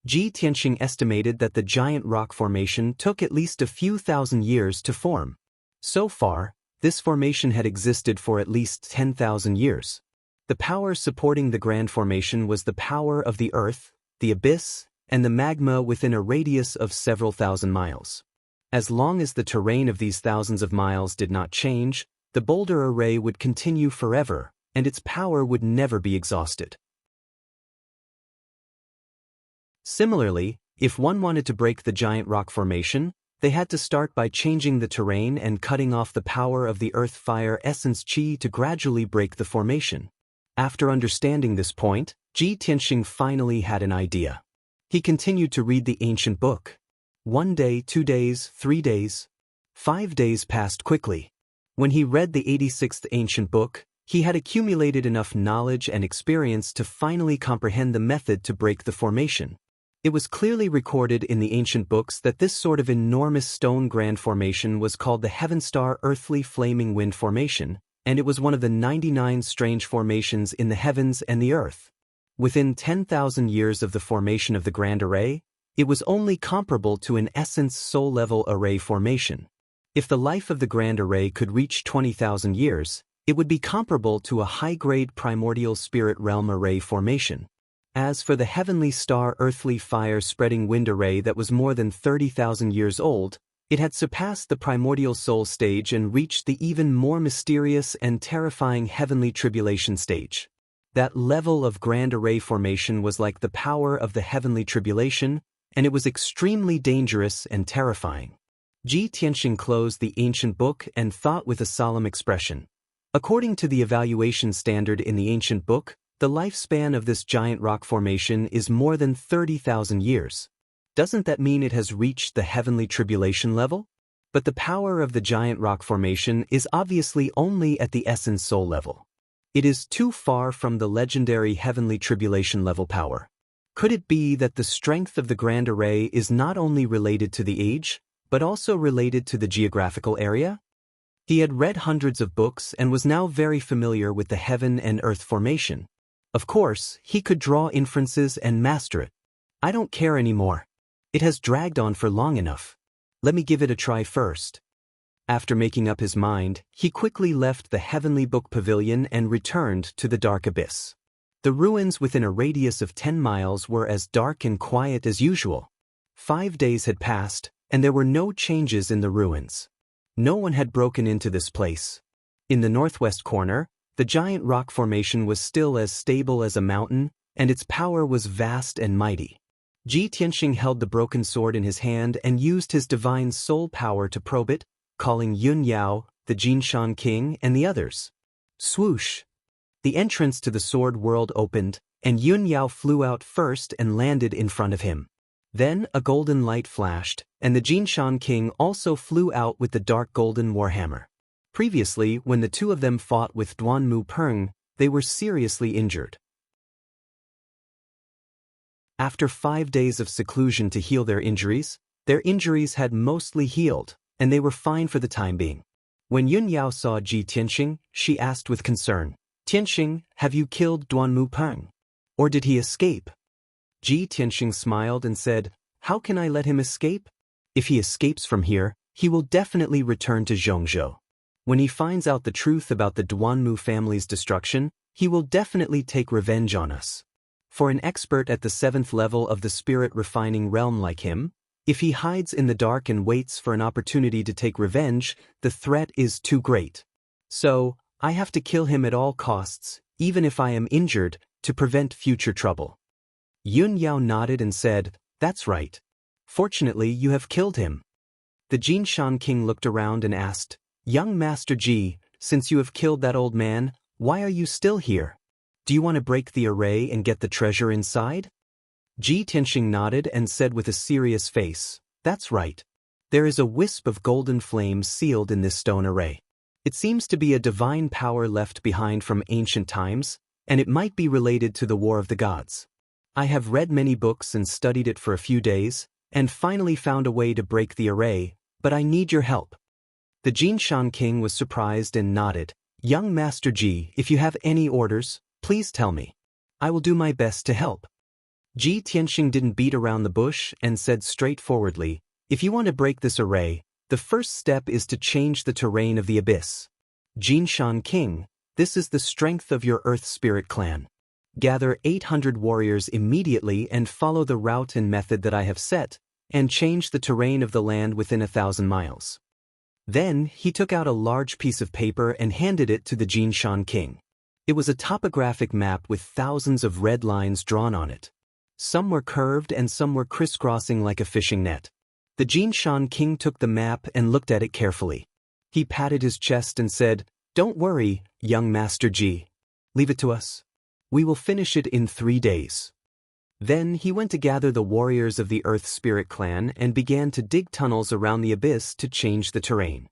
Jitianxing estimated that the giant rock formation took at least a few thousand years to form. So far, this formation had existed for at least 10,000 years. The power supporting the grand formation was the power of the earth, the abyss, and the magma within a radius of several thousand miles. As long as the terrain of these thousands of miles did not change, the boulder array would continue forever, and its power would never be exhausted. Similarly, if one wanted to break the giant rock formation, they had to start by changing the terrain and cutting off the power of the earth fire essence qi to gradually break the formation. After understanding this point, Jitianxing finally had an idea. He continued to read the ancient book. 1 day, 2 days, 3 days. 5 days passed quickly. When he read the 86th ancient book, he had accumulated enough knowledge and experience to finally comprehend the method to break the formation. It was clearly recorded in the ancient books that this sort of enormous stone grand formation was called the Heaven Star Earthly Flaming Wind Formation, and it was one of the 99 strange formations in the heavens and the earth. Within 10,000 years of the formation of the Grand Array, it was only comparable to an essence soul-level array formation. If the life of the Grand Array could reach 20,000 years, it would be comparable to a high-grade primordial spirit realm array formation. As for the heavenly star earthly fire-spreading wind array that was more than 30,000 years old, it had surpassed the primordial soul stage and reached the even more mysterious and terrifying heavenly tribulation stage. That level of Grand Array formation was like the power of the heavenly tribulation, and it was extremely dangerous and terrifying. Jitianxing closed the ancient book and thought with a solemn expression. According to the evaluation standard in the ancient book, the lifespan of this giant rock formation is more than 30,000 years. Doesn't that mean it has reached the heavenly tribulation level? But the power of the giant rock formation is obviously only at the essence soul level. It is too far from the legendary heavenly tribulation level power. Could it be that the strength of the Grand Array is not only related to the age, but also related to the geographical area? He had read hundreds of books and was now very familiar with the heaven and earth formation. Of course, he could draw inferences and master it. I don't care anymore. It has dragged on for long enough. Let me give it a try first. After making up his mind, he quickly left the heavenly book pavilion and returned to the dark abyss. The ruins within a radius of 10 miles were as dark and quiet as usual. 5 days had passed, and there were no changes in the ruins. No one had broken into this place. In the northwest corner, the giant rock formation was still as stable as a mountain, and its power was vast and mighty. Jitianxing held the broken sword in his hand and used his divine soul power to probe it, calling Yun Yao, the Jinshan king, and the others. Swoosh! The entrance to the sword world opened, and Yun Yao flew out first and landed in front of him. Then a golden light flashed, and the Jinshan king also flew out with the dark golden warhammer. Previously, when the two of them fought with Duan Mu Peng, they were seriously injured. After 5 days of seclusion to heal their injuries had mostly healed, and they were fine for the time being. When Yun Yao saw Jitianxing, she asked with concern, "Tianxing, have you killed Duan Mu Peng? Or did he escape?" Jitianxing smiled and said, "How can I let him escape? If he escapes from here, he will definitely return to Zhongzhou. When he finds out the truth about the Duan Mu family's destruction, he will definitely take revenge on us. For an expert at the 7th level of the spirit refining realm like him, if he hides in the dark and waits for an opportunity to take revenge, the threat is too great. So, I have to kill him at all costs, even if I am injured, to prevent future trouble. Yun Yao nodded and said, "That's right. Fortunately, you have killed him." The Jinshan king looked around and asked, "Young Master Ji, since you have killed that old man, why are you still here? Do you want to break the array and get the treasure inside?" Ji Tianxing nodded and said with a serious face, "That's right. There is a wisp of golden flame sealed in this stone array. It seems to be a divine power left behind from ancient times, and it might be related to the War of the Gods. I have read many books and studied it for a few days, and finally found a way to break the array, but I need your help." The Jinshan king was surprised and nodded. "Young Master Ji, if you have any orders, please tell me. I will do my best to help." Ji Tianxing didn't beat around the bush and said straightforwardly, "If you want to break this array, the first step is to change the terrain of the abyss. Jinshan king, this is the strength of your Earth Spirit clan. Gather 800 warriors immediately and follow the route and method that I have set, and change the terrain of the land within 1,000 miles." Then, he took out a large piece of paper and handed it to the Jinshan king. It was a topographic map with thousands of red lines drawn on it. Some were curved and some were crisscrossing like a fishing net. The Jinshan king took the map and looked at it carefully. He patted his chest and said, "Don't worry, young Master Ji. Leave it to us. We will finish it in 3 days." Then he went to gather the warriors of the Earth Spirit clan and began to dig tunnels around the abyss to change the terrain.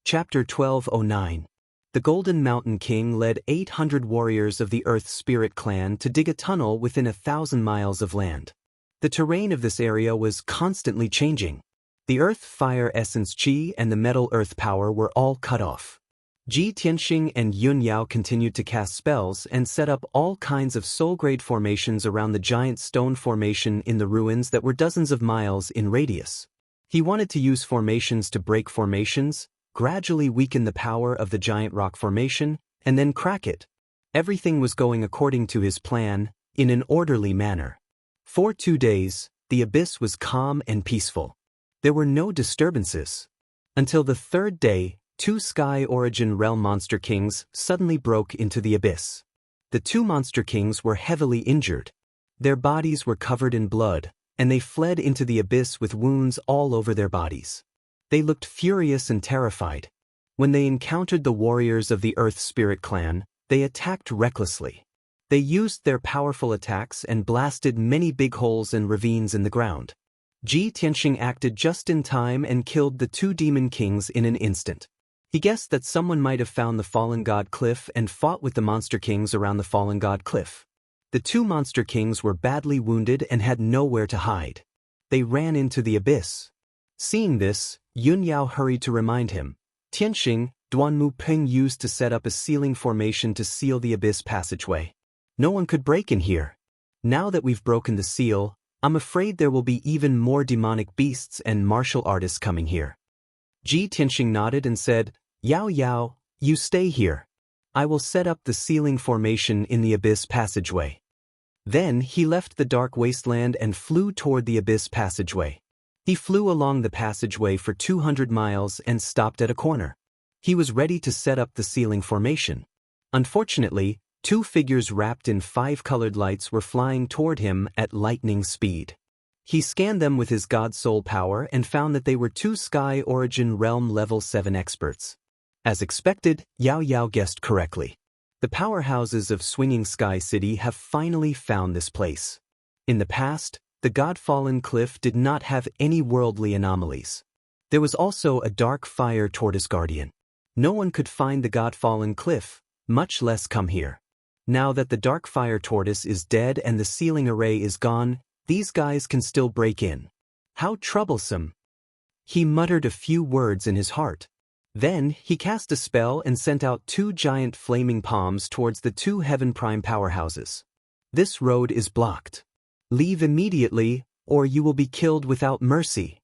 Chapter 1209. The Golden Mountain King led 800 warriors of the Earth Spirit clan to dig a tunnel within 1,000 miles of land. The terrain of this area was constantly changing. The Earth Fire Essence Qi and the Metal Earth Power were all cut off. Ji Tianxing and Yun Yao continued to cast spells and set up all kinds of soul-grade formations around the giant stone formation in the ruins that were dozens of miles in radius. He wanted to use formations to break formations, gradually weaken the power of the giant rock formation, and then crack it. Everything was going according to his plan, in an orderly manner. For 2 days, the abyss was calm and peaceful. There were no disturbances. Until the 3rd day, 2 Sky Origin Realm Monster Kings suddenly broke into the abyss. The 2 Monster Kings were heavily injured. Their bodies were covered in blood, and they fled into the abyss with wounds all over their bodies. They looked furious and terrified. When they encountered the warriors of the Earth Spirit clan, they attacked recklessly. They used their powerful attacks and blasted many big holes and ravines in the ground. Ji Tianxing acted just in time and killed the 2 demon kings in an instant. He guessed that someone might have found the Fallen God Cliff and fought with the Monster Kings around the Fallen God Cliff. The 2 Monster Kings were badly wounded and had nowhere to hide. They ran into the abyss. Seeing this, Yun Yao hurried to remind him. "Tianxing, Duanmu Peng used to set up a sealing formation to seal the abyss passageway. No one could break in here. Now that we've broken the seal, I'm afraid there will be even more demonic beasts and martial artists coming here." Ji Tianxing nodded and said, "Yao Yao, you stay here. I will set up the sealing formation in the abyss passageway." Then he left the dark wasteland and flew toward the abyss passageway. He flew along the passageway for 200 miles and stopped at a corner. He was ready to set up the sealing formation. Unfortunately, 2 figures wrapped in 5-colored lights were flying toward him at lightning speed. He scanned them with his God Soul power and found that they were 2 Sky Origin Realm Level 7 experts. As expected, Yao Yao guessed correctly. The powerhouses of Swinging Sky City have finally found this place. In the past, the God-Fallen Cliff did not have any worldly anomalies. There was also a dark fire tortoise guardian. No one could find the God-Fallen Cliff, much less come here. Now that the dark fire tortoise is dead and the sealing array is gone, these guys can still break in. How troublesome. He muttered a few words in his heart. Then, he cast a spell and sent out 2 giant flaming palms towards the 2 Heaven Prime powerhouses. "This road is blocked. Leave immediately, or you will be killed without mercy,"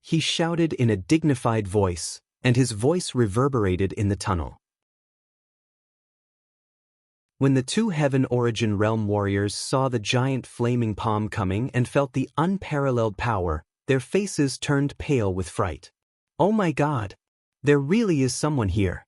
he shouted in a dignified voice, and his voice reverberated in the tunnel. When the two Heaven Origin Realm warriors saw the giant flaming palm coming and felt the unparalleled power, their faces turned pale with fright. Oh my God! There really is someone here.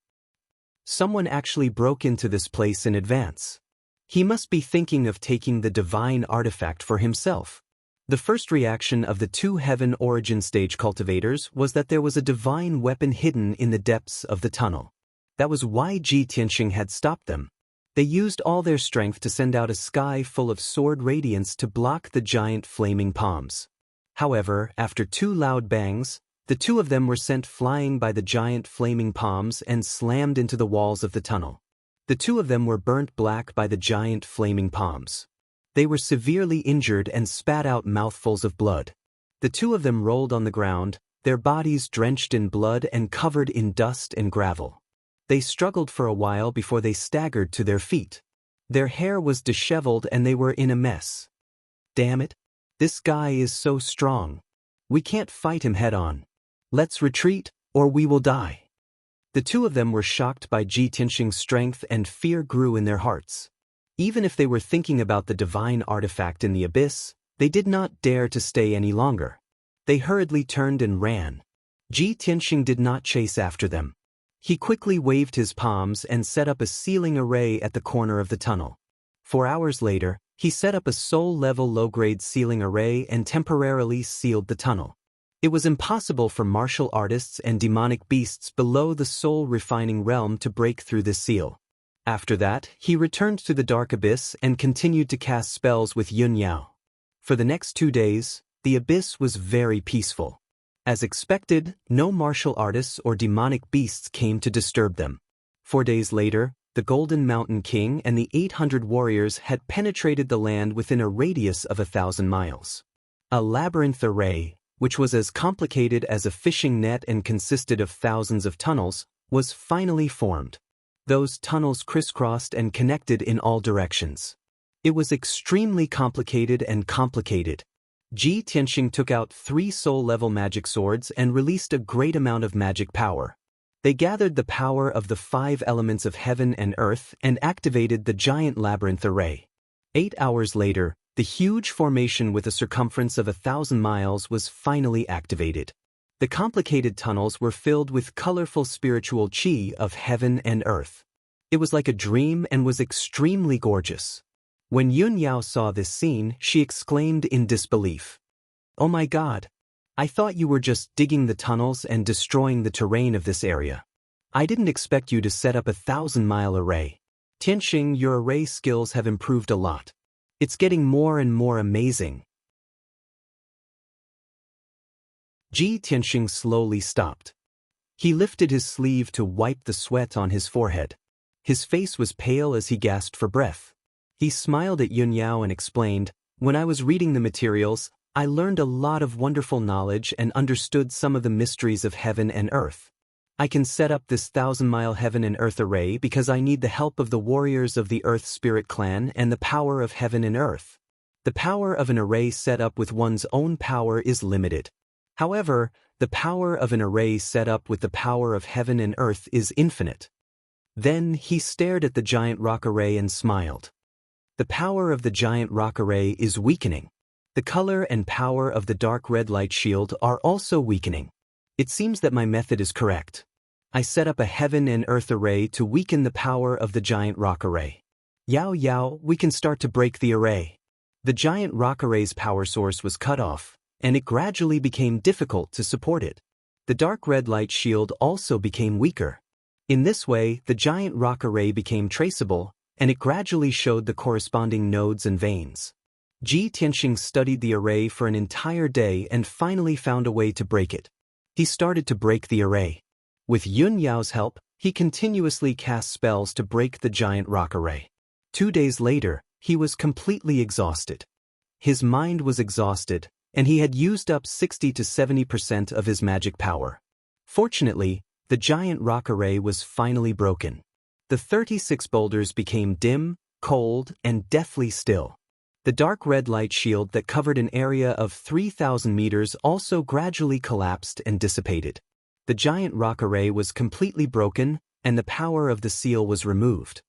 Someone actually broke into this place in advance. He must be thinking of taking the divine artifact for himself. The first reaction of the two Heaven Origin stage cultivators was that there was a divine weapon hidden in the depths of the tunnel. That was why Ji Tianxing had stopped them. They used all their strength to send out a sky full of sword radiance to block the giant flaming palms. However, after two loud bangs, the two of them were sent flying by the giant flaming palms and slammed into the walls of the tunnel. The two of them were burnt black by the giant flaming palms. They were severely injured and spat out mouthfuls of blood. The two of them rolled on the ground, their bodies drenched in blood and covered in dust and gravel. They struggled for a while before they staggered to their feet. Their hair was disheveled and they were in a mess. Damn it! This guy is so strong. We can't fight him head-on. Let's retreat, or we will die. The two of them were shocked by Ji Tianxing's strength, and fear grew in their hearts. Even if they were thinking about the divine artifact in the abyss, they did not dare to stay any longer. They hurriedly turned and ran. Ji Tianxing did not chase after them. He quickly waved his palms and set up a sealing array at the corner of the tunnel. 4 hours later, he set up a soul-level low-grade sealing array and temporarily sealed the tunnel. It was impossible for martial artists and demonic beasts below the soul-refining realm to break through the seal. After that, he returned to the dark abyss and continued to cast spells with Yun Yao. For the next 2 days, the abyss was very peaceful. As expected, no martial artists or demonic beasts came to disturb them. 4 days later, the Golden Mountain King and the 800 warriors had penetrated the land within a radius of 1,000 miles. A labyrinth array, which was as complicated as a fishing net and consisted of thousands of tunnels, was finally formed. Those tunnels crisscrossed and connected in all directions. It was extremely complicated and complicated. Ji Tianxing took out 3 soul-level magic swords and released a great amount of magic power. They gathered the power of the 5 elements of heaven and earth and activated the giant labyrinth array. 8 hours later, the huge formation with a circumference of 1,000 miles was finally activated. The complicated tunnels were filled with colorful spiritual qi of heaven and earth. It was like a dream and was extremely gorgeous. When Yun Yao saw this scene, she exclaimed in disbelief, "Oh my God! I thought you were just digging the tunnels and destroying the terrain of this area. I didn't expect you to set up a 1,000-mile array. Tianxing, your array skills have improved a lot. It's getting more and more amazing." Ji Tianxing slowly stopped. He lifted his sleeve to wipe the sweat on his forehead. His face was pale as he gasped for breath. He smiled at Yun Yao and explained, "When I was reading the materials, I learned a lot of wonderful knowledge and understood some of the mysteries of heaven and earth. I can set up this 1,000-mile heaven and earth array because I need the help of the warriors of the Earth Spirit Clan and the power of heaven and earth. The power of an array set up with one's own power is limited. However, the power of an array set up with the power of heaven and earth is infinite." Then he stared at the giant rock array and smiled. "The power of the giant rock array is weakening. The color and power of the dark red light shield are also weakening. It seems that my method is correct. I set up a heaven and earth array to weaken the power of the giant rock array. Yao Yao, we can start to break the array." The giant rock array's power source was cut off, and it gradually became difficult to support it. The dark red light shield also became weaker. In this way, the giant rock array became traceable, and it gradually showed the corresponding nodes and veins. Ji Tianxing studied the array for an entire day and finally found a way to break it. He started to break the array. With Yun Yao's help, he continuously cast spells to break the giant rock array. 2 days later, he was completely exhausted. His mind was exhausted, and he had used up 60 to 70% of his magic power. Fortunately, the giant rock array was finally broken. The 36 boulders became dim, cold, and deathly still. The dark red light shield that covered an area of 3,000 meters also gradually collapsed and dissipated. The giant rock array was completely broken, and the power of the seal was removed.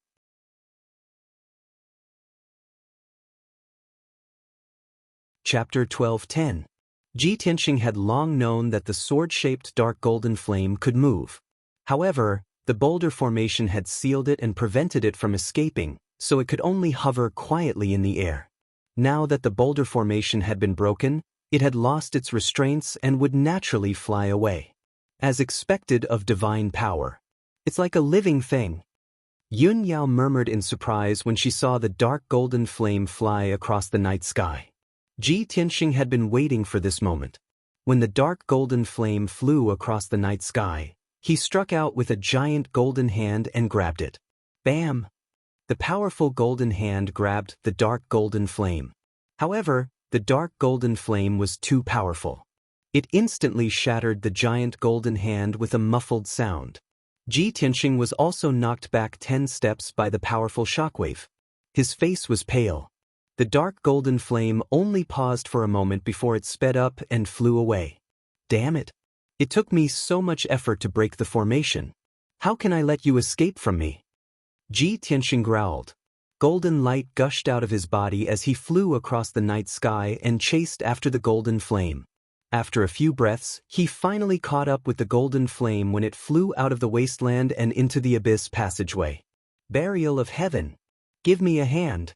Chapter 12:10. Ji Tianxing had long known that the sword-shaped dark golden flame could move. However, the boulder formation had sealed it and prevented it from escaping, so it could only hover quietly in the air. Now that the boulder formation had been broken, it had lost its restraints and would naturally fly away. As expected of divine power. It's like a living thing. Yun Yao murmured in surprise when she saw the dark golden flame fly across the night sky. Ji Tianxing had been waiting for this moment. When the dark golden flame flew across the night sky, he struck out with a giant golden hand and grabbed it. Bam! The powerful golden hand grabbed the dark golden flame. However, the dark golden flame was too powerful. It instantly shattered the giant golden hand with a muffled sound. Ji Tianxing was also knocked back 10 steps by the powerful shockwave. His face was pale. The dark golden flame only paused for a moment before it sped up and flew away. Damn it! It took me so much effort to break the formation. How can I let you escape from me? Ji Tianxing growled. Golden light gushed out of his body as he flew across the night sky and chased after the golden flame. After a few breaths, he finally caught up with the golden flame when it flew out of the wasteland and into the abyss passageway. Burial of heaven! Give me a hand!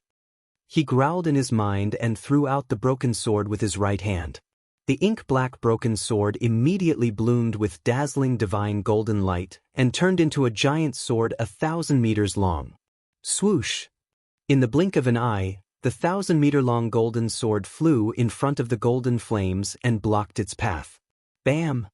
He growled in his mind and threw out the broken sword with his right hand. The ink-black broken sword immediately bloomed with dazzling divine golden light and turned into a giant sword 1,000 meters long. Swoosh! In the blink of an eye, the 1,000-meter-long golden sword flew in front of the golden flames and blocked its path. Bam!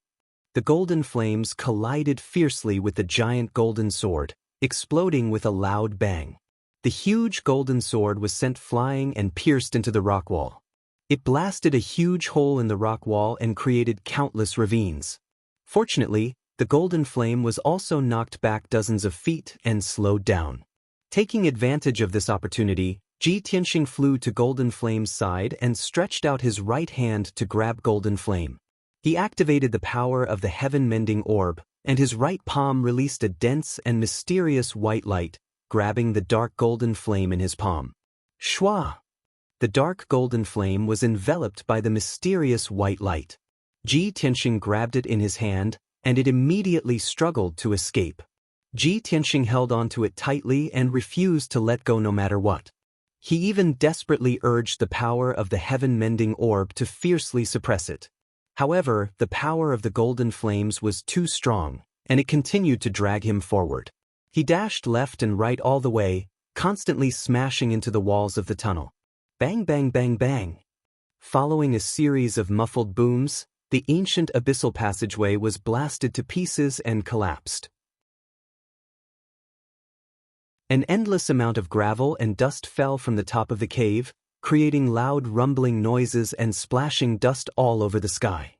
The golden flames collided fiercely with the giant golden sword, exploding with a loud bang. The huge golden sword was sent flying and pierced into the rock wall. It blasted a huge hole in the rock wall and created countless ravines. Fortunately, the golden flame was also knocked back dozens of feet and slowed down. Taking advantage of this opportunity, Ji Tianxing flew to Golden Flame's side and stretched out his right hand to grab Golden Flame. He activated the power of the heaven-mending orb, and his right palm released a dense and mysterious white light, grabbing the dark golden flame in his palm. Shwa! The dark golden flame was enveloped by the mysterious white light. Ji Tianxing grabbed it in his hand, and it immediately struggled to escape. Ji Tianxing held onto it tightly and refused to let go no matter what. He even desperately urged the power of the heaven-mending orb to fiercely suppress it. However, the power of the golden flames was too strong, and it continued to drag him forward. He dashed left and right all the way, constantly smashing into the walls of the tunnel. Bang bang bang bang. Following a series of muffled booms, the ancient abyssal passageway was blasted to pieces and collapsed. An endless amount of gravel and dust fell from the top of the cave, creating loud rumbling noises and splashing dust all over the sky.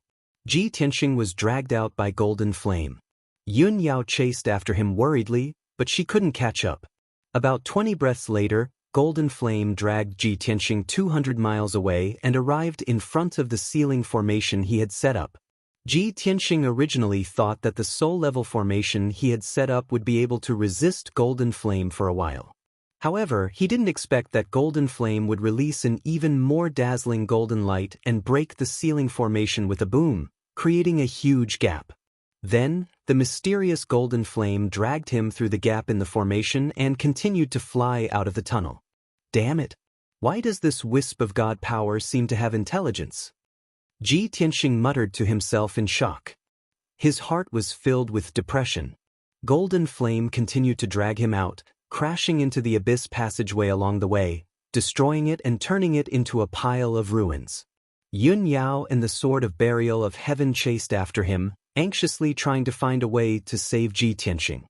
Ji Tianxing was dragged out by Golden Flame. Yun Yao chased after him worriedly, but she couldn't catch up. About 20 breaths later, Golden Flame dragged Ji Tianxing 200 miles away and arrived in front of the ceiling formation he had set up. Ji Tianxing originally thought that the soul-level formation he had set up would be able to resist Golden Flame for a while. However, he didn't expect that Golden Flame would release an even more dazzling golden light and break the ceiling formation with a boom, creating a huge gap. Then, the mysterious Golden Flame dragged him through the gap in the formation and continued to fly out of the tunnel. Damn it! Why does this wisp of god power seem to have intelligence? Ji Tianxing muttered to himself in shock. His heart was filled with depression. Golden Flame continued to drag him out, crashing into the abyss passageway along the way, destroying it and turning it into a pile of ruins. Yun Yao and the Sword of Burial of Heaven chased after him, anxiously trying to find a way to save Ji Tianxing.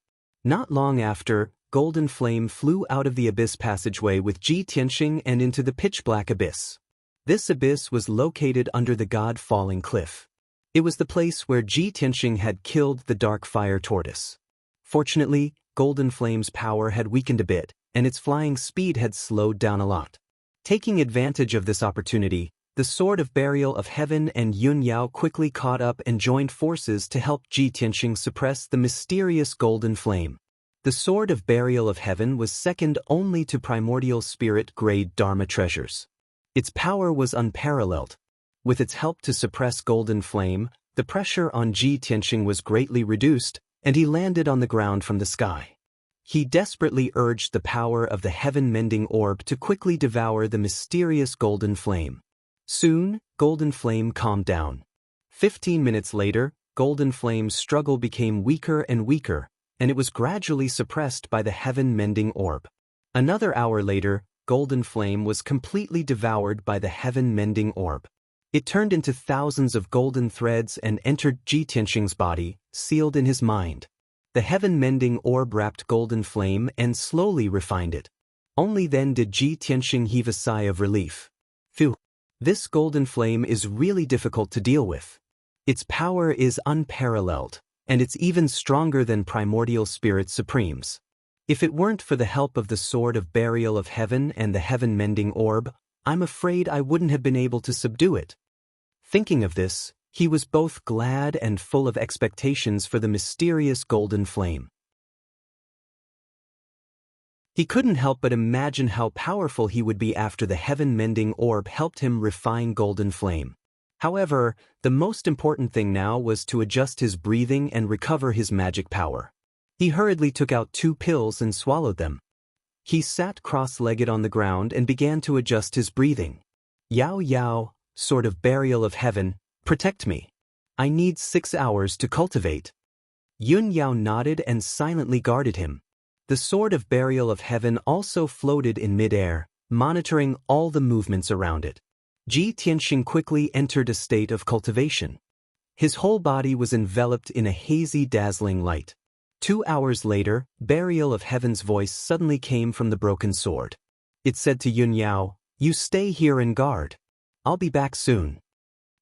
Not long after, Golden Flame flew out of the abyss passageway with Ji Tianxing and into the pitch-black abyss. This abyss was located under the God-falling cliff. It was the place where Ji Tianxing had killed the dark fire tortoise. Fortunately, Golden Flame's power had weakened a bit, and its flying speed had slowed down a lot. Taking advantage of this opportunity, the Sword of Burial of Heaven and Yun Yao quickly caught up and joined forces to help Ji Tianxing suppress the mysterious Golden Flame. The Sword of Burial of Heaven was second only to Primordial Spirit grade Dharma treasures. Its power was unparalleled. With its help to suppress golden flame, the pressure on Ji Tianxing was greatly reduced, and he landed on the ground from the sky. He desperately urged the power of the heaven-mending orb to quickly devour the mysterious golden flame. Soon, golden flame calmed down. 15 minutes later, golden flame's struggle became weaker and weaker, and it was gradually suppressed by the heaven-mending orb. Another hour later, golden flame was completely devoured by the heaven-mending orb. It turned into thousands of golden threads and entered Ji Tianxing's body, sealed in his mind. The heaven-mending orb wrapped golden flame and slowly refined it. Only then did Ji Tianxing heave a sigh of relief. Phew! This golden flame is really difficult to deal with. Its power is unparalleled, and it's even stronger than primordial spirit supremes. If it weren't for the help of the Sword of Burial of Heaven and the heaven-mending orb, I'm afraid I wouldn't have been able to subdue it. Thinking of this, he was both glad and full of expectations for the mysterious golden flame. He couldn't help but imagine how powerful he would be after the heaven-mending orb helped him refine golden flame. However, the most important thing now was to adjust his breathing and recover his magic power. He hurriedly took out 2 pills and swallowed them. He sat cross-legged on the ground and began to adjust his breathing. Yao Yao, Sword of Burial of Heaven, protect me. I need 6 hours to cultivate. Yun Yao nodded and silently guarded him. The Sword of Burial of Heaven also floated in mid-air, monitoring all the movements around it. Ji Tianxing quickly entered a state of cultivation. His whole body was enveloped in a hazy, dazzling light. 2 hours later, Burial of Heaven's voice suddenly came from the broken sword. It said to Yun Yao, "You stay here and guard. I'll be back soon."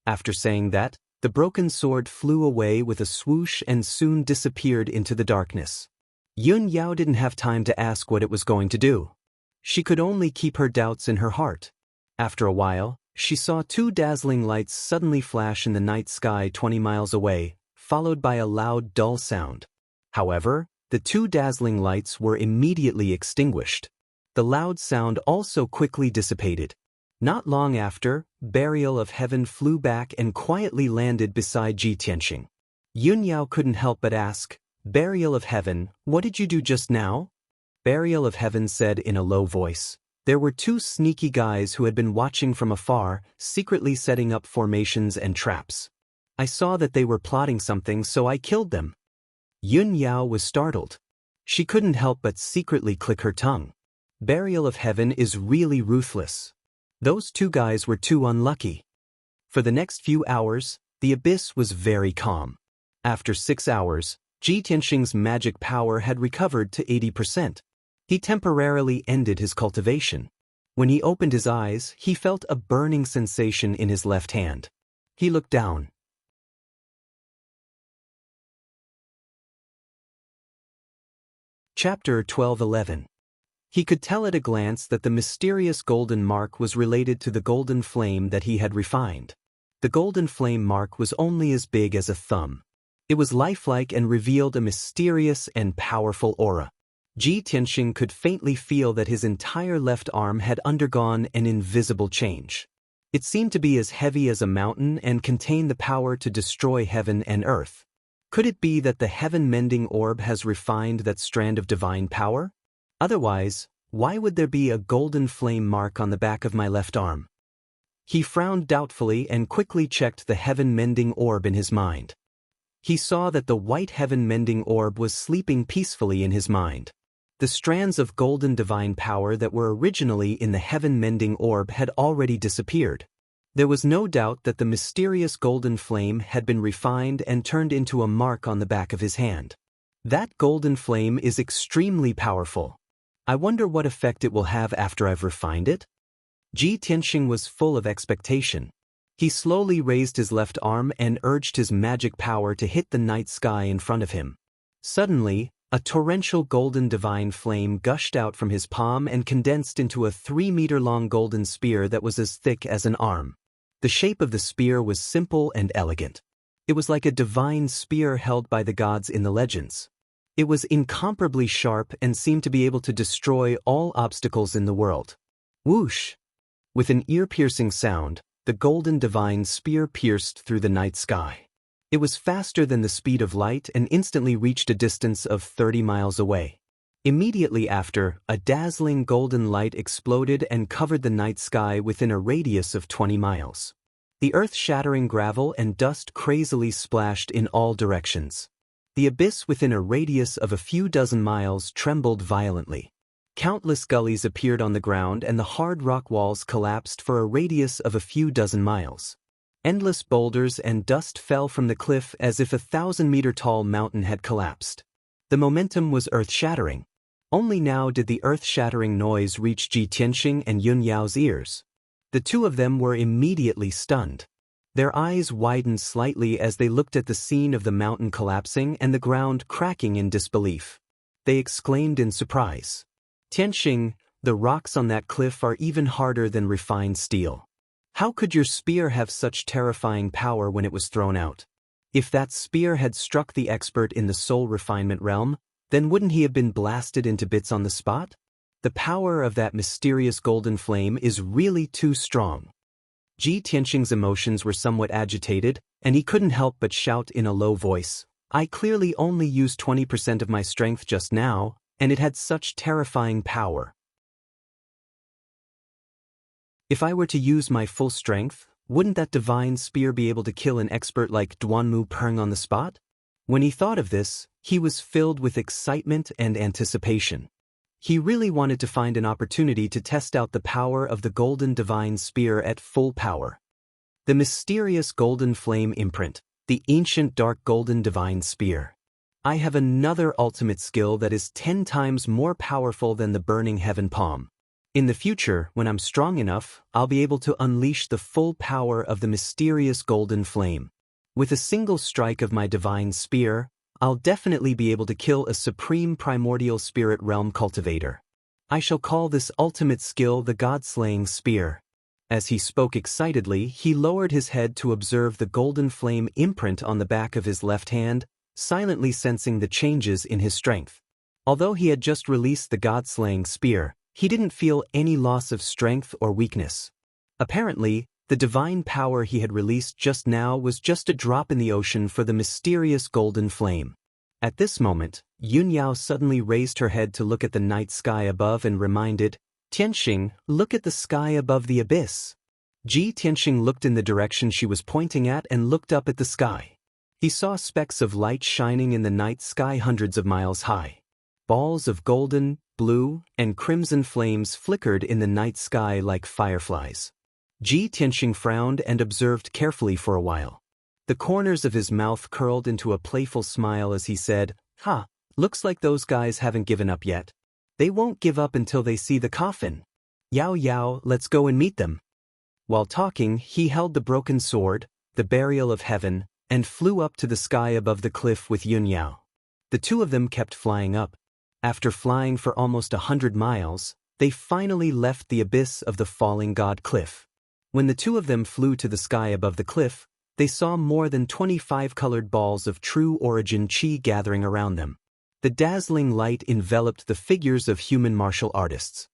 After saying that, the broken sword flew away with a swoosh and soon disappeared into the darkness. Yun Yao didn't have time to ask what it was going to do. She could only keep her doubts in her heart. After a while, she saw 2 dazzling lights suddenly flash in the night sky 20 miles away, followed by a loud, dull sound. However, the 2 dazzling lights were immediately extinguished. The loud sound also quickly dissipated. Not long after, Burial of Heaven flew back and quietly landed beside Ji Tianxing. Yun Yao couldn't help but ask, "Burial of Heaven, what did you do just now?" Burial of Heaven said in a low voice, "There were 2 sneaky guys who had been watching from afar, secretly setting up formations and traps. I saw that they were plotting something, so I killed them." Yun Yao was startled. She couldn't help but secretly click her tongue. Burial of Heaven is really ruthless. Those 2 guys were too unlucky. For the next few hours, the abyss was very calm. After 6 hours, Ji Tianxing's magic power had recovered to 80%. He temporarily ended his cultivation. When he opened his eyes, he felt a burning sensation in his left hand. He looked down. Chapter 12:11. He could tell at a glance that the mysterious golden mark was related to the golden flame that he had refined. The golden flame mark was only as big as a thumb. It was lifelike and revealed a mysterious and powerful aura. Ji Tianxing could faintly feel that his entire left arm had undergone an invisible change. It seemed to be as heavy as a mountain and contained the power to destroy heaven and earth. Could it be that the heaven-mending orb has refined that strand of divine power? Otherwise, why would there be a golden flame mark on the back of my left arm? He frowned doubtfully and quickly checked the heaven-mending orb in his mind. He saw that the white heaven-mending orb was sleeping peacefully in his mind. The strands of golden divine power that were originally in the heaven-mending orb had already disappeared. There was no doubt that the mysterious golden flame had been refined and turned into a mark on the back of his hand. That golden flame is extremely powerful. I wonder what effect it will have after I've refined it? Ji Tianxing was full of expectation. He slowly raised his left arm and urged his magic power to hit the night sky in front of him. Suddenly, a torrential golden divine flame gushed out from his palm and condensed into a 3-meter-long golden spear that was as thick as an arm. The shape of the spear was simple and elegant. It was like a divine spear held by the gods in the legends. It was incomparably sharp and seemed to be able to destroy all obstacles in the world. Whoosh! With an ear-piercing sound, the golden divine spear pierced through the night sky. It was faster than the speed of light and instantly reached a distance of 30 miles away. Immediately after, a dazzling golden light exploded and covered the night sky within a radius of 20 miles. The earth-shattering gravel and dust crazily splashed in all directions. The abyss within a radius of a few dozen miles trembled violently. Countless gullies appeared on the ground and the hard rock walls collapsed for a radius of a few dozen miles. Endless boulders and dust fell from the cliff as if a 1,000-meter-tall mountain had collapsed. The momentum was earth-shattering. Only now did the earth-shattering noise reach Ji Tianxing and Yun Yao's ears. The two of them were immediately stunned. Their eyes widened slightly as they looked at the scene of the mountain collapsing and the ground cracking in disbelief. They exclaimed in surprise, "Tianxing, the rocks on that cliff are even harder than refined steel. How could your spear have such terrifying power when it was thrown out? If that spear had struck the expert in the soul refinement realm, then wouldn't he have been blasted into bits on the spot? The power of that mysterious golden flame is really too strong." Ji Tianxing's emotions were somewhat agitated, and he couldn't help but shout in a low voice, "I clearly only used 20% of my strength just now, and it had such terrifying power. If I were to use my full strength, wouldn't that divine spear be able to kill an expert like Duanmu Peng on the spot?" When he thought of this, he was filled with excitement and anticipation. He really wanted to find an opportunity to test out the power of the golden divine spear at full power. The mysterious golden flame imprint, the ancient dark golden divine spear. I have another ultimate skill that is 10 times more powerful than the burning heaven palm. In the future, when I'm strong enough, I'll be able to unleash the full power of the mysterious golden flame. With a single strike of my divine spear, I'll definitely be able to kill a supreme primordial spirit realm cultivator. I shall call this ultimate skill the God-slaying spear. As he spoke excitedly, he lowered his head to observe the golden flame imprint on the back of his left hand, silently sensing the changes in his strength. Although he had just released the God-slaying spear, he didn't feel any loss of strength or weakness. Apparently, the divine power he had released just now was just a drop in the ocean for the mysterious golden flame. At this moment, Yun Yao suddenly raised her head to look at the night sky above and reminded, "Tianxing, look at the sky above the abyss." Ji Tianxing looked in the direction she was pointing at and looked up at the sky. He saw specks of light shining in the night sky hundreds of miles high. Balls of golden, blue, and crimson flames flickered in the night sky like fireflies. Ji Tianxing frowned and observed carefully for a while. The corners of his mouth curled into a playful smile as he said, Looks like those guys haven't given up yet. They won't give up until they see the coffin. Yao Yao, let's go and meet them." While talking, he held the broken sword, the burial of heaven, and flew up to the sky above the cliff with Yun Yao. The two of them kept flying up. After flying for almost 100 miles, they finally left the abyss of the falling god cliff. When the two of them flew to the sky above the cliff, they saw more than 25 colored balls of true origin qi gathering around them. The dazzling light enveloped the figures of human martial artists.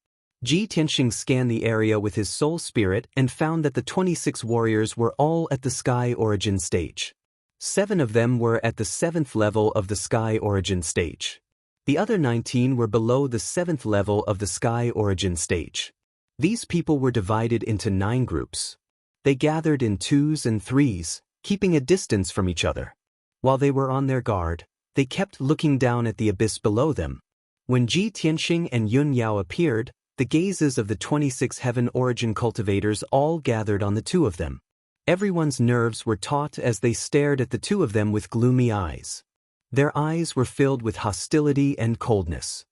Ji Tianxing scanned the area with his soul spirit and found that the 26 warriors were all at the sky origin stage. 7 of them were at the 7th level of the sky origin stage. The other 19 were below the 7th level of the sky origin stage. These people were divided into 9 groups. They gathered in 2s and 3s, keeping a distance from each other. While they were on their guard, they kept looking down at the abyss below them. When Ji Tianxing and Yun Yao appeared, the gazes of the 26 heaven origin cultivators all gathered on the two of them. Everyone's nerves were taut as they stared at the two of them with gloomy eyes. Their eyes were filled with hostility and coldness.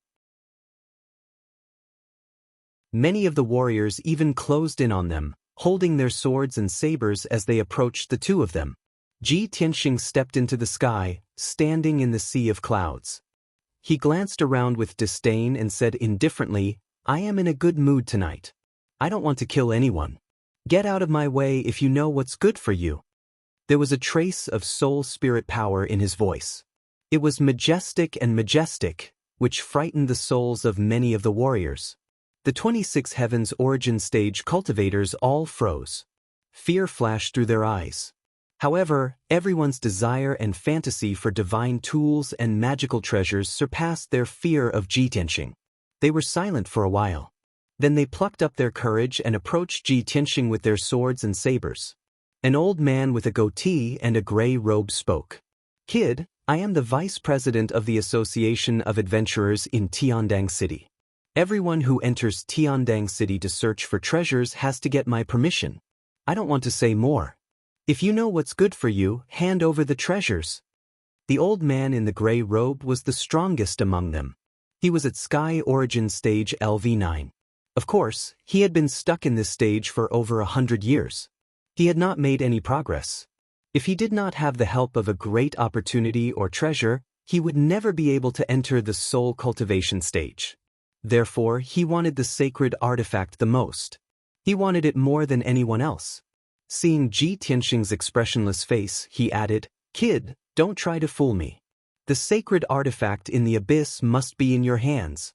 Many of the warriors even closed in on them, holding their swords and sabers as they approached the two of them. Ji Tianxing stepped into the sky, standing in the sea of clouds. He glanced around with disdain and said indifferently, "I am in a good mood tonight. I don't want to kill anyone. Get out of my way if you know what's good for you." There was a trace of soul spirit power in his voice. It was majestic, which frightened the souls of many of the warriors. The 26 Heavens Origin Stage cultivators all froze. Fear flashed through their eyes. However, everyone's desire and fantasy for divine tools and magical treasures surpassed their fear of Ji-Tianxing. They were silent for a while. Then they plucked up their courage and approached Ji-Tianxing with their swords and sabers. An old man with a goatee and a gray robe spoke. "Kid, I am the vice president of the Association of Adventurers in Tiandang City. Everyone who enters Tiandang City to search for treasures has to get my permission. I don't want to say more. If you know what's good for you, hand over the treasures." The old man in the gray robe was the strongest among them. He was at Sky Origin Stage LV9. Of course, he had been stuck in this stage for over 100 years. He had not made any progress. If he did not have the help of a great opportunity or treasure, he would never be able to enter the soul cultivation stage. Therefore, he wanted the sacred artifact the most. He wanted it more than anyone else. Seeing Ji-Tianxing's expressionless face, he added, "Kid, don't try to fool me. The sacred artifact in the abyss must be in your hands."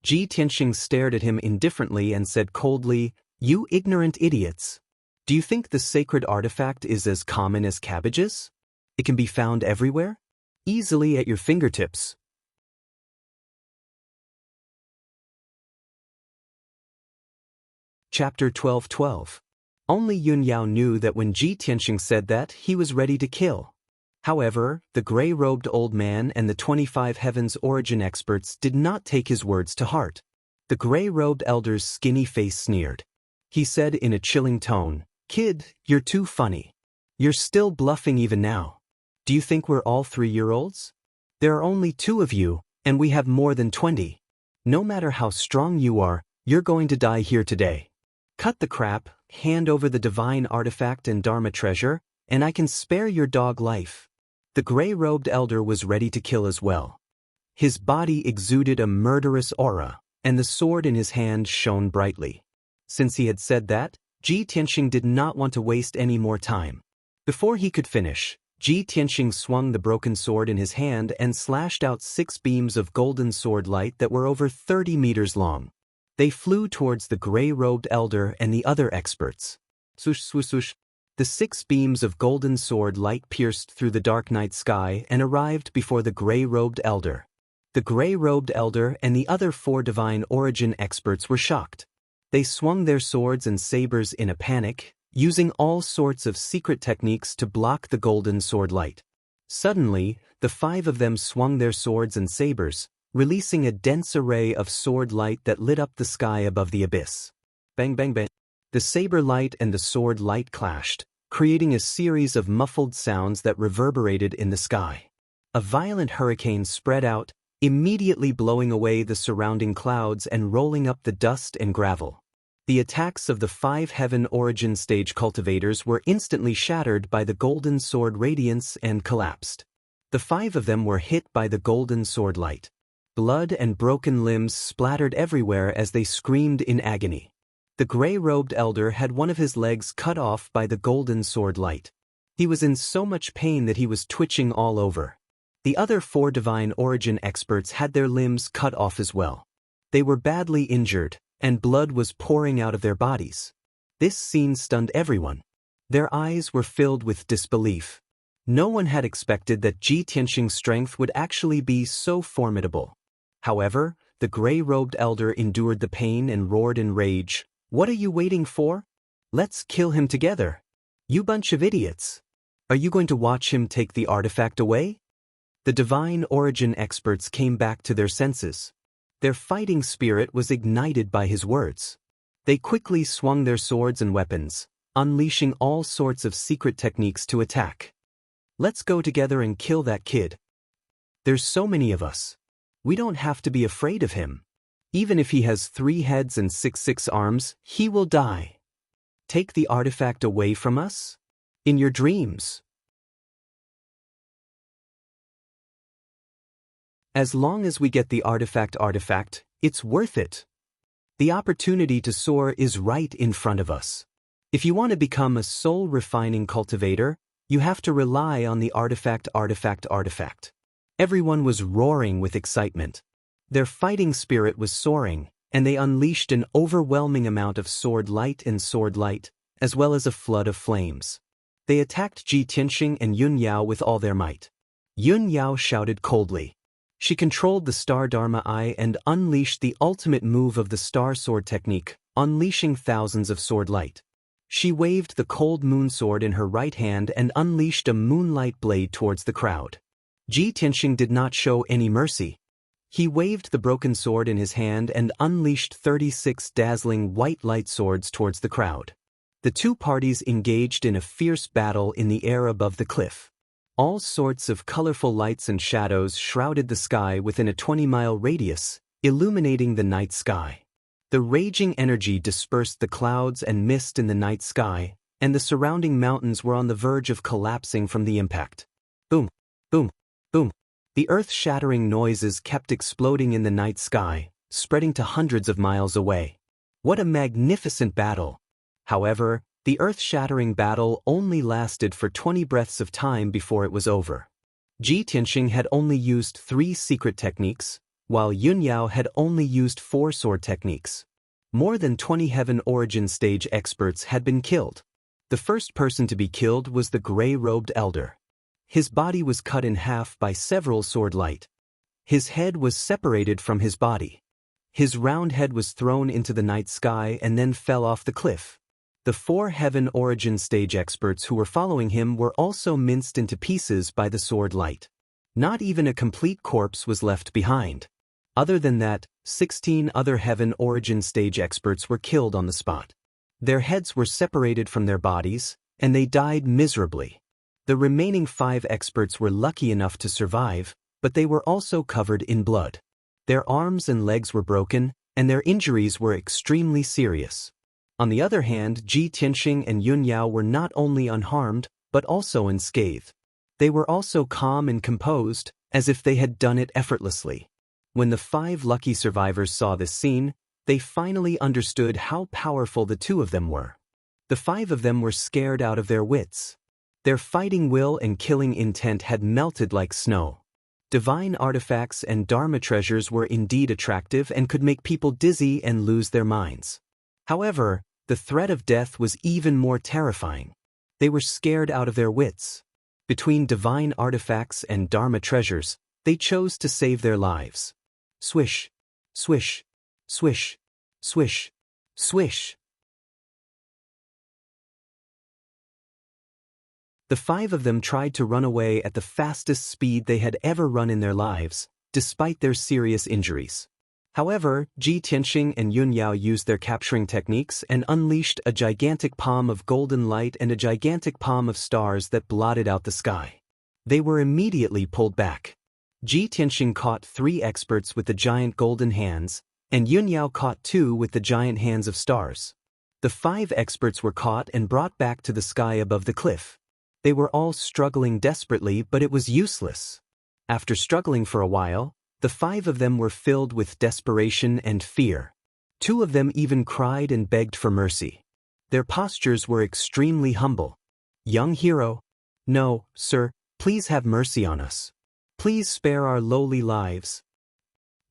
Ji-Tianxing stared at him indifferently and said coldly, "You ignorant idiots. Do you think the sacred artifact is as common as cabbages? It can be found everywhere, easily at your fingertips." Chapter 12:12. Only Yun Yao knew that when Ji-Tianxing said that, he was ready to kill. However, the gray-robed old man and the 25 Heavens Origin experts did not take his words to heart. The gray-robed elder's skinny face sneered. He said in a chilling tone, "Kid, you're too funny. You're still bluffing even now. Do you think we're all 3-year-olds? There are only 2 of you, and we have more than 20. No matter how strong you are, you're going to die here today. Cut the crap, hand over the divine artifact and Dharma treasure, and I can spare your dog life." The gray-robed elder was ready to kill as well. His body exuded a murderous aura, and the sword in his hand shone brightly. Since he had said that, Ji-Tianxing did not want to waste any more time. Before he could finish, Ji-Tianxing swung the broken sword in his hand and slashed out 6 beams of golden sword light that were over 30 meters long. They flew towards the gray-robed elder and the other experts. Swoosh, swoosh, swoosh. The 6 beams of golden sword light pierced through the dark night sky and arrived before the gray-robed elder. The gray-robed elder and the other 4 divine origin experts were shocked. They swung their swords and sabers in a panic, using all sorts of secret techniques to block the golden sword light. Suddenly, the 5 of them swung their swords and sabers, releasing a dense array of sword light that lit up the sky above the abyss. Bang, bang, bang. The saber light and the sword light clashed, creating a series of muffled sounds that reverberated in the sky. A violent hurricane spread out, immediately blowing away the surrounding clouds and rolling up the dust and gravel. The attacks of the 5 Heaven Origin Stage cultivators were instantly shattered by the golden sword radiance and collapsed. The 5 of them were hit by the golden sword light. Blood and broken limbs splattered everywhere as they screamed in agony. The gray-robed elder had one of his legs cut off by the golden sword light. He was in so much pain that he was twitching all over. The other 4 divine origin experts had their limbs cut off as well. They were badly injured, and blood was pouring out of their bodies. This scene stunned everyone. Their eyes were filled with disbelief. No one had expected that Ji-Tianxing's strength would actually be so formidable. However, the gray-robed elder endured the pain and roared in rage, "What are you waiting for? Let's kill him together. You bunch of idiots. Are you going to watch him take the artifact away?" The divine origin experts came back to their senses. Their fighting spirit was ignited by his words. They quickly swung their swords and weapons, unleashing all sorts of secret techniques to attack. "Let's go together and kill that kid. There's so many of us. We don't have to be afraid of him. Even if he has 3 heads and 6 arms, he will die. Take the artifact away from us? In your dreams. As long as we get the artifact, it's worth it. The opportunity to soar is right in front of us. If you want to become a soul-refining cultivator, you have to rely on the artifact. Everyone was roaring with excitement. Their fighting spirit was soaring, and they unleashed an overwhelming amount of sword light, as well as a flood of flames. They attacked Ji Tianxing and Yun Yao with all their might. Yun Yao shouted coldly. She controlled the Star Dharma Eye and unleashed the ultimate move of the Star Sword technique, unleashing thousands of sword light. She waved the cold moon sword in her right hand and unleashed a moonlight blade towards the crowd. Ji Tianxing did not show any mercy. He waved the broken sword in his hand and unleashed 36 dazzling white light swords towards the crowd. The two parties engaged in a fierce battle in the air above the cliff. All sorts of colorful lights and shadows shrouded the sky within a 20-mile radius, illuminating the night sky. The raging energy dispersed the clouds and mist in the night sky, and the surrounding mountains were on the verge of collapsing from the impact. Boom, boom, boom. The earth-shattering noises kept exploding in the night sky, spreading to hundreds of miles away. What a magnificent battle! However, the earth-shattering battle only lasted for 20 breaths of time before it was over. Ji Tianxing had only used 3 secret techniques, while Yun Yao had only used 4 sword techniques. More than 20 Heaven Origin Stage experts had been killed. The first person to be killed was the gray-robed elder. His body was cut in half by several sword light. His head was separated from his body. His round head was thrown into the night sky and then fell off the cliff. The 4 Heaven Origin Stage experts who were following him were also minced into pieces by the sword light. Not even a complete corpse was left behind. Other than that, 16 other Heaven Origin Stage experts were killed on the spot. Their heads were separated from their bodies, and they died miserably. The remaining 5 experts were lucky enough to survive, but they were also covered in blood. Their arms and legs were broken, and their injuries were extremely serious. On the other hand, Ji Tianxing and Yun Yao were not only unharmed, but also unscathed. They were also calm and composed, as if they had done it effortlessly. When the 5 lucky survivors saw this scene, they finally understood how powerful the 2 of them were. The 5 of them were scared out of their wits. Their fighting will and killing intent had melted like snow. Divine artifacts and Dharma treasures were indeed attractive and could make people dizzy and lose their minds. However, the threat of death was even more terrifying. They were scared out of their wits. Between divine artifacts and Dharma treasures, they chose to save their lives. Swish, swish, swish, swish, swish. The 5 of them tried to run away at the fastest speed they had ever run in their lives, despite their serious injuries. However, Ji Tianxing and Yun Yao used their capturing techniques and unleashed a gigantic palm of golden light and a gigantic palm of stars that blotted out the sky. They were immediately pulled back. Ji Tianxing caught 3 experts with the giant golden hands, and Yun Yao caught 2 with the giant hands of stars. The 5 experts were caught and brought back to the sky above the cliff. They were all struggling desperately, but it was useless. After struggling for a while, the 5 of them were filled with desperation and fear. 2 of them even cried and begged for mercy. Their postures were extremely humble. Young hero, no, sir, please have mercy on us. Please spare our lowly lives.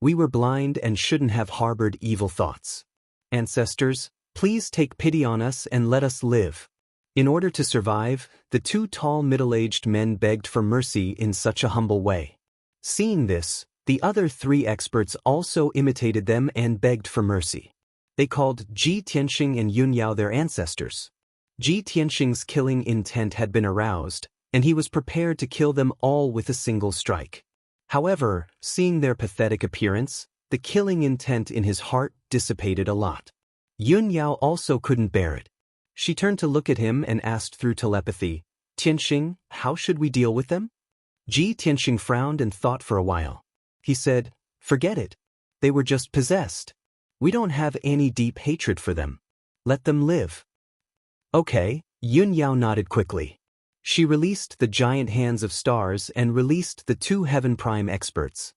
We were blind and shouldn't have harbored evil thoughts. Ancestors, please take pity on us and let us live. In order to survive, the 2 tall middle-aged men begged for mercy in such a humble way. Seeing this, the other 3 experts also imitated them and begged for mercy. They called Ji Tianxing and Yun Yao their ancestors. Ji Tianxing's killing intent had been aroused, and he was prepared to kill them all with a single strike. However, seeing their pathetic appearance, the killing intent in his heart dissipated a lot. Yun Yao also couldn't bear it. She turned to look at him and asked through telepathy, "Tianxing, how should we deal with them?" Ji Tianxing frowned and thought for a while. He said, "Forget it. They were just possessed. We don't have any deep hatred for them. Let them live." Okay, Yun Yao nodded quickly. She released the giant hands of stars and released the 2 Heaven Prime experts.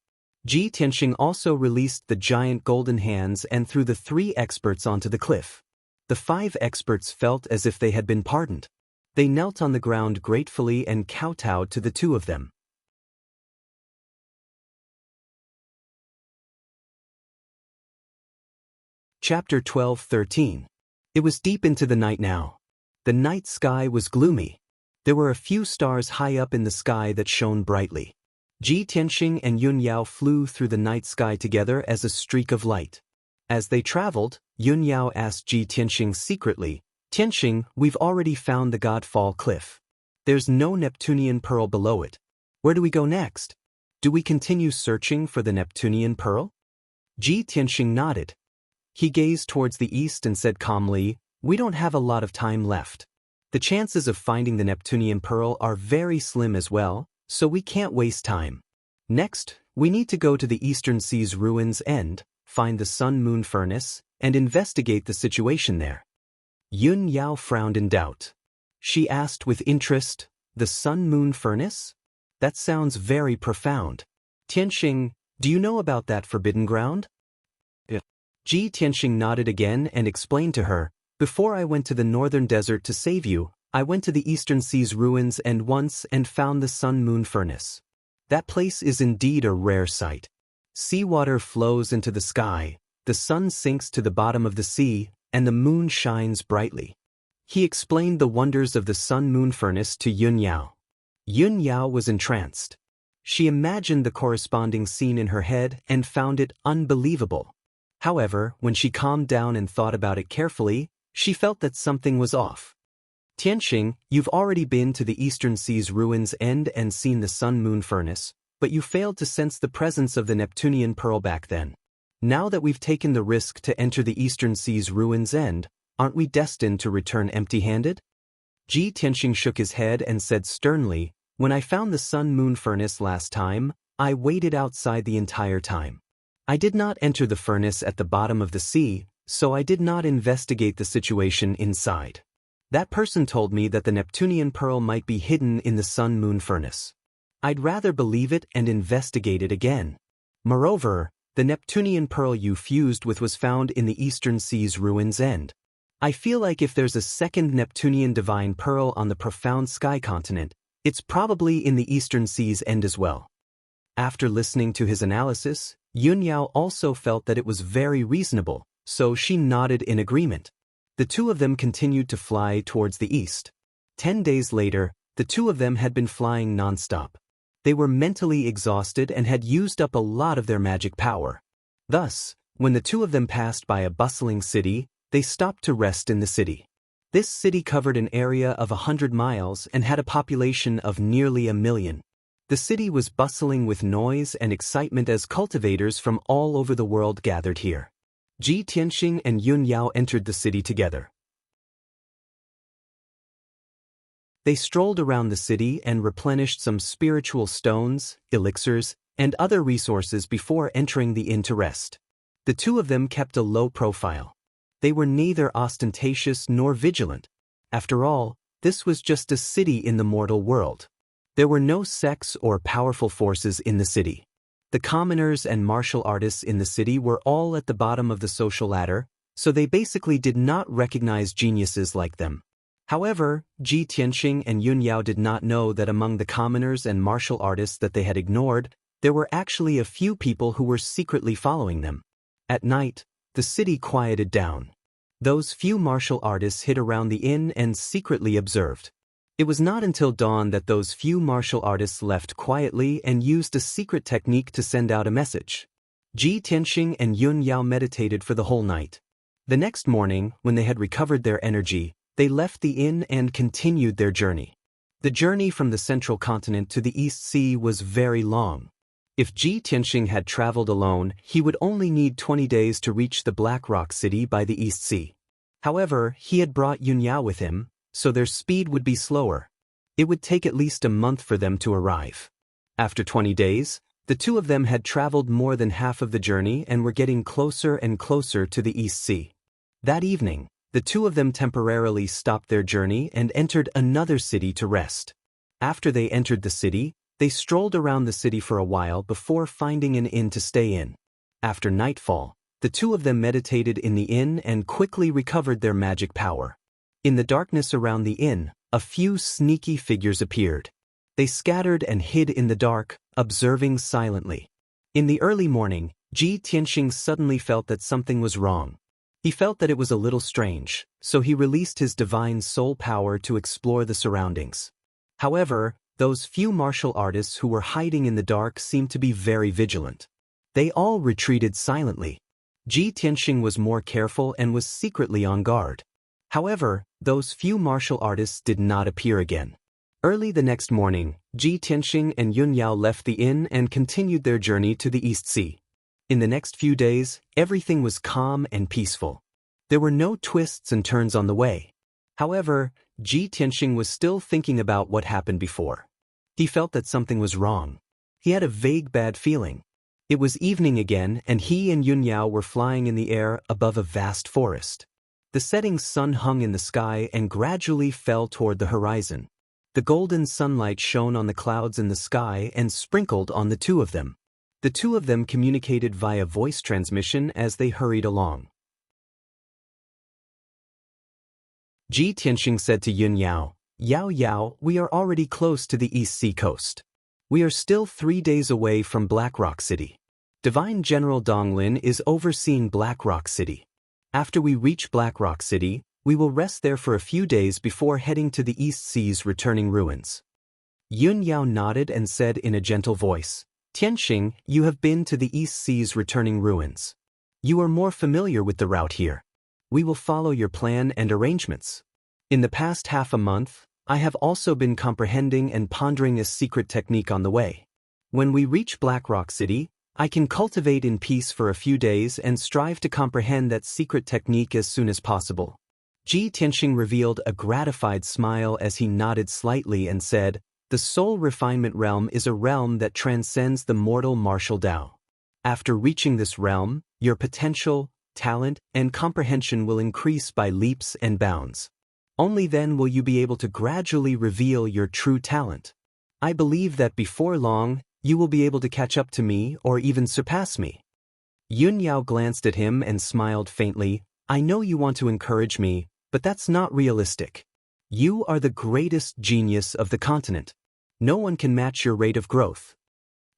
Ji Tianxing also released the giant golden hands and threw the 3 experts onto the cliff. The 5 experts felt as if they had been pardoned. They knelt on the ground gratefully and kowtowed to the 2 of them. Chapter 12-13. It was deep into the night now. The night sky was gloomy. There were a few stars high up in the sky that shone brightly. Ji Tianxing and Yun Yao flew through the night sky together as a streak of light. As they traveled, Yun Yao asked Ji Tianxing secretly, "Tianxing, we've already found the Godfall Cliff. There's no Neptunian pearl below it. Where do we go next? Do we continue searching for the Neptunian pearl?" Ji Tianxing nodded. He gazed towards the east and said calmly, "We don't have a lot of time left. The chances of finding the Neptunian pearl are very slim as well, so we can't waste time. Next, we need to go to the Eastern Sea's ruins end, find the Sun-Moon furnace, and investigate the situation there." Yun Yao frowned in doubt. She asked with interest, "The Sun-Moon furnace? That sounds very profound. Tianxing, do you know about that forbidden ground?" Ji Tianxing nodded again and explained to her, "Before I went to the northern desert to save you, I went to the Eastern Sea's ruins once and found the Sun-Moon furnace. That place is indeed a rare sight. Seawater flows into the sky, the sun sinks to the bottom of the sea, and the moon shines brightly." He explained the wonders of the Sun-Moon furnace to Yun Yao. Yun Yao was entranced. She imagined the corresponding scene in her head and found it unbelievable. However, when she calmed down and thought about it carefully, she felt that something was off. "Tianxing, you've already been to the Eastern Sea's ruins end and seen the Sun-Moon furnace, but you failed to sense the presence of the Neptunian pearl back then. Now that we've taken the risk to enter the Eastern Sea's ruins end, aren't we destined to return empty-handed?" Ji Tianxing shook his head and said sternly, "When I found the Sun-Moon furnace last time, I waited outside the entire time. I did not enter the furnace at the bottom of the sea, so I did not investigate the situation inside. That person told me that the Neptunian pearl might be hidden in the Sun-Moon furnace. I'd rather believe it and investigate it again. Moreover, the Neptunian pearl you fused with was found in the Eastern Sea's ruins end. I feel like if there's a second Neptunian divine pearl on the profound sky continent, it's probably in the Eastern Sea's end as well." After listening to his analysis, Yun Yao also felt that it was very reasonable, so she nodded in agreement. The two of them continued to fly towards the east. 10 days later, the two of them had been flying non-stop. They were mentally exhausted and had used up a lot of their magic power. Thus, when the two of them passed by a bustling city, they stopped to rest in the city. This city covered an area of 100 miles and had a population of nearly 1 million. The city was bustling with noise and excitement as cultivators from all over the world gathered here. Ji Tianxing and Yun Yao entered the city together. They strolled around the city and replenished some spiritual stones, elixirs, and other resources before entering the inn to rest. The two of them kept a low profile. They were neither ostentatious nor vigilant. After all, this was just a city in the mortal world. There were no sects or powerful forces in the city. The commoners and martial artists in the city were all at the bottom of the social ladder, so they basically did not recognize geniuses like them. However, Ji Tianxing and Yun Yao did not know that among the commoners and martial artists that they had ignored, there were actually a few people who were secretly following them. At night, the city quieted down. Those few martial artists hid around the inn and secretly observed. It was not until dawn that those few martial artists left quietly and used a secret technique to send out a message. Ji Tianxing and Yun Yao meditated for the whole night. The next morning, when they had recovered their energy, they left the inn and continued their journey. The journey from the central continent to the East Sea was very long. If Ji Tianxing had traveled alone, he would only need 20 days to reach the Black Rock City by the East Sea. However, he had brought Yun Yao with him, so their speed would be slower. It would take at least a month for them to arrive. After 20 days, the two of them had traveled more than half of the journey and were getting closer and closer to the East Sea. That evening, the two of them temporarily stopped their journey and entered another city to rest. After they entered the city, they strolled around the city for a while before finding an inn to stay in. After nightfall, the two of them meditated in the inn and quickly recovered their magic power. In the darkness around the inn, a few sneaky figures appeared. They scattered and hid in the dark, observing silently. In the early morning, Ji Tianxing suddenly felt that something was wrong. He felt that it was a little strange, so he released his divine soul power to explore the surroundings. However, those few martial artists who were hiding in the dark seemed to be very vigilant. They all retreated silently. Ji Tianxing was more careful and was secretly on guard. However, those few martial artists did not appear again. Early the next morning, Ji Tianxing and Yun Yao left the inn and continued their journey to the East Sea. In the next few days, everything was calm and peaceful. There were no twists and turns on the way. However, Ji Tianxing was still thinking about what happened before. He felt that something was wrong. He had a vague bad feeling. It was evening again, and he and Yun Yao were flying in the air above a vast forest. The setting sun hung in the sky and gradually fell toward the horizon. The golden sunlight shone on the clouds in the sky and sprinkled on the two of them. The two of them communicated via voice transmission as they hurried along. Ji Tianxing said to Yun Yao, "Yao Yao, we are already close to the East Sea coast. We are still 3 days away from Black Rock City. Divine General Wang Lin is overseeing Black Rock City. After we reach Black Rock City, we will rest there for a few days before heading to the East Sea's returning ruins." Yun Yao nodded and said in a gentle voice, "Tianxing, you have been to the East Sea's returning ruins. You are more familiar with the route here. We will follow your plan and arrangements. In the past half a month, I have also been comprehending and pondering a secret technique on the way. When we reach Black Rock City, I can cultivate in peace for a few days and strive to comprehend that secret technique as soon as possible." Ji Tianxing revealed a gratified smile as he nodded slightly and said, "The soul refinement realm is a realm that transcends the mortal martial Dao. After reaching this realm, your potential, talent, and comprehension will increase by leaps and bounds. Only then will you be able to gradually reveal your true talent. I believe that before long, you will be able to catch up to me or even surpass me." Yun Yao glanced at him and smiled faintly. "I know you want to encourage me, but that's not realistic. You are the greatest genius of the continent. No one can match your rate of growth."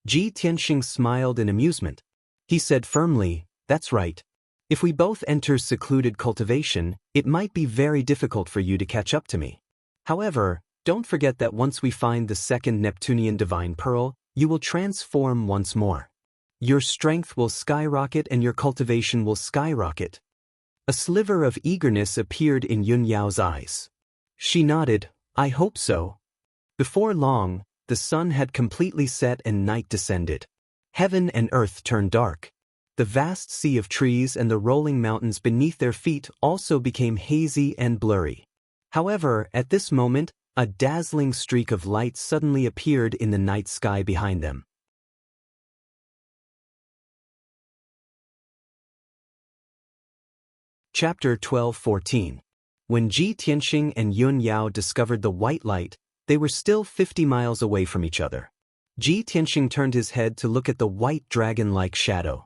Ji Tianxing smiled in amusement. He said firmly, "That's right. If we both enter secluded cultivation, it might be very difficult for you to catch up to me. However, don't forget that once we find the second Neptunian divine pearl, you will transform once more. Your strength will skyrocket and your cultivation will skyrocket." A sliver of eagerness appeared in Yun Yao's eyes. She nodded, "I hope so." Before long, the sun had completely set and night descended. Heaven and earth turned dark. The vast sea of trees and the rolling mountains beneath their feet also became hazy and blurry. However, at this moment, a dazzling streak of light suddenly appeared in the night sky behind them. Chapter 12:14. When Ji Tianxing and Yun Yao discovered the white light, they were still 50 miles away from each other. Ji Tianxing turned his head to look at the white dragon-like shadow.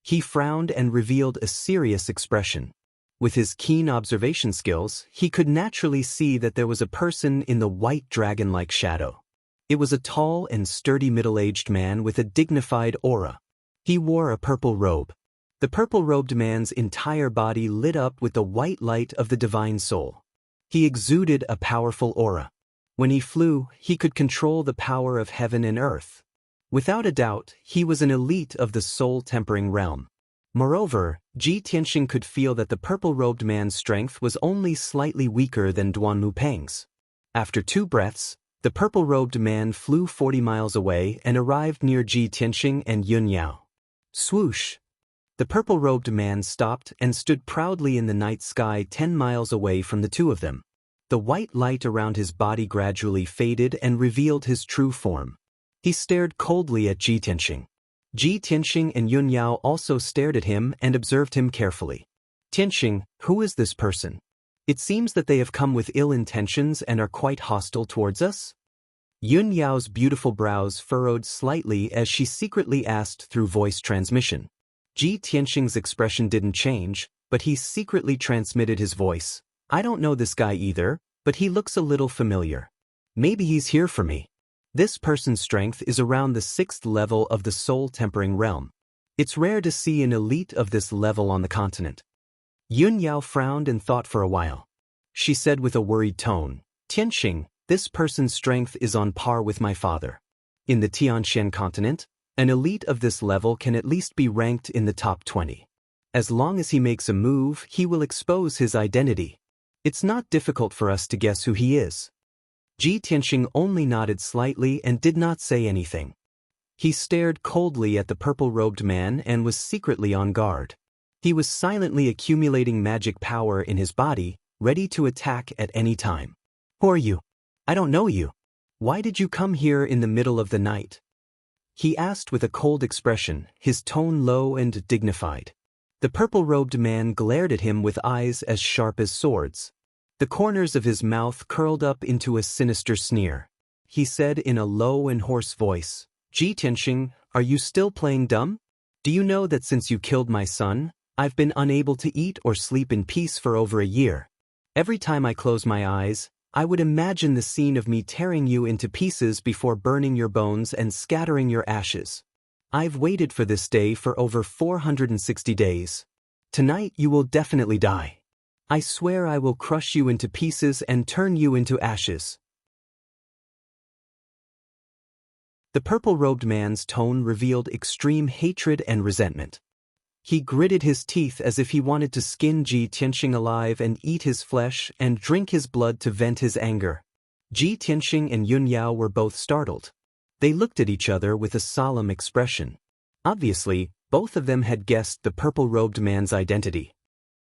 He frowned and revealed a serious expression. With his keen observation skills, he could naturally see that there was a person in the white dragon-like shadow. It was a tall and sturdy middle-aged man with a dignified aura. He wore a purple robe. The purple-robed man's entire body lit up with the white light of the divine soul. He exuded a powerful aura. When he flew, he could control the power of heaven and earth. Without a doubt, he was an elite of the soul-tempering realm. Moreover, Ji Tianxing could feel that the purple-robed man's strength was only slightly weaker than Duan Mupeng's. After 2 breaths, the purple-robed man flew 40 miles away and arrived near Ji Tianxing and Yun Yao. Swoosh! The purple-robed man stopped and stood proudly in the night sky 10 miles away from the two of them. The white light around his body gradually faded and revealed his true form. He stared coldly at Ji Tianxing. Ji Tianxing and Yun Yao also stared at him and observed him carefully. "Tianxing, who is this person? It seems that they have come with ill intentions and are quite hostile towards us?" Yun Yao's beautiful brows furrowed slightly as she secretly asked through voice transmission. Ji Tianxing's expression didn't change, but he secretly transmitted his voice. "I don't know this guy either, but he looks a little familiar. Maybe he's here for me. This person's strength is around the 6th level of the soul-tempering realm. It's rare to see an elite of this level on the continent." Yun Yao frowned and thought for a while. She said with a worried tone, Tianxing, this person's strength is on par with my father. In the Tianxian continent, an elite of this level can at least be ranked in the top 20. As long as he makes a move, he will expose his identity. It's not difficult for us to guess who he is. Ji Tianxing only nodded slightly and did not say anything. He stared coldly at the purple-robed man and was secretly on guard. He was silently accumulating magic power in his body, ready to attack at any time. Who are you? I don't know you. Why did you come here in the middle of the night? He asked with a cold expression, his tone low and dignified. The purple-robed man glared at him with eyes as sharp as swords. The corners of his mouth curled up into a sinister sneer. He said in a low and hoarse voice, Ji Tianxing, are you still playing dumb? Do you know that since you killed my son, I've been unable to eat or sleep in peace for over a year? Every time I close my eyes, I would imagine the scene of me tearing you into pieces before burning your bones and scattering your ashes. I've waited for this day for over 460 days. Tonight you will definitely die. I swear I will crush you into pieces and turn you into ashes. The purple-robed man's tone revealed extreme hatred and resentment. He gritted his teeth as if he wanted to skin Ji Tianxing alive and eat his flesh and drink his blood to vent his anger. Ji Tianxing and Yun Yao were both startled. They looked at each other with a solemn expression. Obviously, both of them had guessed the purple-robed man's identity.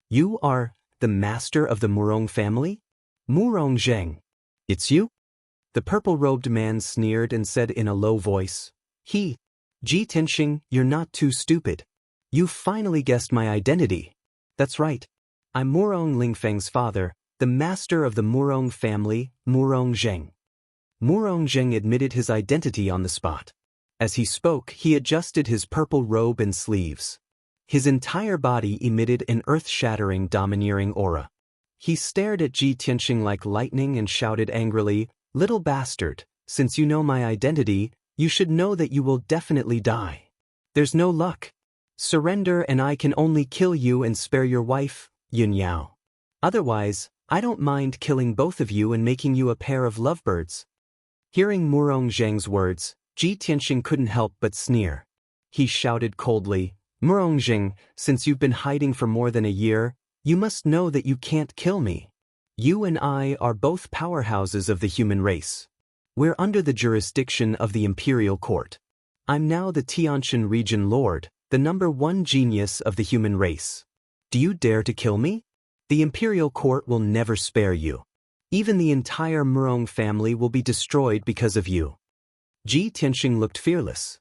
You are the master of the Murong family? Murong Zheng. It's you? The purple-robed man sneered and said in a low voice, Ji Tianxing, you're not too stupid. You've finally guessed my identity. That's right. I'm Murong Lingfeng's father, the master of the Murong family, Murong Zheng. Murong Zheng admitted his identity on the spot. As he spoke, he adjusted his purple robe and sleeves. His entire body emitted an earth-shattering, domineering aura. He stared at Ji Tianxing like lightning and shouted angrily, Little bastard, since you know my identity, you should know that you will definitely die. There's no luck. Surrender and I can only kill you and spare your wife, Yun Yao. Otherwise, I don't mind killing both of you and making you a pair of lovebirds. Hearing Murong Zheng's words, Ji Tianxing couldn't help but sneer. He shouted coldly, Murong Zheng, since you've been hiding for more than a year, you must know that you can't kill me. You and I are both powerhouses of the human race. We're under the jurisdiction of the Imperial Court. I'm now the Tianshan Region Lord, the #1 genius of the human race. Do you dare to kill me? The Imperial Court will never spare you. Even the entire Murong family will be destroyed because of you. Ji Tianxing looked fearless.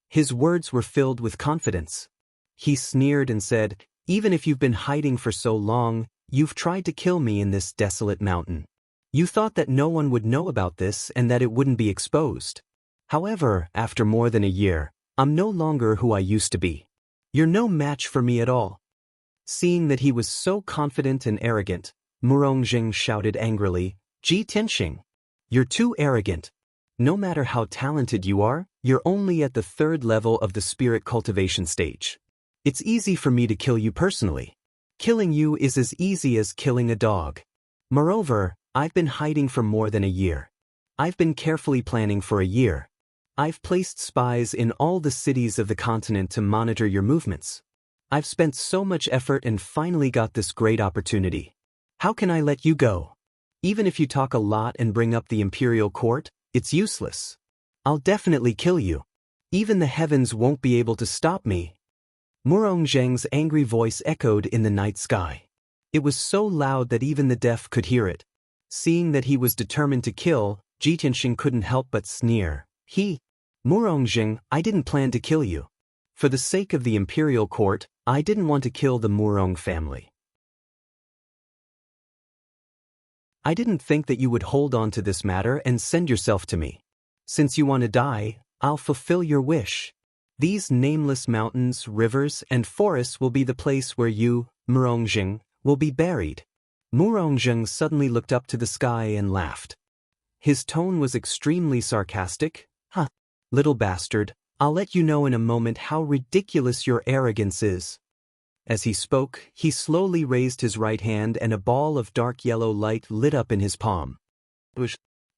His words were filled with confidence. He sneered and said, Even if you've been hiding for so long, you've tried to kill me in this desolate mountain. You thought that no one would know about this and that it wouldn't be exposed. However, after more than a year, I'm no longer who I used to be. You're no match for me at all. Seeing that he was so confident and arrogant, Murong Zheng shouted angrily, Ji Tianxing, you're too arrogant. No matter how talented you are, you're only at the 3rd level of the spirit cultivation stage. It's easy for me to kill you personally. Killing you is as easy as killing a dog. Moreover, I've been hiding for more than a year. I've been carefully planning for a year. I've placed spies in all the cities of the continent to monitor your movements. I've spent so much effort and finally got this great opportunity. How can I let you go? Even if you talk a lot and bring up the Imperial Court, it's useless. I'll definitely kill you. Even the heavens won't be able to stop me. Murong Zheng's angry voice echoed in the night sky. It was so loud that even the deaf could hear it. Seeing that he was determined to kill, Ji Tianxing couldn't help but sneer. Murong Zheng, I didn't plan to kill you. For the sake of the Imperial Court, I didn't want to kill the Murong family. I didn't think that you would hold on to this matter and send yourself to me. Since you want to die, I'll fulfill your wish. These nameless mountains, rivers, and forests will be the place where you, Murong Zheng, will be buried. Murong Zheng suddenly looked up to the sky and laughed. His tone was extremely sarcastic. Little bastard, I'll let you know in a moment how ridiculous your arrogance is. As he spoke, he slowly raised his right hand and a ball of dark yellow light lit up in his palm.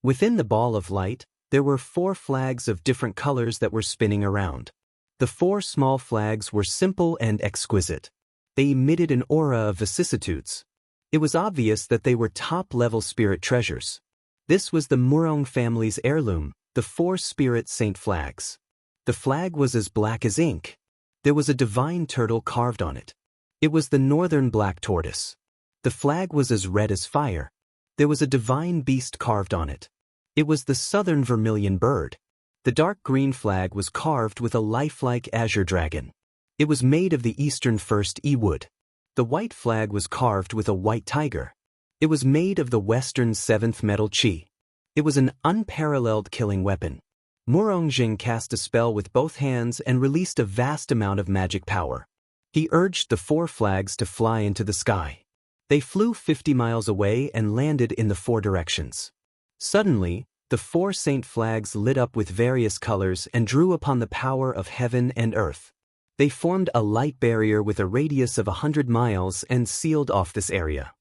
Within the ball of light, there were 4 flags of different colors that were spinning around. The 4 small flags were simple and exquisite. They emitted an aura of vicissitudes. It was obvious that they were top-level spirit treasures. This was the Murong family's heirloom, the 4 spirit saint flags. The flag was as black as ink. There was a divine turtle carved on it. It was the northern black tortoise. The flag was as red as fire. There was a divine beast carved on it. It was the southern vermilion bird. The dark green flag was carved with a lifelike azure dragon. It was made of the eastern first wood. The white flag was carved with a white tiger. It was made of the western 7th metal chi. It was an unparalleled killing weapon. Murong Jing cast a spell with both hands and released a vast amount of magic power. He urged the 4 flags to fly into the sky. They flew 50 miles away and landed in the 4 directions. Suddenly, the 4 saint flags lit up with various colors and drew upon the power of heaven and earth. They formed a light barrier with a radius of 100 miles and sealed off this area.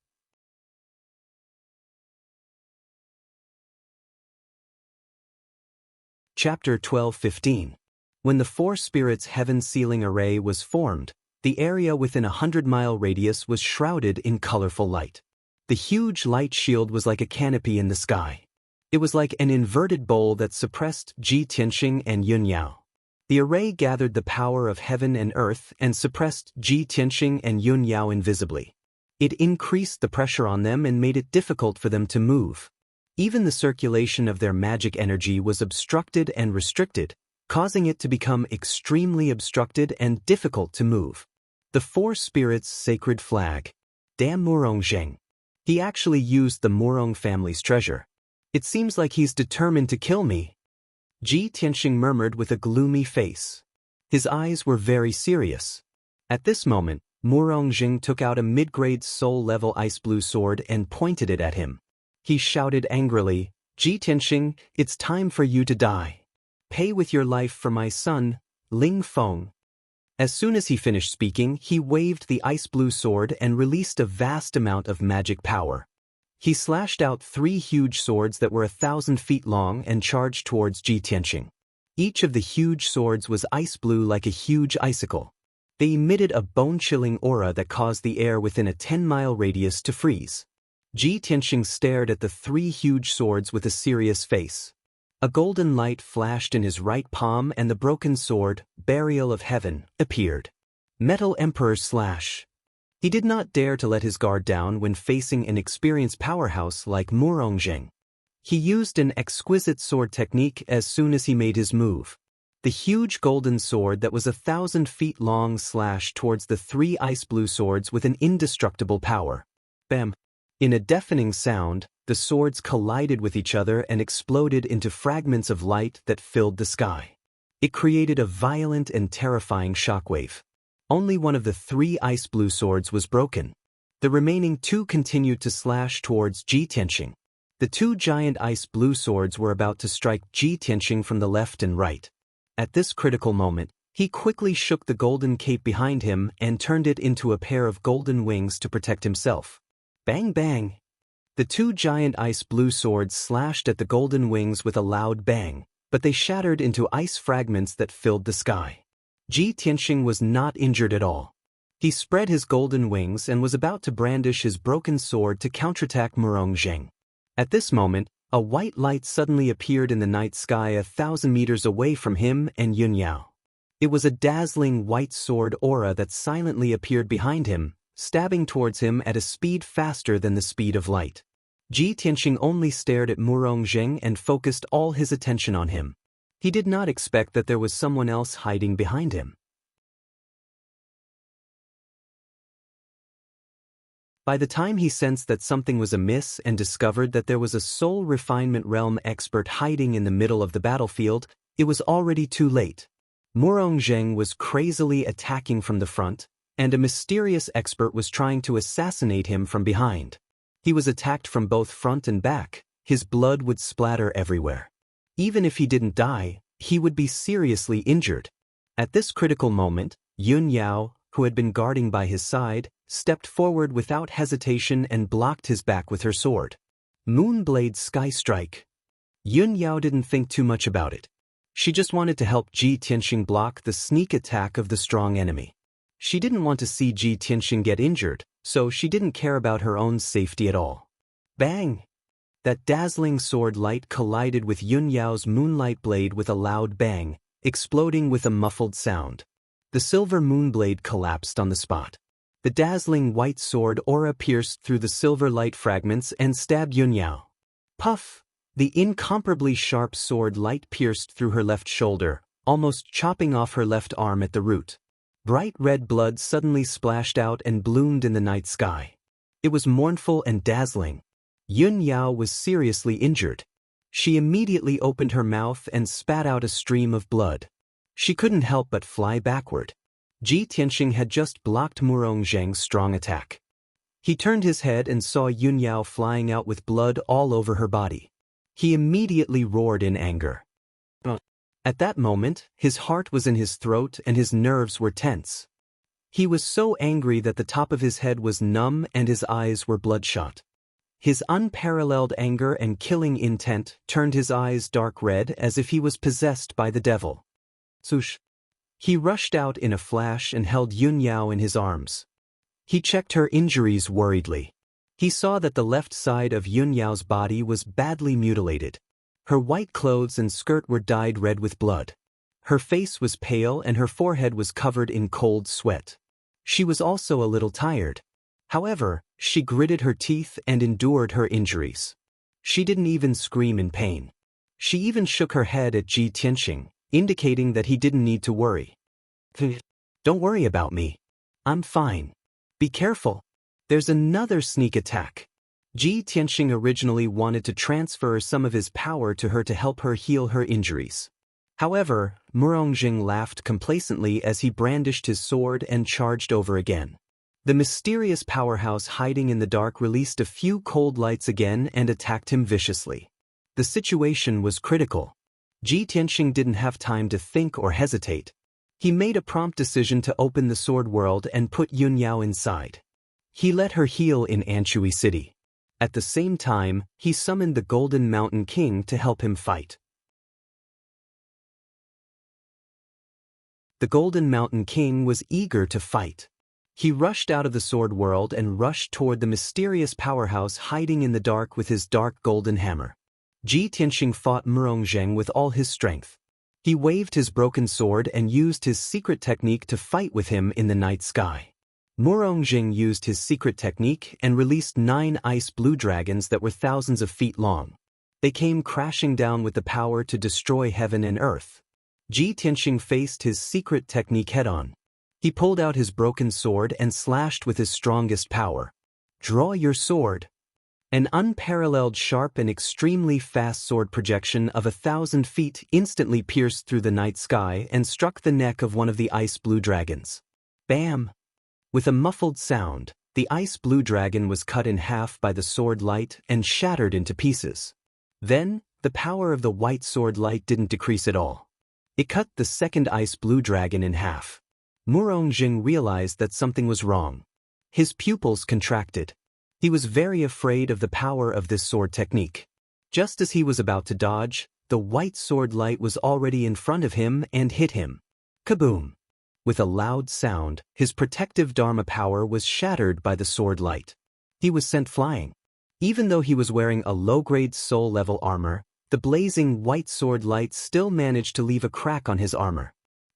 Chapter 12:15. When the 4 spirits' heaven sealing array was formed, the area within a 100-mile radius was shrouded in colorful light. The huge light shield was like a canopy in the sky. It was like an inverted bowl that suppressed Ji Tianxing and Yun Yao. The array gathered the power of heaven and earth and suppressed Ji Tianxing and Yun Yao invisibly. It increased the pressure on them and made it difficult for them to move. Even the circulation of their magic energy was obstructed and restricted, causing it to become extremely obstructed and difficult to move. The 4 spirits' sacred flag. Damn Murong Zheng. He actually used the Murong family's treasure. It seems like he's determined to kill me. Ji Tianxing murmured with a gloomy face. His eyes were very serious. At this moment, Murong Jing took out a mid-grade soul-level ice blue sword and pointed it at him. He shouted angrily, "Ji Tianxing, it's time for you to die. Pay with your life for my son, Ling Feng." As soon as he finished speaking, he waved the ice blue sword and released a vast amount of magic power. He slashed out 3 huge swords that were 1,000 feet long and charged towards Ji Tianxing. Each of the huge swords was ice blue like a huge icicle. They emitted a bone-chilling aura that caused the air within a 10-mile radius to freeze. Ji Tianxing stared at the 3 huge swords with a serious face. A golden light flashed in his right palm and the broken sword, Burial of Heaven, appeared. Metal Emperor Slash. He did not dare to let his guard down when facing an experienced powerhouse like Murong Zheng. He used an exquisite sword technique as soon as he made his move. The huge golden sword that was 1,000 feet long slashed towards the 3 ice blue swords with an indestructible power. Bam! In a deafening sound, the swords collided with each other and exploded into fragments of light that filled the sky. It created a violent and terrifying shockwave. Only one of the 3 ice blue swords was broken. The remaining 2 continued to slash towards Ji Tianxing. The 2 giant ice blue swords were about to strike Ji Tianxing from the left and right. At this critical moment, he quickly shook the golden cape behind him and turned it into a pair of golden wings to protect himself. Bang bang! The 2 giant ice blue swords slashed at the golden wings with a loud bang, but they shattered into ice fragments that filled the sky. Ji Tianxing was not injured at all. He spread his golden wings and was about to brandish his broken sword to counterattack Murong Zheng. At this moment, a white light suddenly appeared in the night sky 1,000 meters away from him and Yun Yao. It was a dazzling white sword aura that silently appeared behind him, stabbing towards him at a speed faster than the speed of light. Ji Tianxing only stared at Murong Zheng and focused all his attention on him. He did not expect that there was someone else hiding behind him. By the time he sensed that something was amiss and discovered that there was a soul refinement realm expert hiding in the middle of the battlefield, it was already too late. Murong Zheng was crazily attacking from the front, and a mysterious expert was trying to assassinate him from behind. He was attacked from both front and back. His blood would splatter everywhere. Even if he didn't die, he would be seriously injured. At this critical moment, Yun Yao, who had been guarding by his side, stepped forward without hesitation and blocked his back with her sword. Moonblade Sky Strike. Yun Yao didn't think too much about it. She just wanted to help Ji Tianxing block the sneak attack of the strong enemy. She didn't want to see Ji Tianxing get injured, so she didn't care about her own safety at all. Bang! That dazzling sword light collided with Yun Yao's moonlight blade with a loud bang, exploding with a muffled sound. The silver moonblade collapsed on the spot. The dazzling white sword aura pierced through the silver light fragments and stabbed Yun Yao. Puff! The incomparably sharp sword light pierced through her left shoulder, almost chopping off her left arm at the root. Bright red blood suddenly splashed out and bloomed in the night sky. It was mournful and dazzling. Yun Yao was seriously injured. She immediately opened her mouth and spat out a stream of blood. She couldn't help but fly backward. Ji Tianxing had just blocked Murong Zheng's strong attack. He turned his head and saw Yun Yao flying out with blood all over her body. He immediately roared in anger. At that moment, his heart was in his throat and his nerves were tense. He was so angry that the top of his head was numb and his eyes were bloodshot. His unparalleled anger and killing intent turned his eyes dark red as if he was possessed by the devil. Swoosh! He rushed out in a flash and held Yun Yao in his arms. He checked her injuries worriedly. He saw that the left side of Yun Yao's body was badly mutilated. Her white clothes and skirt were dyed red with blood. Her face was pale and her forehead was covered in cold sweat. She was also a little tired. However, she gritted her teeth and endured her injuries. She didn't even scream in pain. She even shook her head at Ji Tianxing, indicating that he didn't need to worry. Don't worry about me. I'm fine. Be careful. There's another sneak attack. Ji Tianxing originally wanted to transfer some of his power to her to help her heal her injuries. However, Murong laughed complacently as he brandished his sword and charged over again. The mysterious powerhouse hiding in the dark released a few cold lights again and attacked him viciously. The situation was critical. Ji Tianxing didn't have time to think or hesitate. He made a prompt decision to open the sword world and put Yun Yao inside. He let her heal in Anshui City. At the same time, he summoned the Golden Mountain King to help him fight. The Golden Mountain King was eager to fight. He rushed out of the sword world and rushed toward the mysterious powerhouse hiding in the dark with his dark golden hammer. Ji Tianxing fought Murong Zheng with all his strength. He waved his broken sword and used his secret technique to fight with him in the night sky. Murong Zheng used his secret technique and released 9 ice blue dragons that were thousands of feet long. They came crashing down with the power to destroy heaven and earth. Ji Tianxing faced his secret technique head-on. He pulled out his broken sword and slashed with his strongest power. Draw your sword. An unparalleled sharp and extremely fast sword projection of 1,000 feet instantly pierced through the night sky and struck the neck of one of the ice blue dragons. Bam! With a muffled sound, the ice blue dragon was cut in half by the sword light and shattered into pieces. Then, the power of the white sword light didn't decrease at all. It cut the second ice blue dragon in half. Murong Zheng realized that something was wrong. His pupils contracted. He was very afraid of the power of this sword technique. Just as he was about to dodge, the white sword light was already in front of him and hit him. Kaboom! With a loud sound, his protective Dharma power was shattered by the sword light. He was sent flying. Even though he was wearing a low-grade soul-level armor, the blazing white sword light still managed to leave a crack on his armor.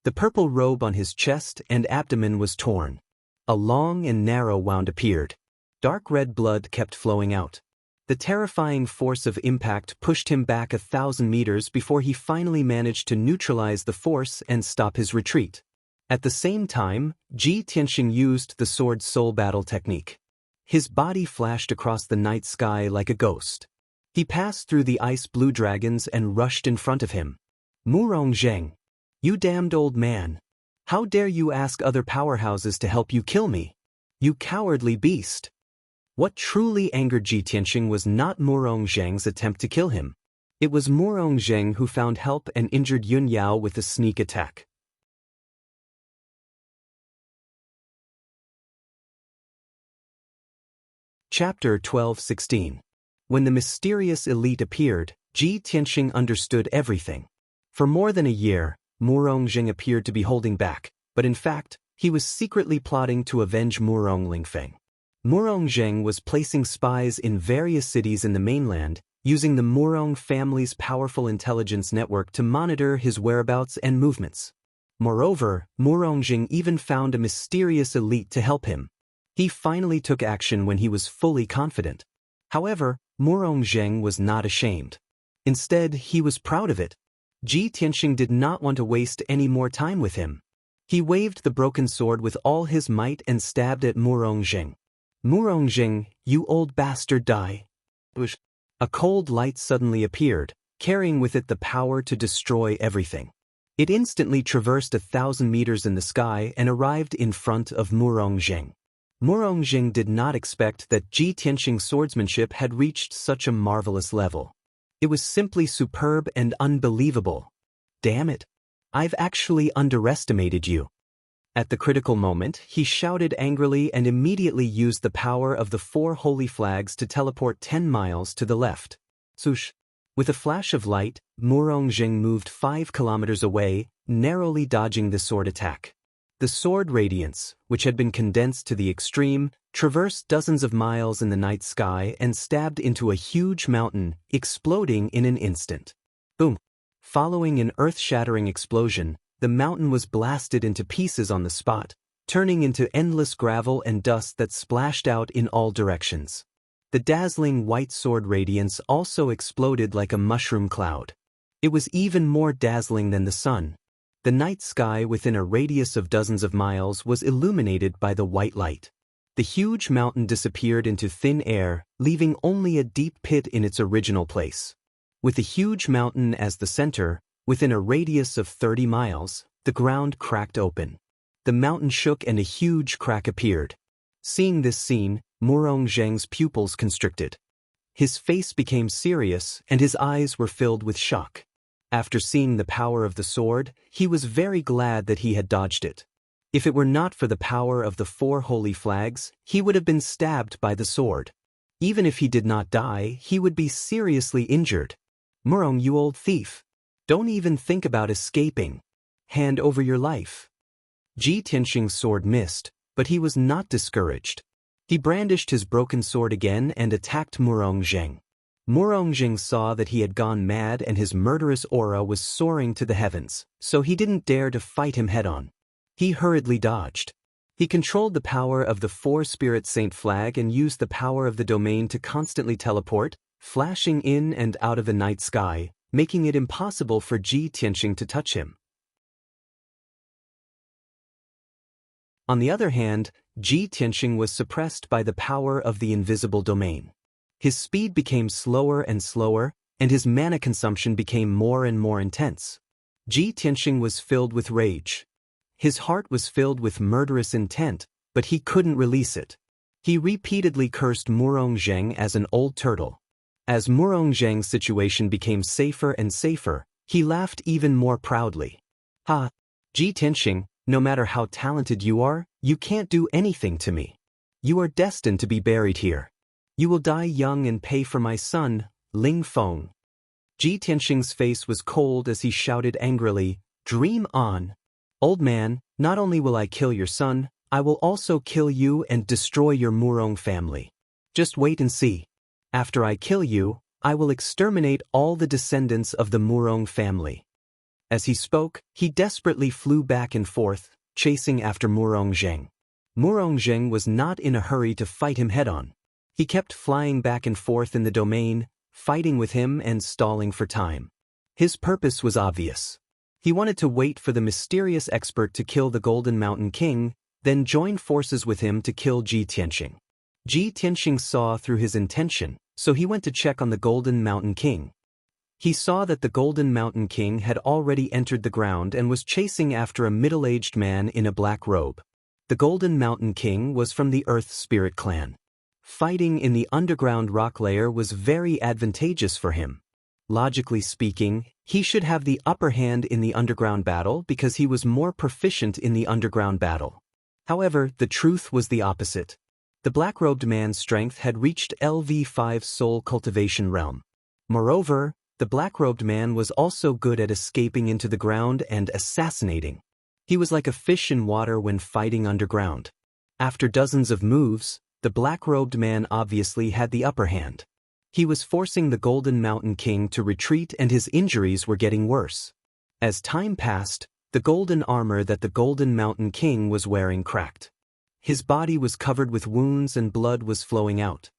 The purple robe on his chest and abdomen was torn. A long and narrow wound appeared. Dark red blood kept flowing out. The terrifying force of impact pushed him back 1,000 meters before he finally managed to neutralize the force and stop his retreat. At the same time, Ji Tianxing used the sword soul battle technique. His body flashed across the night sky like a ghost. He passed through the ice blue dragons and rushed in front of him. Murong Zheng, you damned old man. How dare you ask other powerhouses to help you kill me? You cowardly beast. What truly angered Ji Tianxing was not Murong Zheng's attempt to kill him. It was Murong Zheng who found help and injured Yun Yao with a sneak attack. Chapter 12:16. When the mysterious elite appeared, Ji Tianxing understood everything. For more than a year, Murong appeared to be holding back, but in fact, he was secretly plotting to avenge Murong Lingfeng. Murong was placing spies in various cities in the mainland, using the Murong family's powerful intelligence network to monitor his whereabouts and movements. Moreover, Murong even found a mysterious elite to help him. He finally took action when he was fully confident. However, Murong was not ashamed. Instead, he was proud of it. Ji Tianxing did not want to waste any more time with him. He waved the broken sword with all his might and stabbed at Murong. Murong, you old bastard, die. A cold light suddenly appeared, carrying with it the power to destroy everything. It instantly traversed 1,000 meters in the sky and arrived in front of Murong. Murong did not expect that Ji Tianxing's swordsmanship had reached such a marvelous level. It was simply superb and unbelievable. Damn it! I've actually underestimated you. At the critical moment, he shouted angrily and immediately used the power of the 4 holy flags to teleport 10 miles to the left. Swoosh! With a flash of light, Murong moved 5 kilometers away, narrowly dodging the sword attack. The sword radiance, which had been condensed to the extreme, traversed dozens of miles in the night sky and stabbed into a huge mountain, exploding in an instant. Boom! Following an earth-shattering explosion, the mountain was blasted into pieces on the spot, turning into endless gravel and dust that splashed out in all directions. The dazzling white sword radiance also exploded like a mushroom cloud. It was even more dazzling than the sun. The night sky within a radius of dozens of miles was illuminated by the white light. The huge mountain disappeared into thin air, leaving only a deep pit in its original place. With the huge mountain as the center, within a radius of 30 miles, the ground cracked open. The mountain shook and a huge crack appeared. Seeing this scene, Murong's pupils constricted. His face became serious and his eyes were filled with shock. After seeing the power of the sword, he was very glad that he had dodged it. If it were not for the power of the 4 holy flags, he would have been stabbed by the sword. Even if he did not die, he would be seriously injured. Murong, you old thief! Don't even think about escaping. Hand over your life. Ji Tianxing's sword missed, but he was not discouraged. He brandished his broken sword again and attacked Murong. Murong saw that he had gone mad and his murderous aura was soaring to the heavens, so he didn't dare to fight him head-on. He hurriedly dodged. He controlled the power of the 4 Spirit Saint flag and used the power of the domain to constantly teleport, flashing in and out of the night sky, making it impossible for Ji Tianxing to touch him. On the other hand, Ji Tianxing was suppressed by the power of the invisible domain. His speed became slower and slower, and his mana consumption became more and more intense. Ji Tianxing was filled with rage. His heart was filled with murderous intent, but he couldn't release it. He repeatedly cursed Murong as an old turtle. As Murong situation became safer and safer, he laughed even more proudly. Ha! Ji Tianxing, no matter how talented you are, you can't do anything to me. You are destined to be buried here. You will die young and pay for my son, Ling Feng. Ji Tianxing's face was cold as he shouted angrily, "Dream on! Old man, not only will I kill your son, I will also kill you and destroy your Murong family. Just wait and see. After I kill you, I will exterminate all the descendants of the Murong family." As he spoke, he desperately flew back and forth, chasing after Murong. Murong was not in a hurry to fight him head-on. He kept flying back and forth in the domain, fighting with him and stalling for time. His purpose was obvious. He wanted to wait for the mysterious expert to kill the Golden Mountain King, then join forces with him to kill Ji Tianxing. Ji Tianxing saw through his intention, so he went to check on the Golden Mountain King. He saw that the Golden Mountain King had already entered the ground and was chasing after a middle-aged man in a black robe. The Golden Mountain King was from the Earth Spirit clan. Fighting in the underground rock layer was very advantageous for him. Logically speaking, he should have the upper hand in the underground battle because he was more proficient in the underground battle. However, the truth was the opposite. The black-robed man's strength had reached LV5 soul cultivation realm. Moreover, the black-robed man was also good at escaping into the ground and assassinating. He was like a fish in water when fighting underground. After dozens of moves, the black-robed man obviously had the upper hand. He was forcing the Golden Mountain King to retreat and his injuries were getting worse. As time passed, the golden armor that the Golden Mountain King was wearing cracked. His body was covered with wounds and blood was flowing out.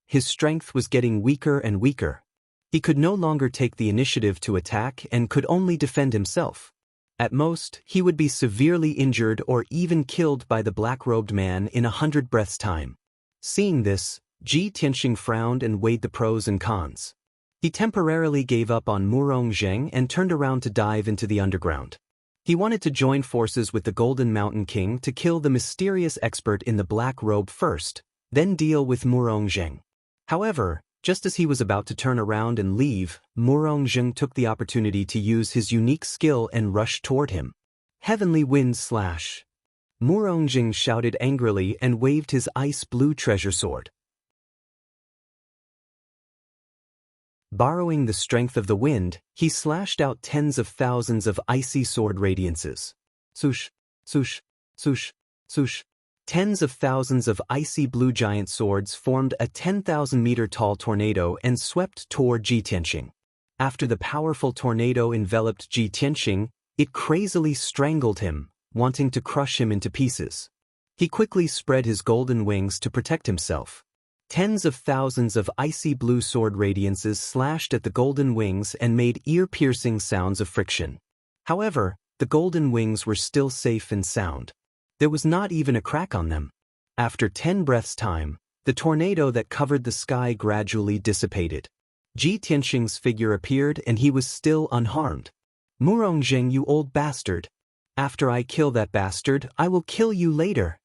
His strength was getting weaker and weaker. He could no longer take the initiative to attack and could only defend himself. At most, he would be severely injured or even killed by the black-robed man in 100 breaths' time. Seeing this, Ji Tianxing frowned and weighed the pros and cons. He temporarily gave up on Murong Zheng and turned around to dive into the underground. He wanted to join forces with the Golden Mountain King to kill the mysterious expert in the black robe first, then deal with Murong Zheng. However, just as he was about to turn around and leave, Murong Zheng took the opportunity to use his unique skill and rushed toward him. Heavenly Wind Slash! Murong Zheng shouted angrily and waved his ice-blue treasure sword. Borrowing the strength of the wind, he slashed out tens of thousands of icy sword radiances. Swoosh, swoosh, swoosh, swoosh. Tens of thousands of icy blue giant swords formed a 10,000-meter-tall tornado and swept toward Ji Tianxing. After the powerful tornado enveloped Ji Tianxing, it crazily strangled him, wanting to crush him into pieces. He quickly spread his golden wings to protect himself. Tens of thousands of icy blue sword radiances slashed at the golden wings and made ear-piercing sounds of friction. However, the golden wings were still safe and sound. There was not even a crack on them. After 10 breaths' time, the tornado that covered the sky gradually dissipated. Ji Tianxing's figure appeared and he was still unharmed. Murong Zheng, you old bastard. After I kill that bastard, I will kill you later.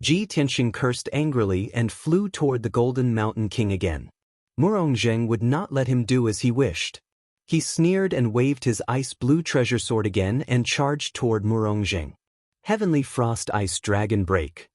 Ji Tianxing cursed angrily and flew toward the Golden Mountain King again. Murong Zheng would not let him do as he wished. He sneered and waved his ice-blue treasure sword again and charged toward Murong Zheng. Heavenly Frost Ice Dragon Break!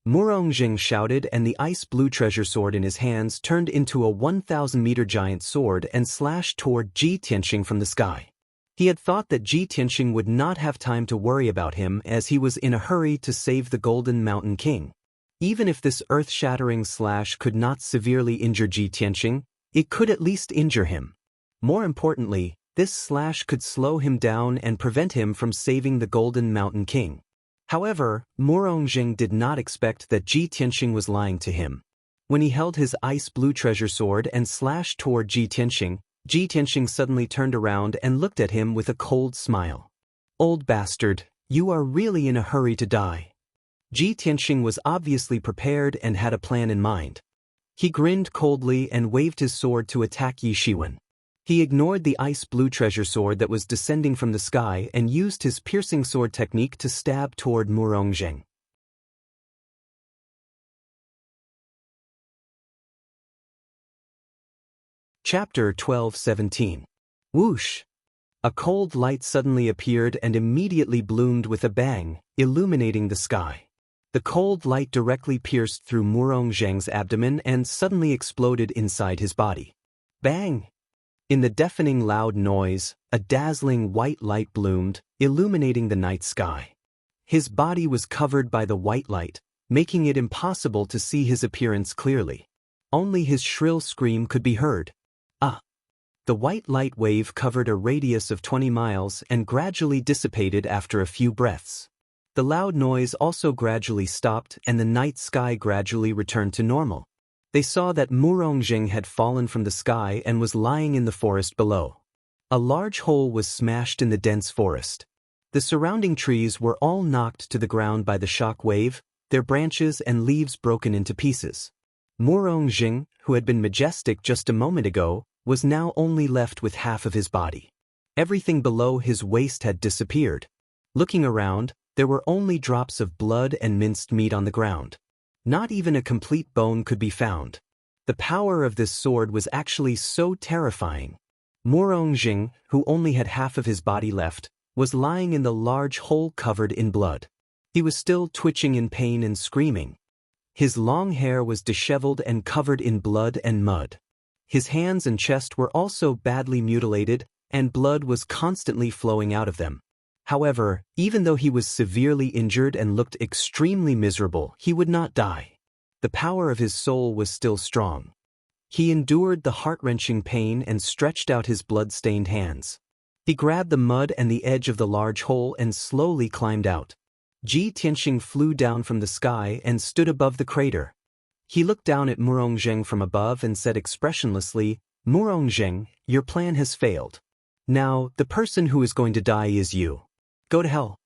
Murong Zheng shouted and the ice-blue treasure sword in his hands turned into a 1,000-meter giant sword and slashed toward Ji Tianxing from the sky. He had thought that Ji Tianxing would not have time to worry about him as he was in a hurry to save the Golden Mountain King. Even if this earth-shattering slash could not severely injure Ji Tianxing, it could at least injure him. More importantly, this slash could slow him down and prevent him from saving the Golden Mountain King. However, Murong Zheng did not expect that Ji Tianxing was lying to him. When he held his ice-blue treasure sword and slashed toward Ji Tianxing suddenly turned around and looked at him with a cold smile. Old bastard, you are really in a hurry to die. Ji Tianxing was obviously prepared and had a plan in mind. He grinned coldly and waved his sword to attack Yi Shiwen. He ignored the ice-blue treasure sword that was descending from the sky and used his piercing sword technique to stab toward Murong Zheng. Chapter 12:17. Whoosh! A cold light suddenly appeared and immediately bloomed with a bang, illuminating the sky. The cold light directly pierced through Murong Zheng's abdomen and suddenly exploded inside his body. Bang! In the deafening loud noise, a dazzling white light bloomed, illuminating the night sky. His body was covered by the white light, making it impossible to see his appearance clearly. Only his shrill scream could be heard. Ah! The white light wave covered a radius of 20 miles and gradually dissipated after a few breaths. The loud noise also gradually stopped and the night sky gradually returned to normal. They saw that Murong Zheng had fallen from the sky and was lying in the forest below. A large hole was smashed in the dense forest. The surrounding trees were all knocked to the ground by the shock wave, their branches and leaves broken into pieces. Murong Zheng, who had been majestic just a moment ago, was now only left with half of his body. Everything below his waist had disappeared. Looking around, there were only drops of blood and minced meat on the ground. Not even a complete bone could be found. The power of this sword was actually so terrifying. Murong Zheng, who only had half of his body left, was lying in the large hole covered in blood. He was still twitching in pain and screaming. His long hair was disheveled and covered in blood and mud. His hands and chest were also badly mutilated, and blood was constantly flowing out of them. However, even though he was severely injured and looked extremely miserable, he would not die. The power of his soul was still strong. He endured the heart-wrenching pain and stretched out his blood-stained hands. He grabbed the mud and the edge of the large hole and slowly climbed out. Ji Tianxing flew down from the sky and stood above the crater. He looked down at Murongzheng from above and said expressionlessly, "Murongzheng, your plan has failed. Now, the person who is going to die is you. Go to hell."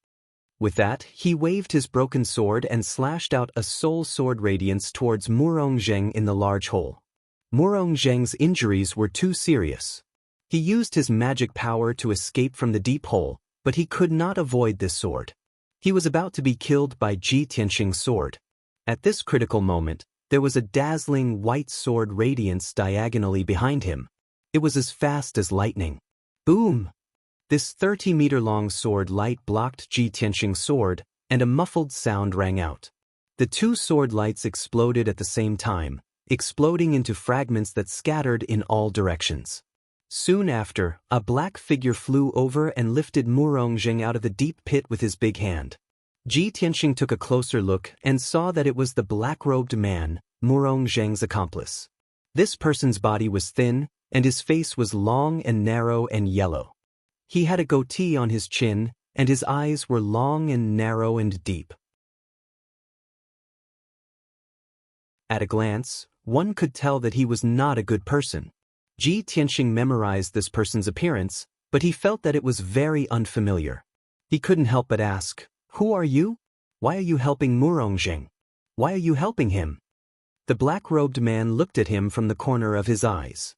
With that, he waved his broken sword and slashed out a soul sword radiance towards Murongzheng in the large hole. Murongzheng's injuries were too serious. He used his magic power to escape from the deep hole, but he could not avoid this sword. He was about to be killed by Ji Tianxing's sword. At this critical moment, there was a dazzling white sword radiance diagonally behind him. It was as fast as lightning. Boom! This 30-meter-long sword light blocked Ji Tianxing's sword, and a muffled sound rang out. The two sword lights exploded at the same time, exploding into fragments that scattered in all directions. Soon after, a black figure flew over and lifted Murongzheng out of the deep pit with his big hand. Ji Tianxing took a closer look and saw that it was the black-robed man, Murongzheng's accomplice. This person's body was thin, and his face was long and narrow and yellow. He had a goatee on his chin, and his eyes were long and narrow and deep. At a glance, one could tell that he was not a good person. Ji Tianxing memorized this person's appearance, but he felt that it was very unfamiliar. He couldn't help but ask, "Who are you? Why are you helping Murongzheng? Why are you helping him?" The black-robed man looked at him from the corner of his eyes.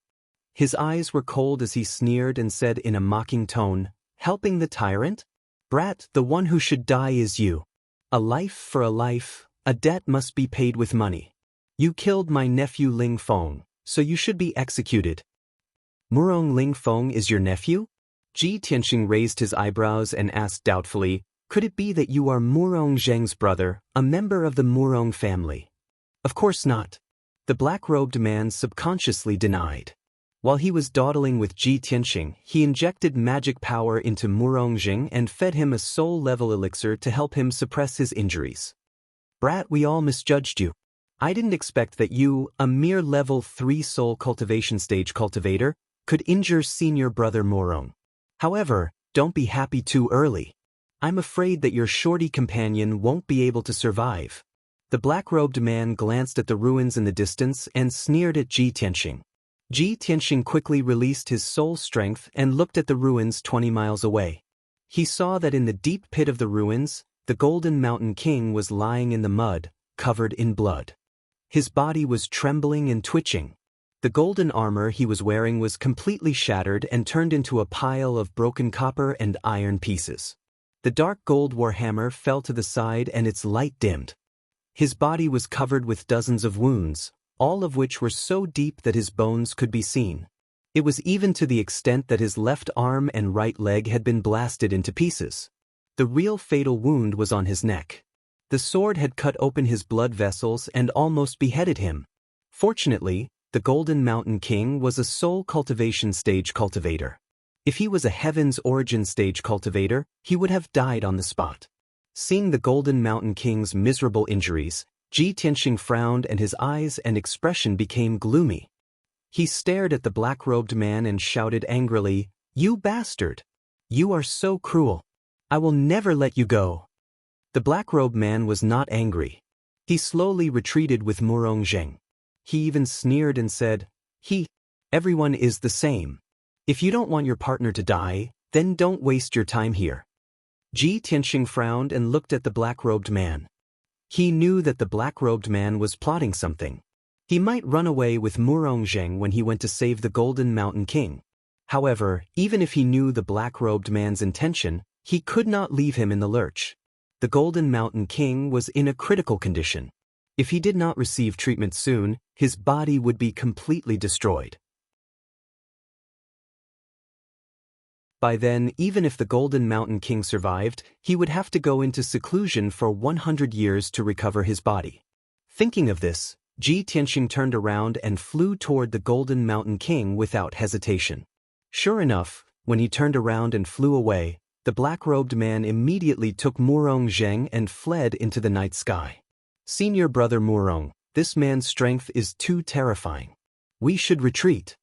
His eyes were cold as he sneered and said in a mocking tone, "Helping the tyrant? Brat, the one who should die is you. A life for a life, a debt must be paid with money. You killed my nephew Ling Feng, so you should be executed." "Murong Ling Feng is your nephew?" Ji Tianxing raised his eyebrows and asked doubtfully, "Could it be that you are Murongzheng's brother, a member of the Murong family?" "Of course not," the black-robed man subconsciously denied. While he was dawdling with Ji Tianxing, he injected magic power into Murongzheng and fed him a soul-level elixir to help him suppress his injuries. "Brat, we all misjudged you. I didn't expect that you, a mere level 3 soul cultivation stage cultivator, could injure senior brother Murong. However, don't be happy too early. I'm afraid that your shorty companion won't be able to survive." The black-robed man glanced at the ruins in the distance and sneered at Ji Tianxing. Ji Tianxing quickly released his soul strength and looked at the ruins 20 miles away. He saw that in the deep pit of the ruins, the Golden Mountain King was lying in the mud, covered in blood. His body was trembling and twitching. The golden armor he was wearing was completely shattered and turned into a pile of broken copper and iron pieces. The dark gold warhammer fell to the side and its light dimmed. His body was covered with dozens of wounds, all of which were so deep that his bones could be seen. It was even to the extent that his left arm and right leg had been blasted into pieces. The real fatal wound was on his neck. The sword had cut open his blood vessels and almost beheaded him. Fortunately, the Golden Mountain King was a soul cultivation stage cultivator. If he was a Heaven's Origin stage cultivator, he would have died on the spot. Seeing the Golden Mountain King's miserable injuries, Ji Tianxing frowned and his eyes and expression became gloomy. He stared at the black-robed man and shouted angrily, "You bastard! You are so cruel! I will never let you go!" The black-robed man was not angry. He slowly retreated with Murongzheng. He even sneered and said, Everyone is the same. If you don't want your partner to die, then don't waste your time here." Ji Tianxing frowned and looked at the black-robed man. He knew that the black-robed man was plotting something. He might run away with Murongzheng when he went to save the Golden Mountain King. However, even if he knew the black-robed man's intention, he could not leave him in the lurch. The Golden Mountain King was in a critical condition. If he did not receive treatment soon, his body would be completely destroyed. By then, even if the Golden Mountain King survived, he would have to go into seclusion for 100 years to recover his body. Thinking of this, Ji Tianxing turned around and flew toward the Golden Mountain King without hesitation. Sure enough, when he turned around and flew away, the black-robed man immediately took Murong Zheng and fled into the night sky. Senior brother Murong, this man's strength is too terrifying. We should retreat.